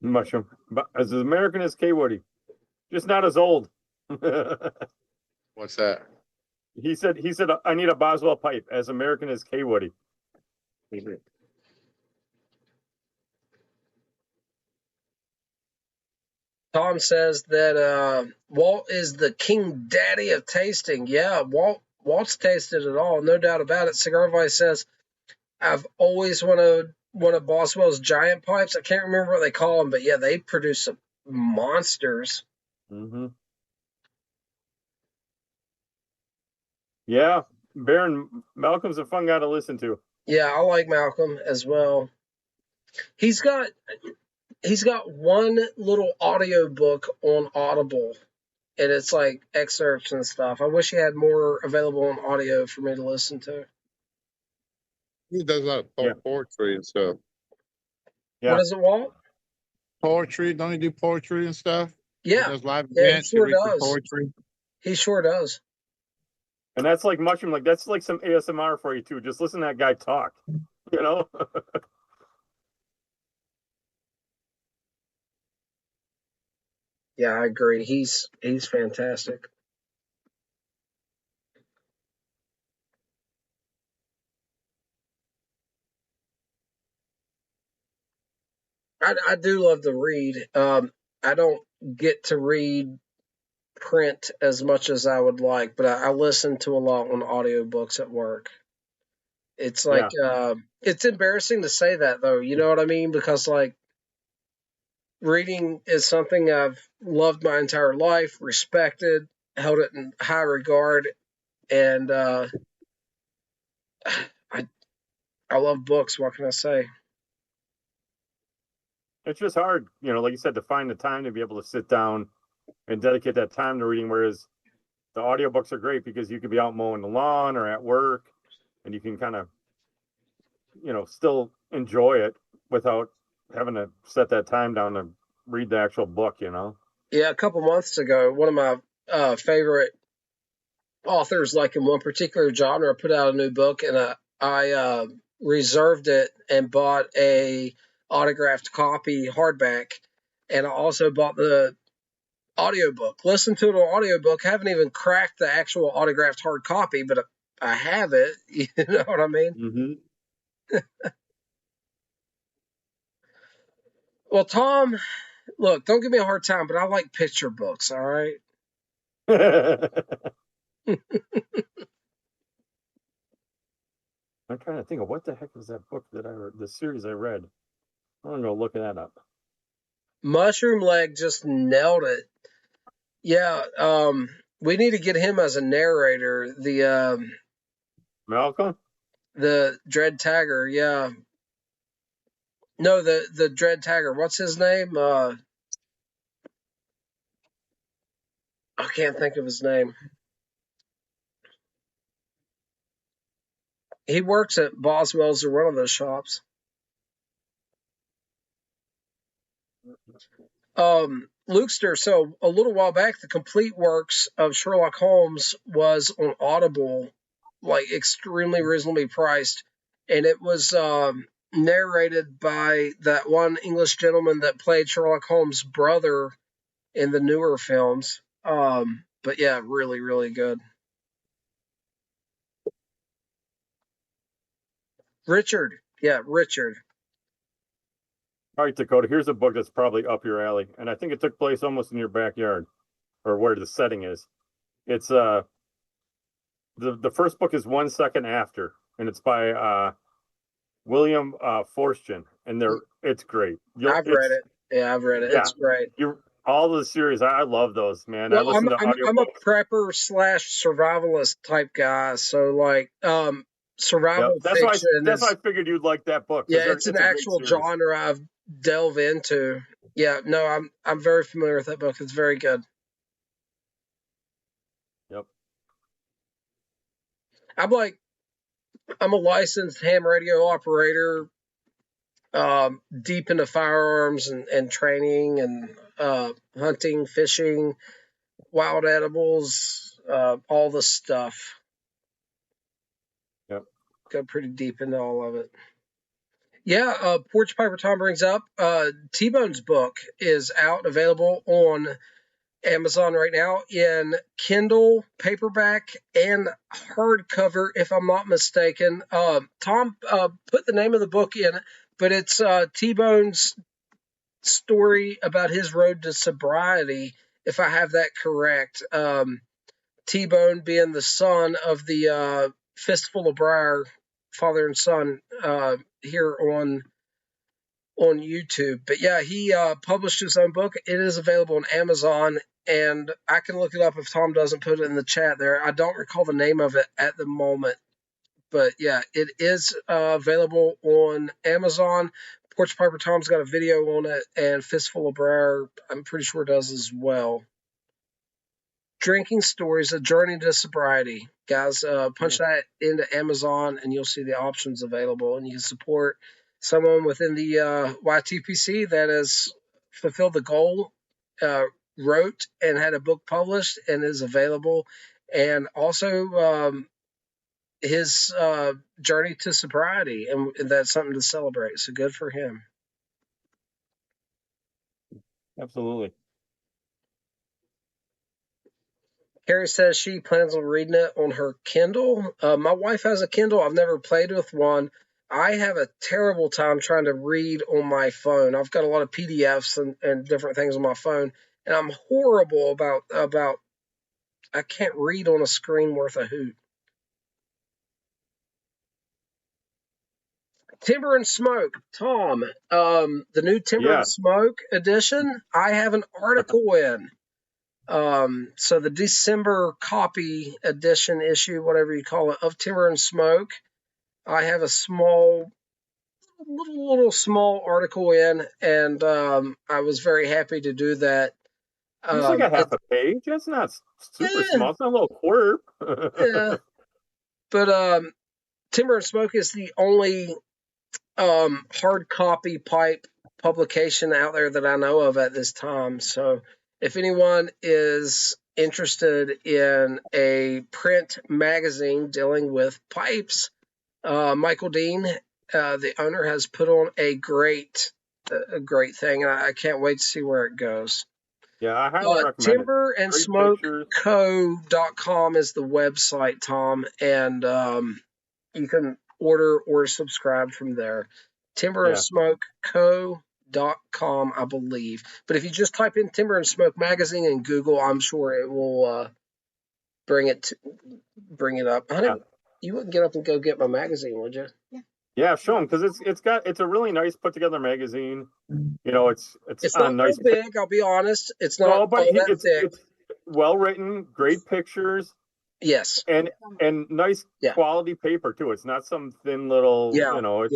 Mushroom, but as American as K Woody, just not as old. What's that? He said I need a Boswell pipe as American as K Woody. Tom says that Walt is the king daddy of tasting. Yeah, Walt's tasted it all, no doubt about it. Cigar Vice says, I've always wanted one of Boswell's giant pipes. I can't remember what they call them, but yeah, they produce some monsters. Mm-hmm. Yeah, Baron Malcolm's a fun guy to listen to. Yeah, I like Malcolm as well. He's got one little audio book on Audible, and it's like excerpts and stuff. I wish he had more available on audio for me to listen to. He does a lot of poetry and stuff. Yeah. What is it, Walt? poetry. Don't he do poetry and stuff? Yeah, He does live yeah, he events. sure He reads does. poetry. He sure does. And that's like mushroom, like that's like some ASMR for you too. Just listen to that guy talk, you know? Yeah, I agree. He's fantastic. I do love to read. I don't get to read print as much as I would like, but I listen to a lot on audiobooks at work. It's like it's embarrassing to say that though, you know what I mean? Because like reading is something I've loved my entire life, respected, held it in high regard, and I love books. What can I say? It's just hard, you know, like you said, to find the time to be able to sit down and dedicate that time to reading. Whereas the audiobooks are great because you could be out mowing the lawn or at work and you can kind of, you know, still enjoy it without having to set that time down to read the actual book, you know? Yeah, a couple months ago, one of my favorite authors, like in one particular genre, put out a new book, and I reserved it and bought a autographed copy hardback, and I also bought the audiobook. Listened to it on audiobook. Haven't even cracked the actual autographed hard copy, but I have it. You know what I mean? Mm-hmm. Well, Tom, look, don't give me a hard time, but I like picture books. All right. I'm trying to think of what the heck was that book that I read, the series I read. I'm gonna go look that up. Mushroom Leg just nailed it. Yeah, we need to get him as a narrator. Malcolm? The Dread Tagger, yeah. No, the Dread Tagger. What's his name? I can't think of his name. He works at Boswell's or one of those shops. Lukester, so a little while back, the complete works of Sherlock Holmes was on Audible, like extremely reasonably priced, and it was narrated by that one English gentleman that played Sherlock Holmes' brother in the newer films. But yeah, really, really good. Richard, yeah, Richard. All right, Dakota, here's a book that's probably up your alley. And I think it took place almost in your backyard or where the setting is. It's the first book is 1 Second After, and it's by William Forstchen, and it's great. I've read it. Yeah, I've read it. Yeah, it's great. All the series, I love those, man. Well, I listen to audiobooks. I'm a prepper / survivalist type guy, so like survival fiction. That's why I figured you'd like that book. Yeah, it's an actual genre I've delved into. Yeah, no, I'm very familiar with that book. It's very good. Yep. I'm a licensed ham radio operator, deep into firearms and training and hunting, fishing, wild edibles, all the stuff. Yep. Go pretty deep into all of it. Yeah, Porch Piper Tom brings up T-Bone's book is out, available on Amazon right now in Kindle, paperback, and hardcover, if I'm not mistaken. Tom put the name of the book in, but it's T-Bone's story about his road to sobriety, if I have that correct. T-Bone being the son of the Fistful of Briar, father and son, here on YouTube. But yeah, he published his own book. It is available on Amazon, and I can look it up if Tom doesn't put it in the chat there. I don't recall the name of it at the moment, but yeah, it is available on Amazon. Porch Piper Tom's got a video on it, and Fistful of Briar, I'm pretty sure, does as well. Drinking Stories, A Journey to Sobriety. Guys, punch that into Amazon, and you'll see the options available, and you can support someone within the YTPC that is fulfilled the goal, wrote and had a book published and is available, and also his journey to sobriety, and that's something to celebrate. So good for him. Absolutely. Carrie says she plans on reading it on her Kindle. My wife has a Kindle. I've never played with one. I have a terrible time trying to read on my phone. I've got a lot of PDFs and different things on my phone, and I'm horrible about I can't read on a screen worth a hoot. Timber and Smoke, Tom. The new Timber and Smoke edition. I have an article in. So the December copy edition issue, whatever you call it, of Timber and Smoke. I have a little small article in, and I was very happy to do that. It's like a half a page. That's not super small. It's not a little quirk. Yeah. But Timber and Smoke is the only hard copy pipe publication out there that I know of at this time. So if anyone is interested in a print magazine dealing with pipes, Michael Dean, the owner, has put on a great thing, and I can't wait to see where it goes. Yeah, I highly recommend timberandsmoke.com is the website, Tom, and you can order or subscribe from there. timberandsmokeco.com, I believe. But if you just type in Timber and Smoke magazine in Google, I'm sure it will bring it up. Honey, you wouldn't get up and go get my magazine, would you? Yeah, show them, because it's a really nice put together magazine. You know, it's not nice big. I'll be honest. It's not. No, but it's well written, great pictures. Yes, and nice quality paper too. It's not some thin little. You know.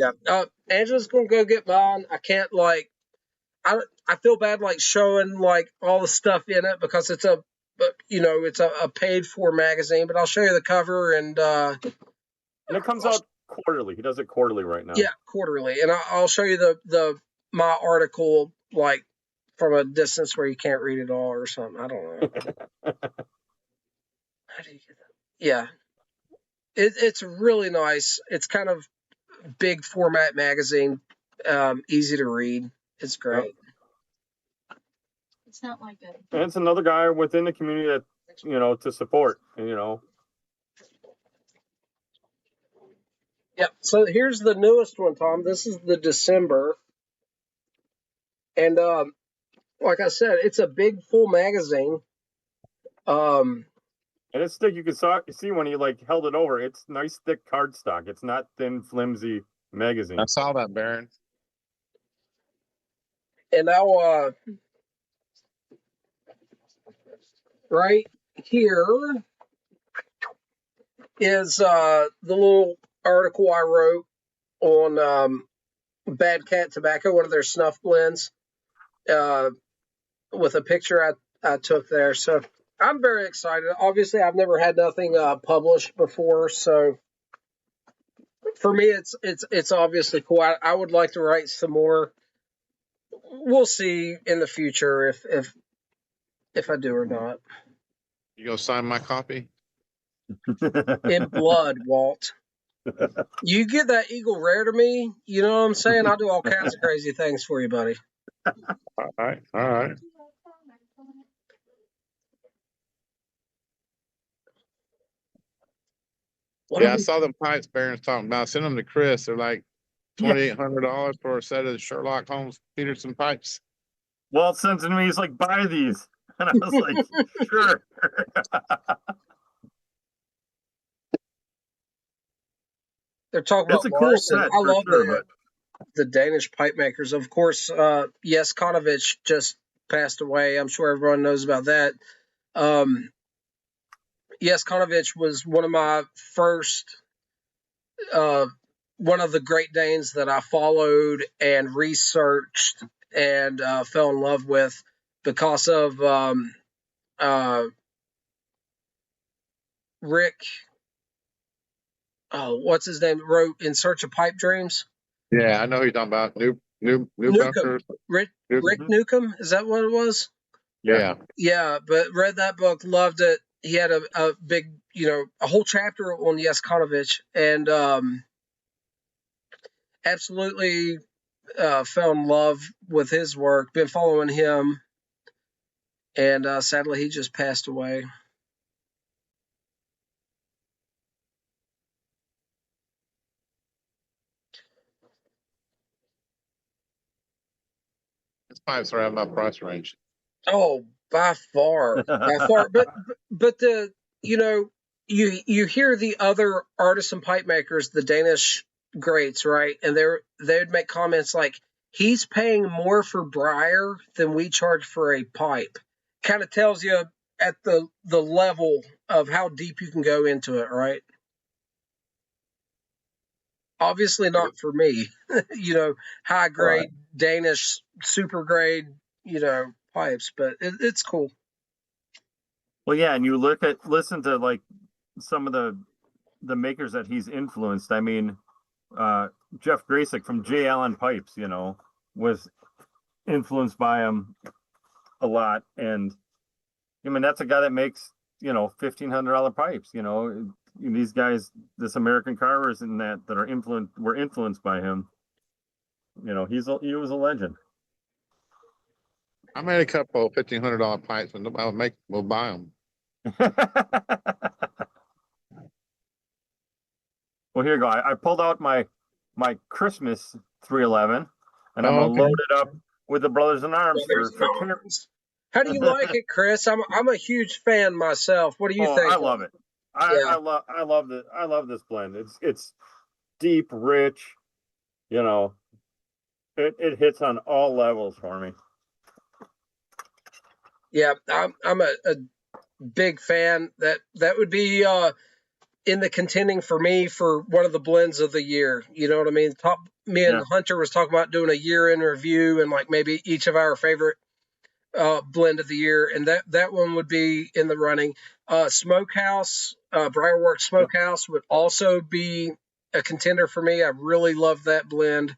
Angela's gonna go get mine. I can't I feel bad showing all the stuff in it because it's a paid for magazine. But I'll show you the cover and it comes out quarterly. He does it quarterly right now. Yeah, quarterly, and I'll show you my article from a distance where you can't read it all or something. I don't know. How do you get that? Yeah, it's really nice. It's kind of big format magazine, easy to read. It's great. Yep. It's not like that. And it's another guy within the community that to support. Yep. So here's the newest one, Tom. This is the December. And like I said, it's a big full magazine. And it's thick. You can see when he held it over. It's nice thick cardstock. It's not thin, flimsy magazine. I saw that, Baron. And now right here is the little article I wrote on Bad Cat Tobacco, one of their snuff blends, with a picture I took there. So I'm very excited. Obviously, I've never had nothing published before, so for me, it's obviously cool. I would like to write some more. We'll see in the future if I do or not. You gonna sign my copy? In blood, Walt. You get that Eagle Rare to me, you know what I'm saying? I'll do all kinds of crazy things for you, buddy. All right. I saw them pipes Baron's talking about. Send them to Chris. They're like $2,800 for a set of Sherlock Holmes Peterson pipes. Walt sends to me. He's like, buy these, and I was like, sure. They're talking about Larson. I love the Danish pipe makers. Of course, Jes Konovich just passed away. I'm sure everyone knows about that. Jes Konovich was one of my first, one of the Great Danes that I followed and researched and fell in love with because of Rick. Oh, what's his name? Wrote In Search of Pipe Dreams. Yeah, I know who you're talking about. New Newcomb. Bunkers. Rick Mhm. Newcomb, is that what it was? Yeah. Yeah, but read that book, loved it. He had a big, a whole chapter on Yaskanovich, and absolutely fell in love with his work. Been following him, and sadly, he just passed away. His pipes are out of my price range. Oh, by far, by far. But the you hear the other artisan pipe makers, the Danish greats, right? And they would make comments like, "He's paying more for briar than we charge for a pipe." Kind of tells you at the level of how deep you can go into it, right? Obviously not for me, high grade Danish super grade, pipes, but it's cool. Well, yeah, and you listen to like some of the makers that he's influenced. I mean, Jeff Grasick from J. Allen Pipes, was influenced by him a lot, and I mean that's a guy that makes $1,500 pipes. These guys, this American carvers and that are were influenced by him. He was a legend. I made a couple of $1,500 pipes, and nobody will buy them. Well, here you go. I pulled out my Christmas 311, and I'm gonna okay. load it up with the Brothers in Arms Brothers for in Arms. How do you like it, Chris? I'm a huge fan myself. What do you think? I love it. I love this blend. It's deep, rich. It hits on all levels for me. Yeah, I'm a big fan. That would be in the contending for me for one of the blends of the year. You know what I mean? Me and Hunter was talking about doing a year in review and like maybe each of our favorite blend of the year, and that one would be in the running. Smokehouse, Briarworks Smokehouse would also be a contender for me. I really love that blend.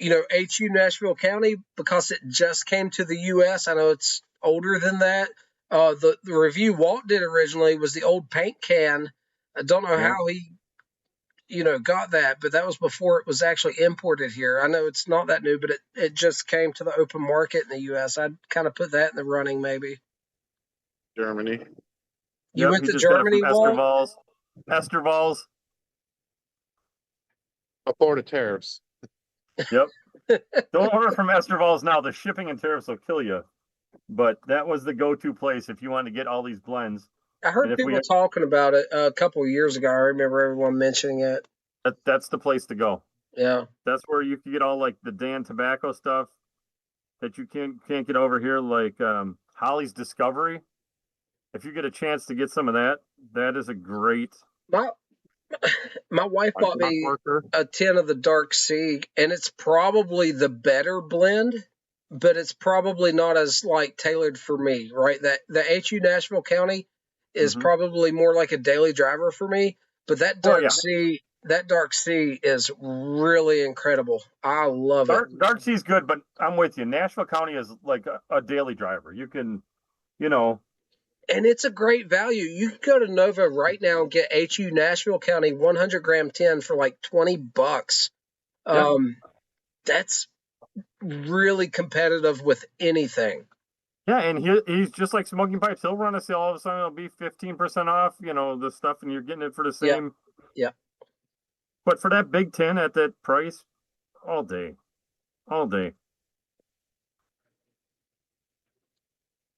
HU Nashville County, because it just came to the U.S. I know it's older than that. The review Walt did originally was the old paint can. I don't know how he, got that, but that was before it was actually imported here. I know it's not that new, but it just came to the open market in the U.S. I'd kind of put that in the running, maybe. Germany. You went to Germany, Walt? Estervals. Before the tariffs. Yep. Don't order from Estervals now. The shipping and tariffs will kill you. But that was the go-to place if you want to get all these blends. I heard people talking about it a couple of years ago. I remember everyone mentioning it. That's the place to go. Yeah. That's where you can get all like the Dan Tobacco stuff that you can't get over here, like Holly's Discovery. If you get a chance to get some of that, that is a great. My wife bought me a tin of the Dark Sea, and it's probably the better blend, but it's probably not as like tailored for me, right? That the HU Nashville County is probably more like a daily driver for me, but that Dark Sea is really incredible. I love it. Dark Sea's good, but I'm with you. Nashville County is like a daily driver. You can, And it's a great value. You can go to Nova right now and get HU Nashville County 100 gram tin for like $20. That's really competitive with anything. Yeah, and he's just like Smoking Pipes. He'll run a sale. All of a sudden, it'll be 15% off. The stuff, and you're getting it for the same. Yeah. But for that big tin at that price, all day.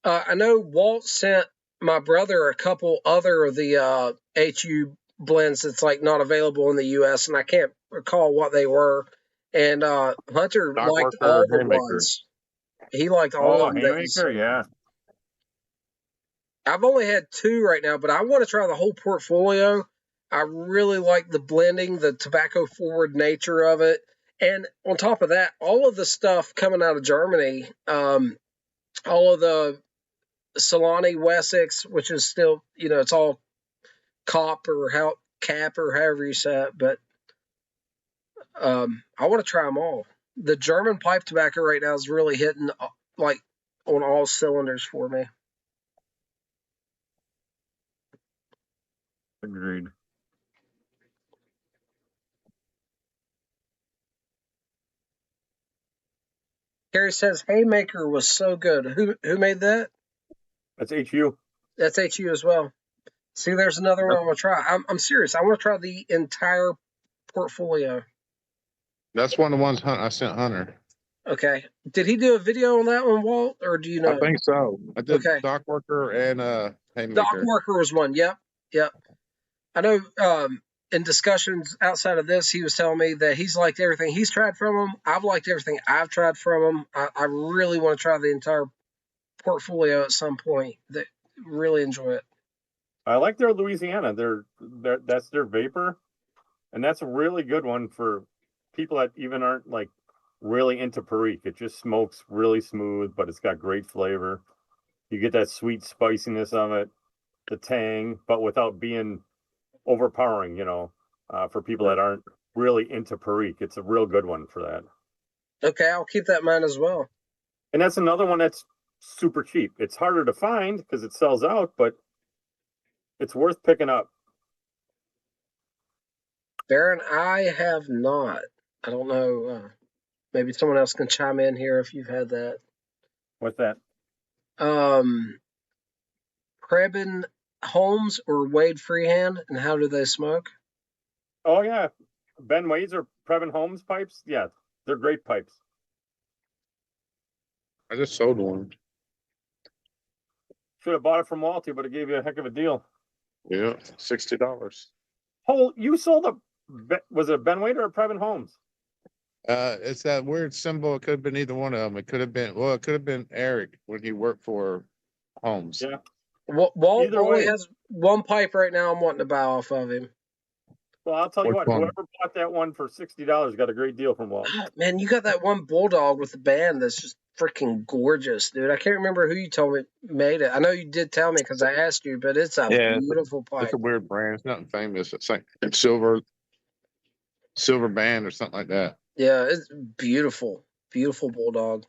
I know Walt sent my brother a couple other of the HU blends that's like not available in the U.S. and I can't recall what they were. And Hunter liked all the ones. He liked all of them. Haymaker, yeah. I've only had 2 right now, but I want to try the whole portfolio. I really like the blending, the tobacco forward nature of it. And on top of that, all of the stuff coming out of Germany, all of the Solani Wessex, which is still, it's all cap or however you say it, but I want to try them all. The German pipe tobacco right now is really hitting like on all cylinders for me. Agreed. Gary says Haymaker was so good. Who made that? That's HU. That's HU as well. See, there's another one I want to try. I'm serious. I want to try the entire portfolio. That's one of the ones I sent Hunter. Okay. Did he do a video on that one, Walt, or do you know? I think so. I did Okay. Dock Worker and Haymaker. Dock Worker was one. Yep. I know in discussions outside of this, he was telling me that he's liked everything he's tried from him. I've liked everything I've tried from him. I really want to try the entire portfolio at some point. Really enjoy it. I like their Louisiana. That's their vapor, and that's a really good one for people that even aren't like really into Perique. It just smokes really smooth, but it's got great flavor. You get that sweet spiciness of it, the tang, but without being overpowering, for people that aren't really into Perique. It's a real good one for that. Okay, I'll keep that in mind as well. And that's another one that's super cheap. It's harder to find because it sells out, but it's worth picking up. Baron, I have not. I don't know. Maybe someone else can chime in here if you've had that. What's that? Preben Holmes or Wade Freehand, and how do they smoke? Oh, yeah. Ben Wade's or Preben Holmes pipes? Yeah, they're great pipes. I just sold one. Should have bought it from Walty, but it gave you a heck of a deal. Yeah, $60. Oh, you sold was it a Ben Wade or a Preben Holmes? It's that weird symbol. It could have been either one of them. It could have been Eric when he worked for Holmes. Yeah. Walt only has one pipe right now. I'm wanting to buy off of him. Well, I'll tell you what. Whoever bought that one for $60 got a great deal from Walt. Man, you got that one Bulldog with the band that's just freaking gorgeous, dude. I can't remember who you told me made it. I know you did tell me because I asked you, but it's a beautiful pipe. It's a weird brand. It's nothing famous. It's like silver band or something like that. Yeah, it's beautiful. Beautiful Bulldog.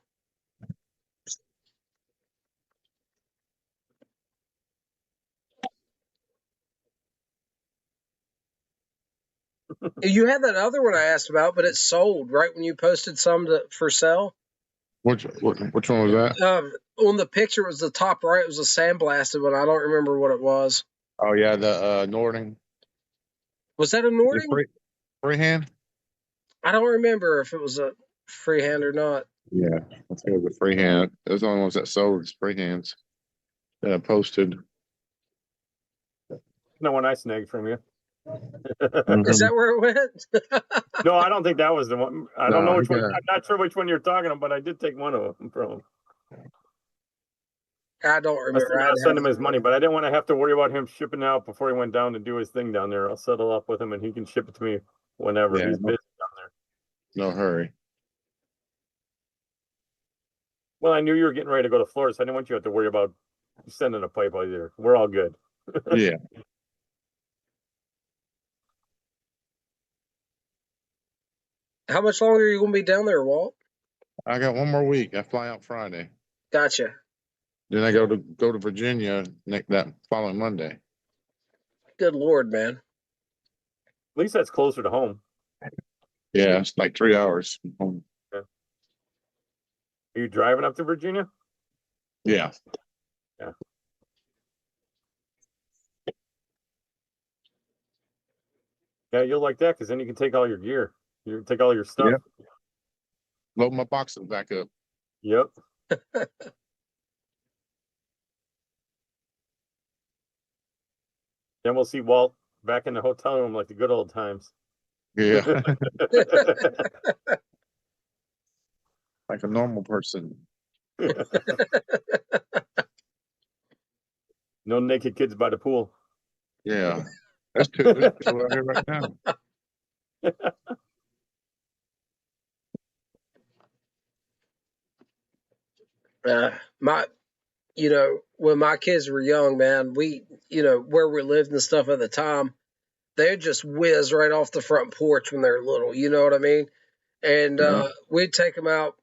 You had that other one I asked about, but it sold right when you posted some for sale. Which one was that? On the picture, it was the top right. It was a sandblasted one. I don't remember what it was. Oh yeah, the Nording. Was that a Nording? Freehand? I don't remember if it was a freehand or not. Yeah, I think it was a freehand. Those are the only ones that sold as freehands that I posted. No one I snagged from you. Is that where it went? No, I don't think that was the one. I don't know which one. I'm not sure which one you're talking about, but I did take one of them from him. I don't remember. I'll send him his money, but I didn't want to have to worry about him shipping out before he went down to do his thing down there. I'll settle up with him and he can ship it to me whenever he's busy down there. No hurry. Well, I knew you were getting ready to go to Florida, so I didn't want you to have to worry about sending a pipe either. We're all good. Yeah. How much longer are you going to be down there, Walt? I got one more week. I fly out Friday. Gotcha. Then I go to Virginia that following Monday. Good Lord, man. At least that's closer to home. Yeah, it's like 3 hours from home. Yeah. Are you driving up to Virginia? Yeah. Yeah. Yeah, you'll like that because then you can take all your gear. You can take all your stuff. Yep. Load my boxes back up. Yep. Then we'll see Walt back in the hotel room like the good old times. Yeah. Like a normal person. No naked kids by the pool. Yeah. That's two out here right now. When my kids were young, man, we, where we lived and stuff at the time, they just whiz right off the front porch when they're little. You know what I mean? And we'd take them out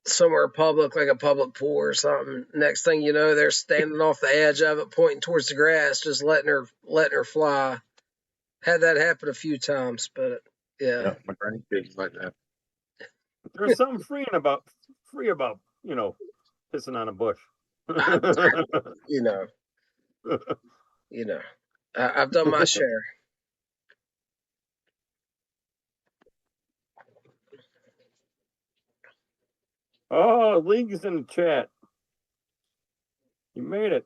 somewhere public, like a public pool or something. Next thing you know, they're standing off the edge of it, pointing towards the grass, just letting her fly. Had that happen a few times, but yeah. My grandkids like that. There's something free about pissing on a bush. you know, I've done my share. Oh, League's in the chat. You made it.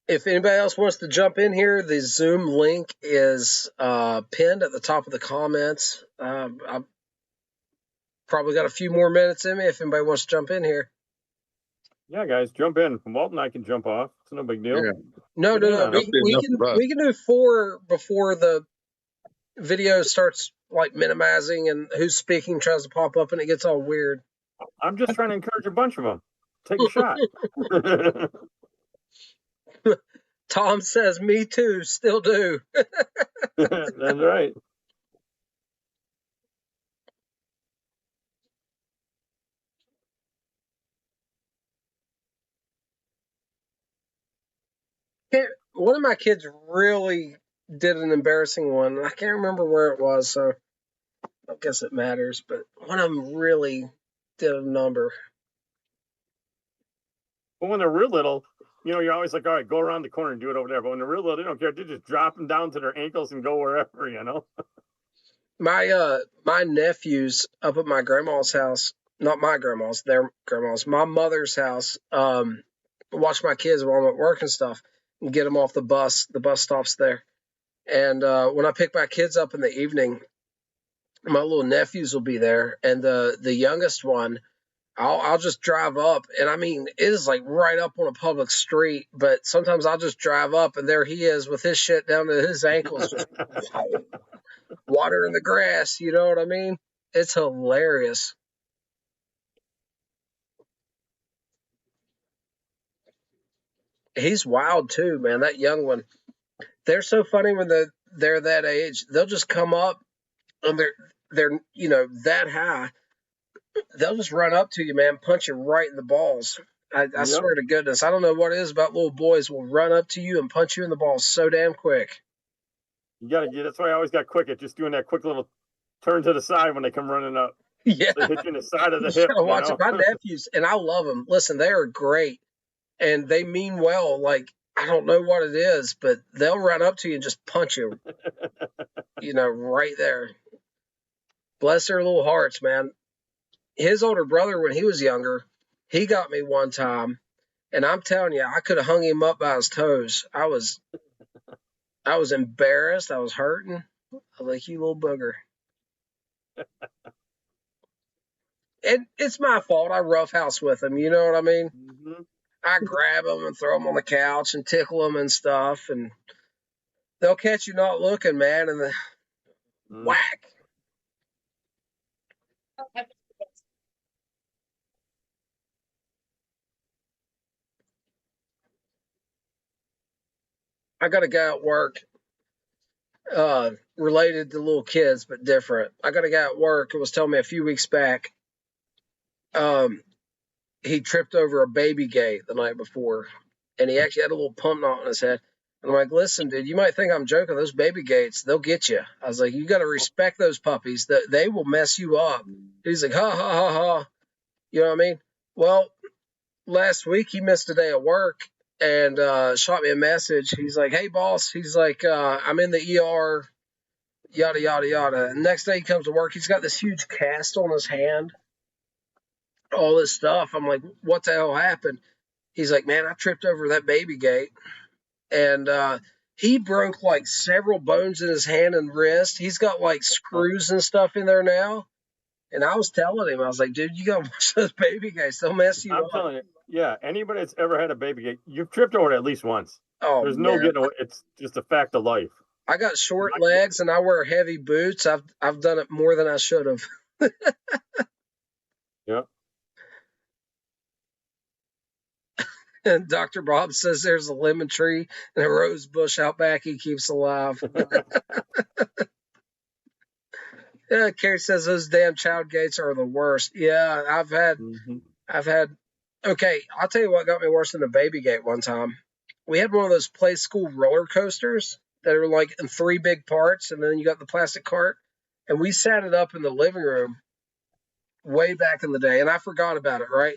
If anybody else wants to jump in here, the Zoom link is pinned at the top of the comments. I've probably got a few more minutes in me if anybody wants to jump in here. Yeah, guys, jump in. Walt and I can jump off. It's no big deal. Yeah. No. We can do 4 before the video starts like minimizing and who's speaking tries to pop up and it gets all weird. I'm just trying to encourage a bunch of them. Take a shot. Tom says, me too, still do. That's right. One of my kids really did an embarrassing one. I can't remember where it was, so I guess it matters. But one of them really did a number. But when they're real little, you're always like, all right, go around the corner and do it over there. But when they're real little, they don't care. They just drop them down to their ankles and go wherever, My nephews up at my grandma's house, not my grandma's, their grandma's, my mother's house, watch my kids while I'm at work and stuff and get them off the bus. The bus stops there. And when I pick my kids up in the evening, my little nephews will be there. And the youngest one, I'll just drive up. And I mean, it is like right up on a public street. But sometimes I'll just drive up and there he is with his shit down to his ankles. Just water in the grass. You know what I mean? It's hilarious. He's wild too, man. That young one. They're so funny when they're that age. They'll just come up and they're that high. They'll just run up to you, man, punch you right in the balls. I swear to goodness, I don't know what it is about little boys will run up to you and punch you in the balls so damn quick. You gotta get. That's why I always got quick at just doing that quick little turn to the side when they come running up. Yeah, they hit you in the side of the hip. You gotta watch it. My nephews, and I love them. Listen, they are great, and they mean well. Like I don't know what it is, but they'll run up to you and just punch you. Right there. Bless their little hearts, man. His older brother, when he was younger, he got me one time, and I'm telling you, I could have hung him up by his toes. I was embarrassed. I was hurting. I was like, you little booger. And it's my fault. I roughhouse with him. You know what I mean? Mm-hmm. I grab them and throw them on the couch and tickle them and stuff, and they'll catch you not looking, man, and whack. I got a guy at work, related to little kids, but different. I got a guy at work who was telling me a few weeks back, he tripped over a baby gate the night before, and he actually had a little pump knot on his head. And I'm like, listen, dude, you might think I'm joking. Those baby gates, they'll get you. I was like, you got to respect those puppies. They will mess you up. He's like, ha, ha, ha, ha. You know what I mean? Well, last week he missed a day of work and shot me a message. He's like, hey, boss. He's like, I'm in the ER, yada, yada, yada. And next day he comes to work. He's got this huge cast on his hand, all this stuff. I'm like, what the hell happened? He's like, man, I tripped over that baby gate. And he broke like several bones in his hand and wrist. He's got like screws and stuff in there now. And I was telling him, I was like, dude, you got to watch those baby gates. They'll mess you up. I'm telling you, yeah, anybody that's ever had a baby gate, you've tripped over it at least once. Oh, there's no getting away. It's just a fact of life. I got short legs and I wear heavy boots. I've done it more than I should have. Yeah. And Dr. Bob says there's a lemon tree and a rose bush out back he keeps alive. Yeah, Carrie says those damn child gates are the worst. Yeah, I've had. Okay, I'll tell you what got me worse than a baby gate one time. We had one of those play school roller coasters that are like in 3 big parts, and then you got the plastic cart. And we sat it up in the living room way back in the day, and I forgot about it, right?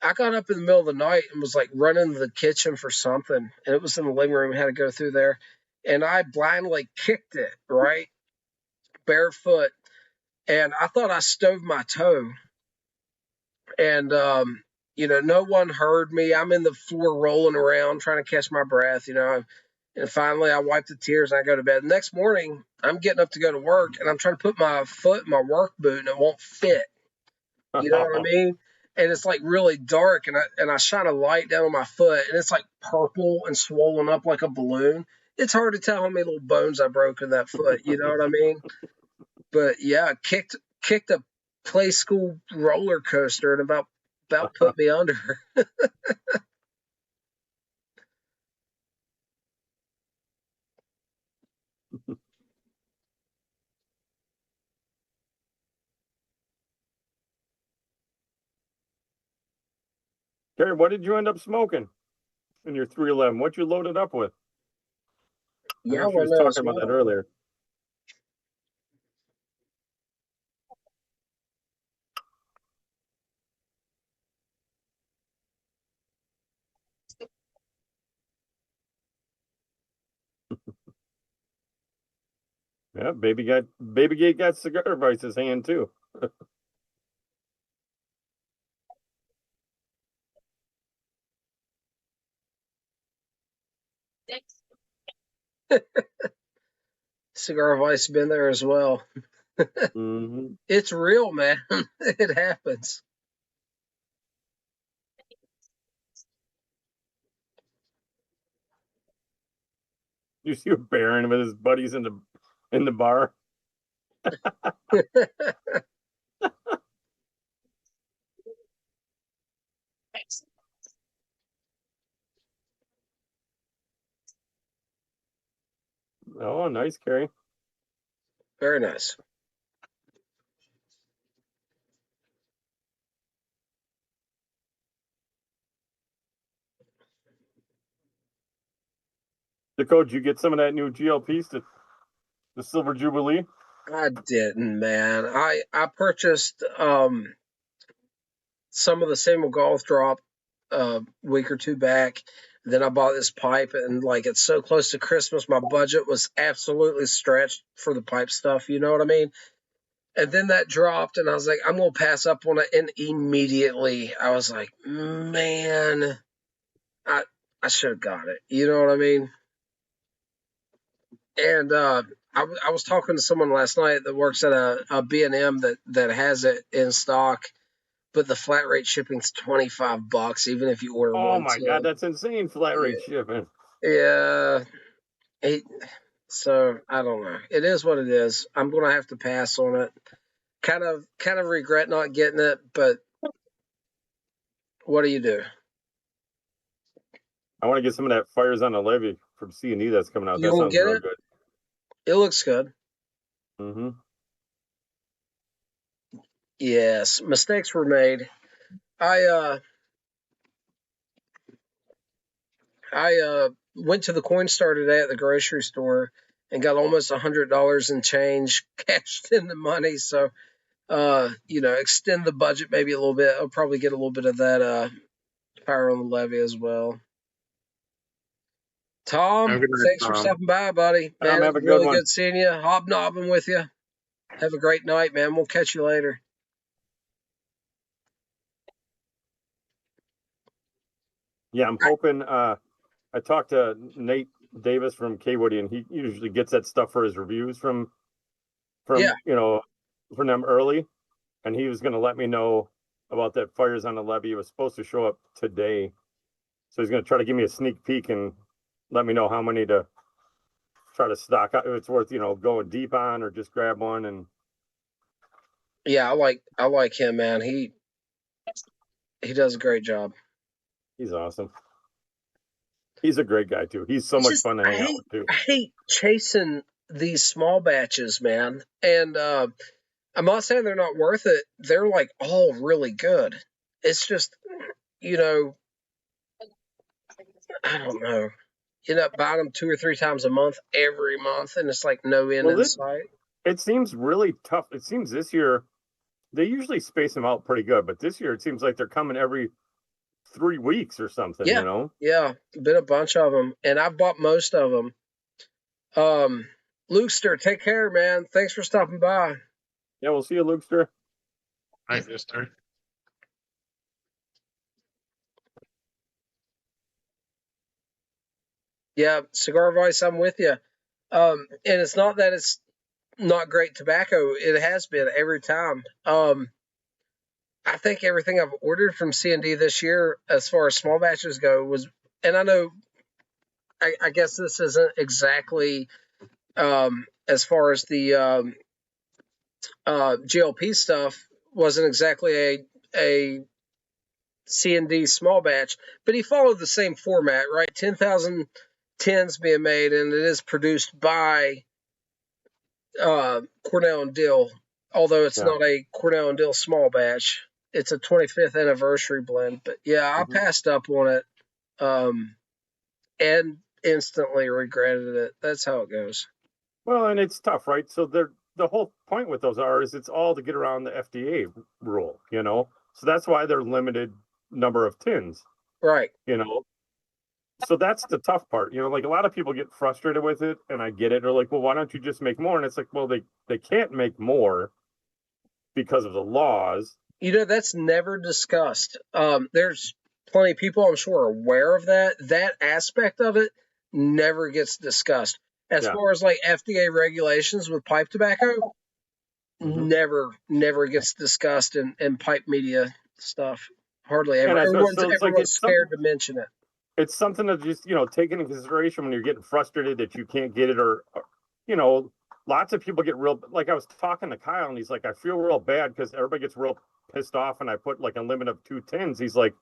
I got up in the middle of the night and was like running to the kitchen for something, and it was in the living room. I had to go through there, and I blindly kicked it, right? Barefoot, and I thought I stoved my toe. And, no one heard me. I'm in the floor rolling around trying to catch my breath, And finally, I wipe the tears and I go to bed. The next morning, I'm getting up to go to work, and I'm trying to put my foot in my work boot, and it won't fit. You know what I mean? And it's like really dark, and I shine a light down on my foot, and it's like purple and swollen up like a balloon. It's hard to tell how many little bones I broke in that foot. You know what I mean? But yeah, kicked a play school roller coaster and about put me under. Gary, what did you end up smoking in your 311? What you loaded up with? I know she was talking about that earlier. Yeah, baby gate got cigar vices hand too. Cigar Vice been there as well. Mm-hmm. It's real, man. It happens. You see a Baron with his buddies in the bar. Oh, nice, Carrie. Very nice. Dakota, did you get some of that new GLP stuff, the Silver Jubilee? I didn't, man. I purchased some of the Samuel Golf Drop a week or two back. Then I bought this pipe, and like it's so close to Christmas, my budget was absolutely stretched for the pipe stuff. You know what I mean? And then that dropped, and I was like, I'm gonna pass up on it. And immediately, I was like, man, I should have got it. You know what I mean? And I was talking to someone last night that works at a B&M that has it in stock, but the flat rate shipping's $25, even if you order one. Oh my God, that's insane! Flat rate shipping. Yeah. So I don't know. It is what it is. I'm gonna have to pass on it. Kind of regret not getting it, but what do you do? I want to get some of that Fires on the Levee from C&E that's coming out. You that won't sounds get real it? good. It looks good. Mm-hmm. Yes, mistakes were made. I went to the Coinstar today at the grocery store and got almost $100 in change cashed in the money. So, extend the budget maybe a little bit. I'll probably get a little bit of that Fire on the Levee as well. Tom, thanks for stopping by, buddy. Man, have a really good good seeing you, hobnobbing with you. Have a great night, man. We'll catch you later. Yeah, I'm hoping. I talked to Nate Davis from K-Woody, and he usually gets that stuff for his reviews from from them early, and he was going to let me know about that Fires on the Levee. It was supposed to show up today, so he's going to try to give me a sneak peek and let me know how many to try to stock up. If it's worth going deep on or just grab one. And yeah, I like him, man. He does a great job. He's awesome. He's a great guy too. He's so It's much just, fun to hang out with too. I hate chasing these small batches, man. And I'm not saying they're not worth it. They're like all really good. It's just, you know, I don't know. You end up buying them 2 or 3 times a month, every month, and it's like no end Well, in sight. it seems really tough. It seems this year they usually space them out pretty good, but this year it seems like they're coming every 3 weeks or something. Yeah. You know? Yeah, been a bunch of them, and I've bought most of them. Lukester, take care, man. Thanks for stopping by. Yeah, we'll see you, Lukester. Right, mister. Yeah, Cigar Vice, I'm with you. And it's not that it's not great tobacco. It has been every time. I think everything I've ordered from C&D this year, as far as small batches go, was, and I know, I guess this isn't exactly as far as the GLP stuff wasn't exactly a C&D small batch, but he followed the same format, right? 10,000 tins being made, and it is produced by Cornell and Dill, although it's not a Cornell and Dill small batch. It's a 25th anniversary blend. But yeah, I passed up on it and instantly regretted it. That's how it goes. Well, and it's tough, right? So the whole point with those is it's all to get around the FDA rule, you know? So that's why they're limited number of tins. Right. You know? So that's the tough part. You know, like a lot of people get frustrated with it, and I get it. They're like, well, why don't you just make more? And it's like, well, they can't make more because of the laws. You know, that's never discussed. There's plenty of people, I'm sure, are aware of that. That aspect of it never gets discussed. As far as like FDA regulations with pipe tobacco, never gets discussed in pipe media stuff. Hardly ever. Everyone's scared to mention it. It's something to just, you know, take into consideration when you're getting frustrated that you can't get it, or you know, lots of people get real, like I was talking to Kyle and he's like, I feel real bad because everybody gets real pissed off and I put like a limit of 2 tins. He's like,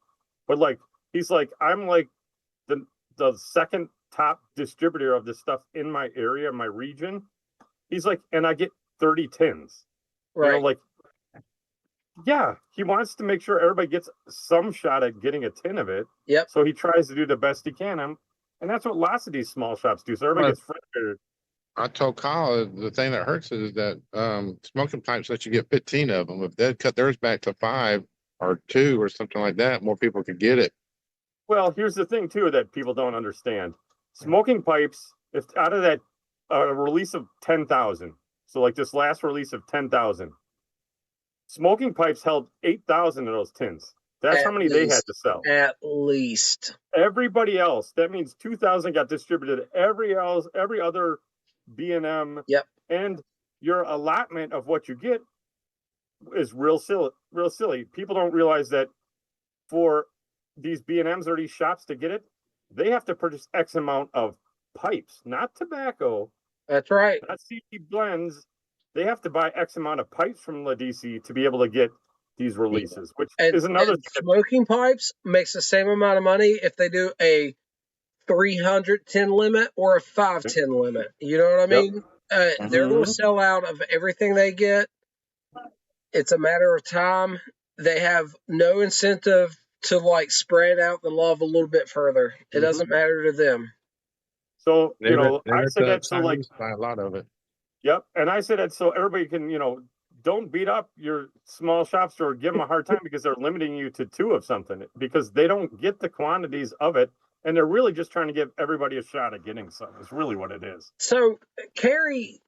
but like, he's like, I'm like the second top distributor of this stuff in my area, my region. He's like, and I get 30 tins. Right. You know, like, yeah, he wants to make sure everybody gets some shot at getting a tin of it. Yep. So he tries to do the best he can. And that's what lots of these small shops do. So everybody gets frustrated. I told Kyle the thing that hurts is that smoking pipes let you get 15 of them. If they'd cut theirs back to 5 or 2 or something like that, more people could get it. Well, here's the thing, too, that people don't understand. Smoking pipes, if out of that release of 10,000, so like this last release of 10,000, smoking pipes held 8,000 of those tins. That's how many they had to sell. At least. Everybody else, that means 2,000 got distributed. Every other B&M. Yep. And your allotment of what you get is real silly. People don't realize that for these B&Ms or these shops to get it, they have to purchase X amount of pipes, not tobacco. That's right. Not CD blends. They have to buy X amount of pipes from LaDC to be able to get these releases, which is another thing. Smoking pipes makes the same amount of money if they do a 300 tin limit or a 5 tin limit. You know what I mean? They're going to sell out of everything they get. It's a matter of time. They have no incentive to like spread out the love a little bit further. It doesn't matter to them. So, you know, I said that so like buy a lot of it. Yep. And I said that so everybody can, you know, don't beat up your small shop store, give them a hard time because they're limiting you to 2 of something because they don't get the quantities of it. And they're really just trying to give everybody a shot at getting some. It's really what it is. So, Carrie,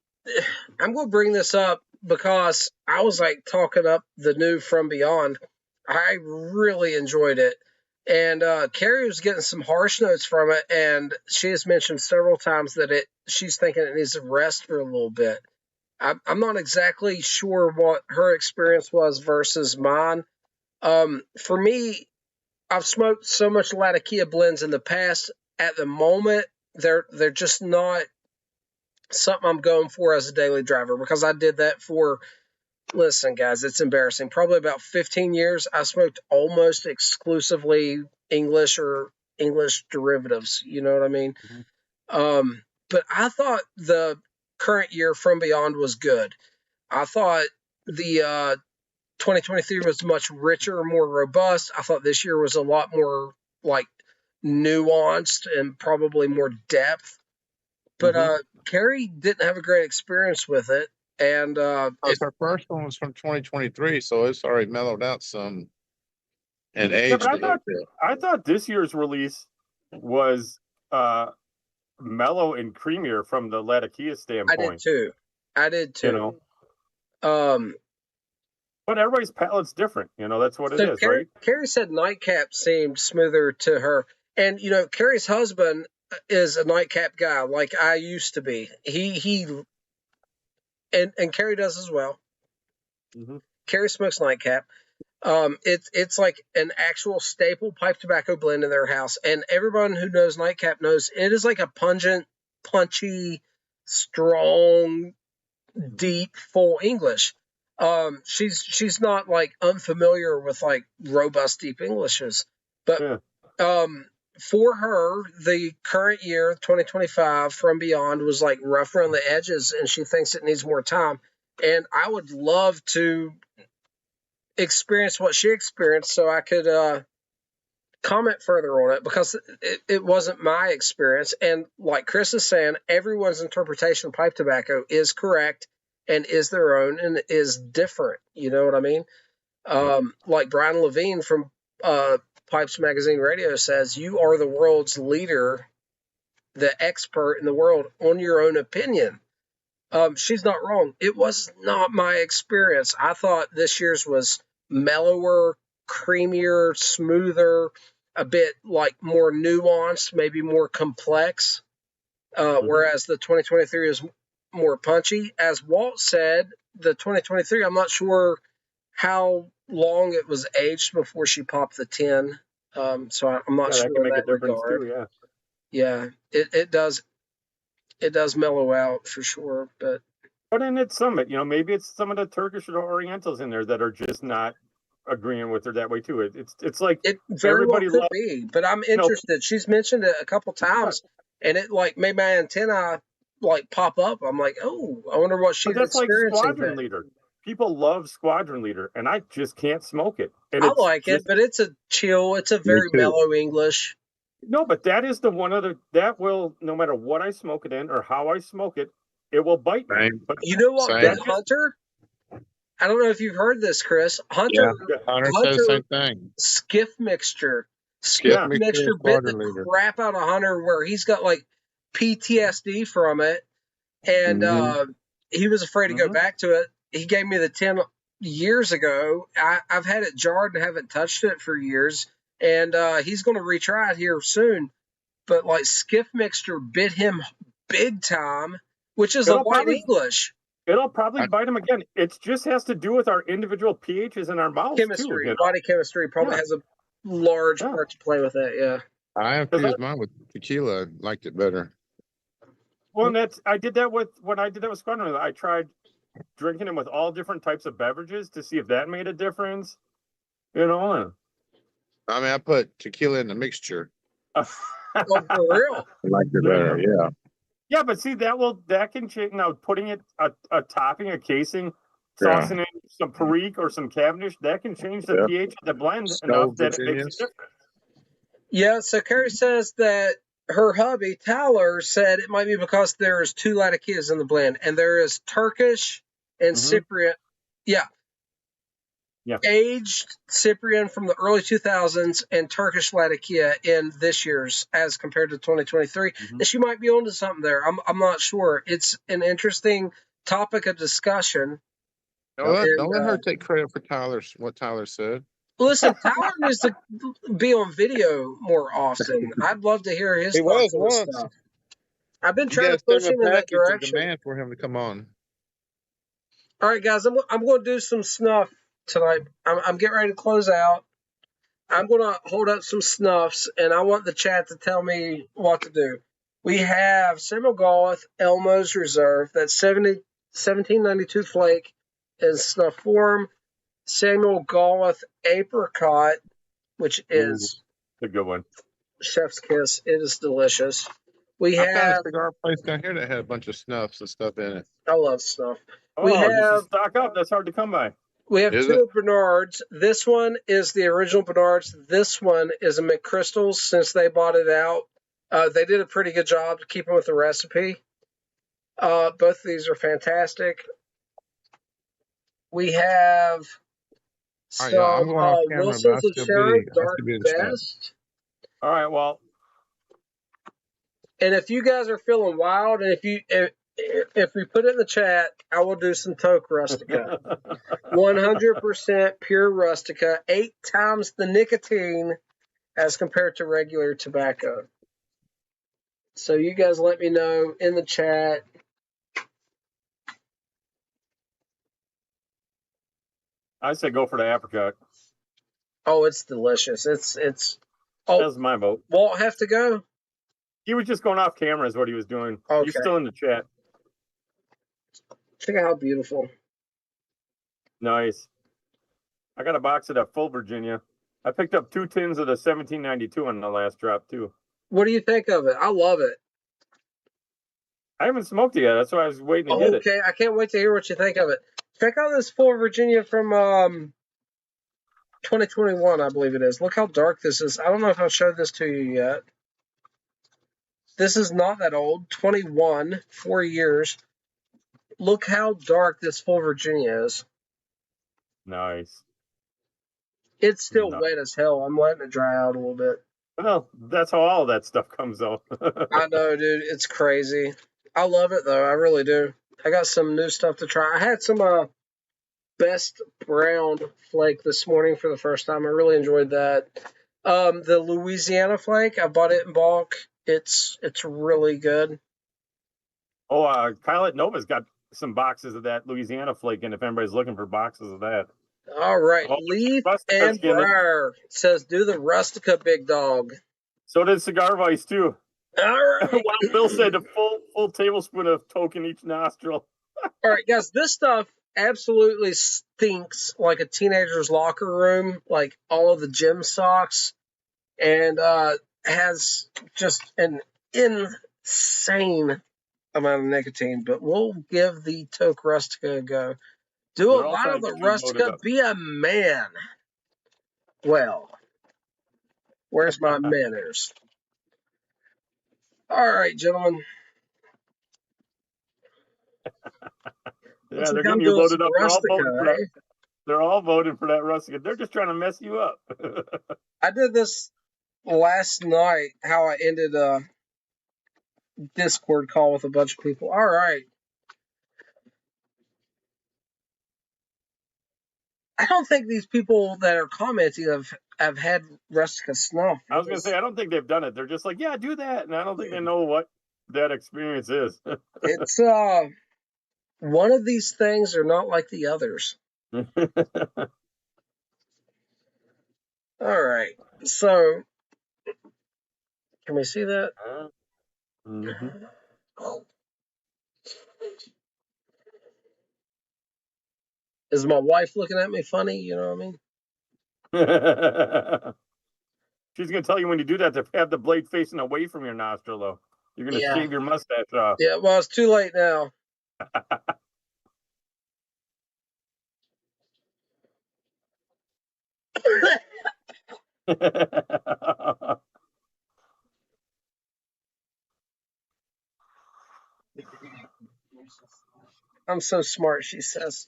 I'm going to bring this up because I was like talking up the new From Beyond. I really enjoyed it. And Carrie was getting some harsh notes from it. And she has mentioned several times that she's thinking it needs to rest for a little bit. I'm not exactly sure what her experience was versus mine. For me, I've smoked so much Latakia blends in the past. At the moment, they're just not something I'm going for as a daily driver because I did that for, listen, guys, it's embarrassing. Probably about 15 years, I smoked almost exclusively English or English derivatives. You know what I mean? Mhm. But I thought the current year From Beyond was good. I thought the 2023 was much richer, more robust. I thought this year was a lot more like nuanced and probably more depth. But Carrie didn't have a great experience with it, and Her first one was from 2023, so it's already mellowed out some and Yeah, aged but a little bit. I thought this year's release was mellow and creamier from the Latakia standpoint. I did too. You know, Um, but everybody's palate's different. You know, that's what it so is, right? Carrie said Nightcap seemed smoother to her, and you know, Carrie's husband is a Nightcap guy, like I used to be. He and Carrie does as well. Mm-hmm. Carrie smokes Nightcap. It's like an actual staple pipe tobacco blend in their house, and everyone who knows Nightcap knows it is like a pungent, punchy, strong, deep, full English. She's not like unfamiliar with like robust deep Englishes, but Yeah. For her, the current year, 2025, From Beyond was like rough around the edges, and she thinks it needs more time. And I would love to experience what she experienced so I could comment further on it, because it wasn't my experience. And like Chris is saying, everyone's interpretation of pipe tobacco is correct and is their own and is different. You know what I mean? Like Brian Levine from Pipes Magazine Radio says, you are the world's leader, the expert in the world on your own opinion. She's not wrong. It was not my experience. I thought this year's was mellower, creamier, smoother, a bit like more nuanced, maybe more complex. Whereas the 2023 is more punchy. As Walt said, the 2023, I'm not sure how long it was aged before she popped the 10. So I'm not sure that can in make that a difference regard. too. Yeah, it does mellow out for sure, but then it's some, you know, maybe it's some of the Turkish or Orientals in there that are just not agreeing with her that way too. It's like it very well everybody could loves, be. But I'm you know, interested. She's mentioned it a couple times, and it like made my antenna like pop up. I'm like, oh, I wonder what but she's that's like experiencing. Squadron Leader. People love Squadron Leader, and I just can't smoke it. And I it's like it, just but it's a chill. It's a very too. mellow English. no, but that is the one other that will, no matter what I smoke it in or how I smoke it, it will bite me. Same. But You know what, Same. Ben Hunter? I don't know if you've heard this, Chris. Hunter Hunter said the same thing. Skiff Mixture. Skiff Yeah. Mixture bit the Squadron Leader. crap out of Hunter, where he's got like PTSD from it, and he was afraid to go back to it. He gave me the 10 years ago. I've had it jarred and haven't touched it for years, and he's going to retry it here soon. But like Skiff Mixture bit him big time, which is a white English. It'll probably bite him again. It just has to do with our individual pHs in our mouths Chemistry, too. You know? body chemistry probably has a large part to play with it. Yeah. I infused mine with tequila. Liked it better. Well, and I did that with Squadron. I tried drinking them with all different types of beverages to see if that made a difference. You know. I mean, I put tequila in the mixture. Oh, for real? I liked it better. Yeah. Yeah, but see that can change now. Putting it a topping, a casing, saucing in some Perique or some Cavendish, that can change the pH of the blend enough that it makes a difference. Yeah, so Carrie says that her hubby, Tyler, said it might be because there's 2 Latakias in the blend, and there is Turkish and Cypriot. Yeah. Aged Cyprian from the early 2000s and Turkish Latakia in this year's as compared to 2023. And she might be onto something there. I'm not sure. It's an interesting topic of discussion. Don't let her take credit for what Tyler said. Listen, Tyler needs to be on video more often. I'd love to hear his thoughts on this stuff. I've been trying to push him in that direction. Demand for him to come on. All right, guys, I'm going to do some snuff tonight. I'm getting ready to close out. I'm going to hold up some snuffs, and I want the chat to tell me what to do. We have Samuel Gawith, Elmo's Reserve. That's 1792 flake in snuff form. Samuel Gawith Apricot, which is a good one. Chef's Kiss. It is delicious. We I found have. a cigar place down here that had a bunch of snuffs and stuff in it. I love snuff. Oh, you should stock up. That's hard to come by. We have Is two it? Bernards. This one is the original Bernards. This one is a McChrystal's since they bought it out. They did a pretty good job to keep them with the recipe. Both of these are fantastic. We have All some right, I'm going off camera, but Wilson's I'll of still Sharon, be, I'll Dark still be in the chat. Best. All right, well, And if you guys are feeling wild, and if we put it in the chat, I will do some Toke Rustica. 100% pure Rustica, 8 times the nicotine as compared to regular tobacco. So you guys let me know in the chat. I say go for the apricot. Oh, it's delicious. It's. Oh, That's my vote. Walt have to go? He was just going off camera is what he was doing. Okay. He's still in the chat. Check out how beautiful. Nice. I got a box of that Full Virginia. I picked up 2 tins of the 1792 on the last drop, too. What do you think of it? I love it. I haven't smoked it yet. That's why I was waiting to get it. Okay, I can't wait to hear what you think of it. Check out this Full Virginia from 2021, I believe it is. Look how dark this is. I don't know if I've showed this to you yet. This is not that old. 21, 4 years. Look how dark this Full Virginia is. Nice. It's still wet as hell. I'm letting it dry out a little bit. Well, that's how all of that stuff comes out. I know, dude. It's crazy. I love it, though. I really do. I got some new stuff to try. I had some Best Brown Flake this morning for the first time. I really enjoyed that. The Louisiana Flake, I bought it in bulk. It's really good. Oh, Kyle at Nova's got some boxes of that Louisiana Flake in if anybody's looking for boxes of that. All right. Oh, Leaf Rustica's and Briar says, do the Rustica, big dog. So did Cigar Vice, too. All right. Well, Bill said a full tablespoon of Toke in each nostril. All right, guys, this stuff absolutely stinks like a teenager's locker room, like all of the gym socks, and has just an insane amount of nicotine. But we'll give the Toke Rustica a go. Do They're a all lot trying of the to get you loaded Rustica. up. Be a man. Well, where's my manners? All right, gentlemen. Yeah, they're getting you loaded up. They're all voting for that Rustica. They're just trying to mess you up. I did this last night, how I ended a Discord call with a bunch of people. All right. I don't think these people that are commenting have had Rustica snuff. I was going to say, I don't think they've done it. They're just like, yeah, do that. And I don't think they know what that experience is. It's one of these things are not like the others. All right. So, can we see that? Mm-hmm. Is my wife looking at me funny? You know what I mean? She's going to tell you when you do that to have the blade facing away from your nostril, though. You're going to shave your mustache off. Yeah, well, it's too late now. I'm so smart, she says.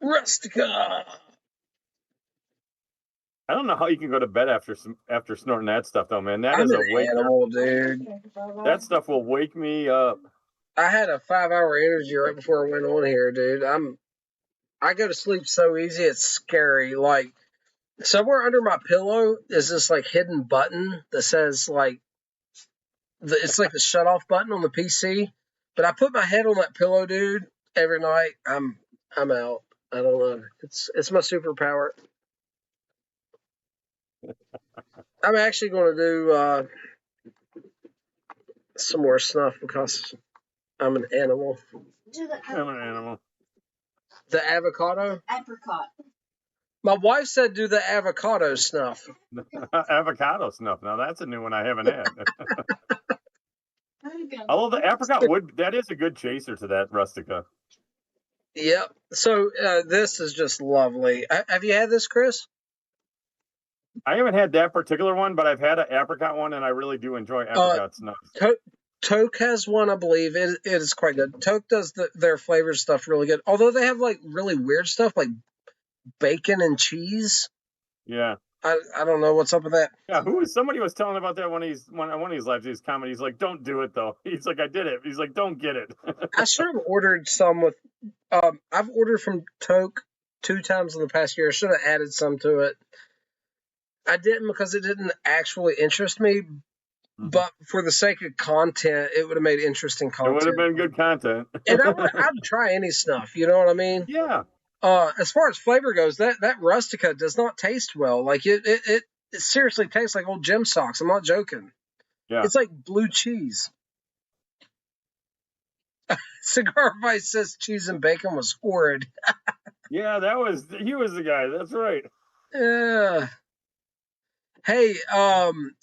Rustica. I don't know how you can go to bed after snorting that stuff, though, man. That I'm is a an wake animal, dude. That stuff will wake me up. I had a 5-hour energy right before I went on here, dude. I go to sleep so easy, it's scary. Like, somewhere under my pillow is this like hidden button that says like it's like the shut off button on the PC. But I put my head on that pillow, dude, every night. I'm out. I don't know. It's my superpower. I'm actually going to do some more snuff because I'm an animal. Do the I'm an animal. The avocado? apricot. My wife said do the avocado snuff. Avocado snuff. Now that's a new one I haven't had. Although the apricot would, that is a good chaser to that Rustica. Yep. So this is just lovely. Have you had this, Chris? I haven't had that particular one, but I've had an apricot one, and I really do enjoy apricot snuff. Toke has one, I believe. It is quite good. Toke does their flavor stuff really good. Although they have like really weird stuff like bacon and cheese. Yeah. I don't know what's up with that. Yeah, somebody was telling about that one of these live these comedy. He's like, don't do it though. He's like, I did it. He's like, don't get it. I should have ordered some with I've ordered from Toke 2 times in the past year. I should have added some to it. I didn't because it didn't actually interest me. But for the sake of content, it would have made interesting content. It would have been good content. And I'd try any snuff. You know what I mean? Yeah. As far as flavor goes, that Rustica does not taste well. Like it seriously tastes like old gym socks. I'm not joking. Yeah. It's like blue cheese. Cigar Vice says cheese and bacon was horrid. Yeah, he was the guy. That's right. Yeah. Hey,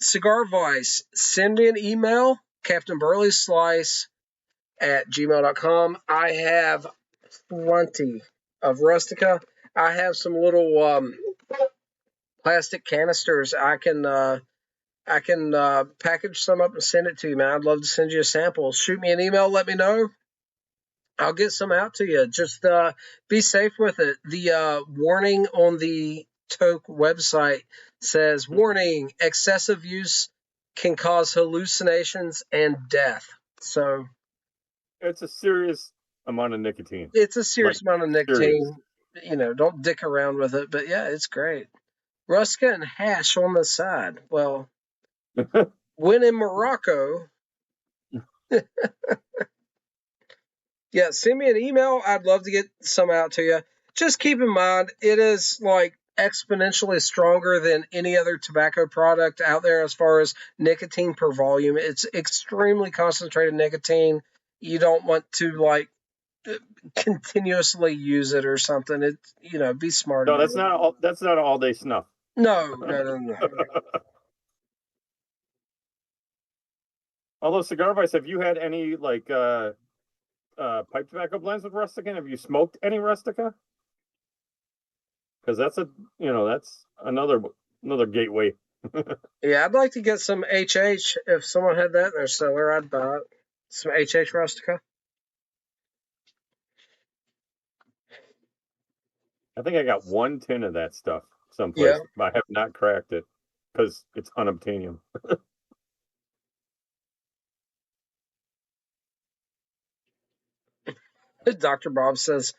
Cigar Vice, send me an email, CaptainBurleySlice@gmail.com. I have plenty of Rustica. I have some little plastic canisters. I can package some up and send it to you, man. I'd love to send you a sample. Shoot me an email, let me know. I'll get some out to you. Just be safe with it. The warning on the Toke website says, warning, excessive use can cause hallucinations and death. So it's a serious amount of nicotine. It's a serious amount of nicotine. Serious. You know, don't dick around with it. But yeah, it's great. Rustica and hash on the side. Well, when in Morocco. Yeah, send me an email. I'd love to get some out to you. Just keep in mind, it is like exponentially stronger than any other tobacco product out there as far as nicotine per volume. It's extremely concentrated nicotine. You don't want to like continuously use it or something. It's, you know, be smart. No, that's not an all day snuff. No. Although Cigar Vice, have you had any like pipe tobacco blends with Rustica? Have you smoked any Rustica? Because that's another gateway. Yeah, I'd like to get some HH. If someone had that in their cellar, I'd buy it. Some HH Rustica. I think I got 1 tin of that stuff someplace. Yeah. But I have not cracked it because it's unobtainium. Dr. Bob says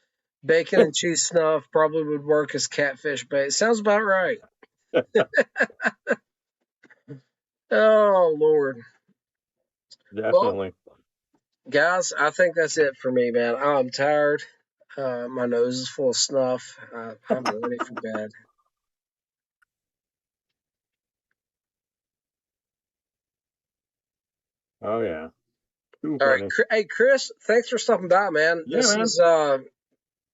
bacon and cheese snuff probably would work as catfish bait. Sounds about right. Oh, Lord. Definitely. Well, guys, I think that's it for me, man. I'm tired. My nose is full of snuff. I'm ready for bed. Oh, yeah. All right. Hey, Chris, thanks for stopping by, man. Yeah, this man. is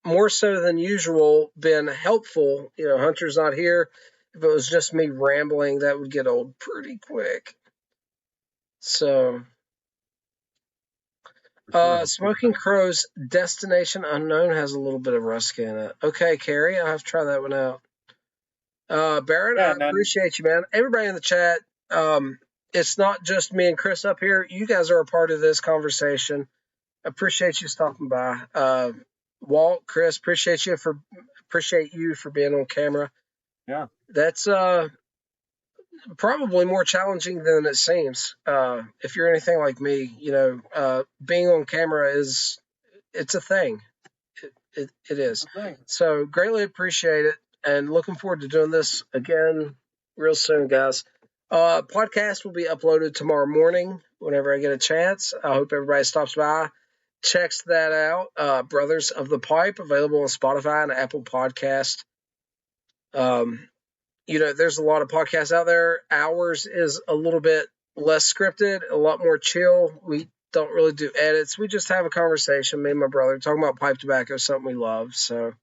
more so than usual been helpful. You know, Hunter's not here. If it was just me rambling, that would get old pretty quick. So, Smoking Crow's Destination Unknown has a little bit of Rustica in it. Okay, Carrie, I'll have to try that one out. Barrett, Yeah, I man. appreciate you, man. Everybody in the chat, it's not just me and Chris up here. You guys are a part of this conversation. Appreciate you stopping by. Walt, Chris, appreciate you for being on camera. Yeah. That's probably more challenging than it seems. If you're anything like me, you know, being on camera it's a thing. It is. Okay. So greatly appreciate it, and looking forward to doing this again real soon, guys. Podcast will be uploaded tomorrow morning whenever I get a chance. I hope everybody stops by, checks that out. Brothers of the Pipe, available on Spotify and Apple Podcast. You know, there's a lot of podcasts out there. Ours is a little bit less scripted, a lot more chill. We don't really do edits. We just have a conversation, me and my brother, talking about pipe tobacco, something we love. So,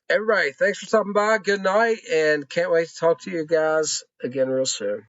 Everybody, thanks for stopping by. Good night, and can't wait to talk to you guys again real soon.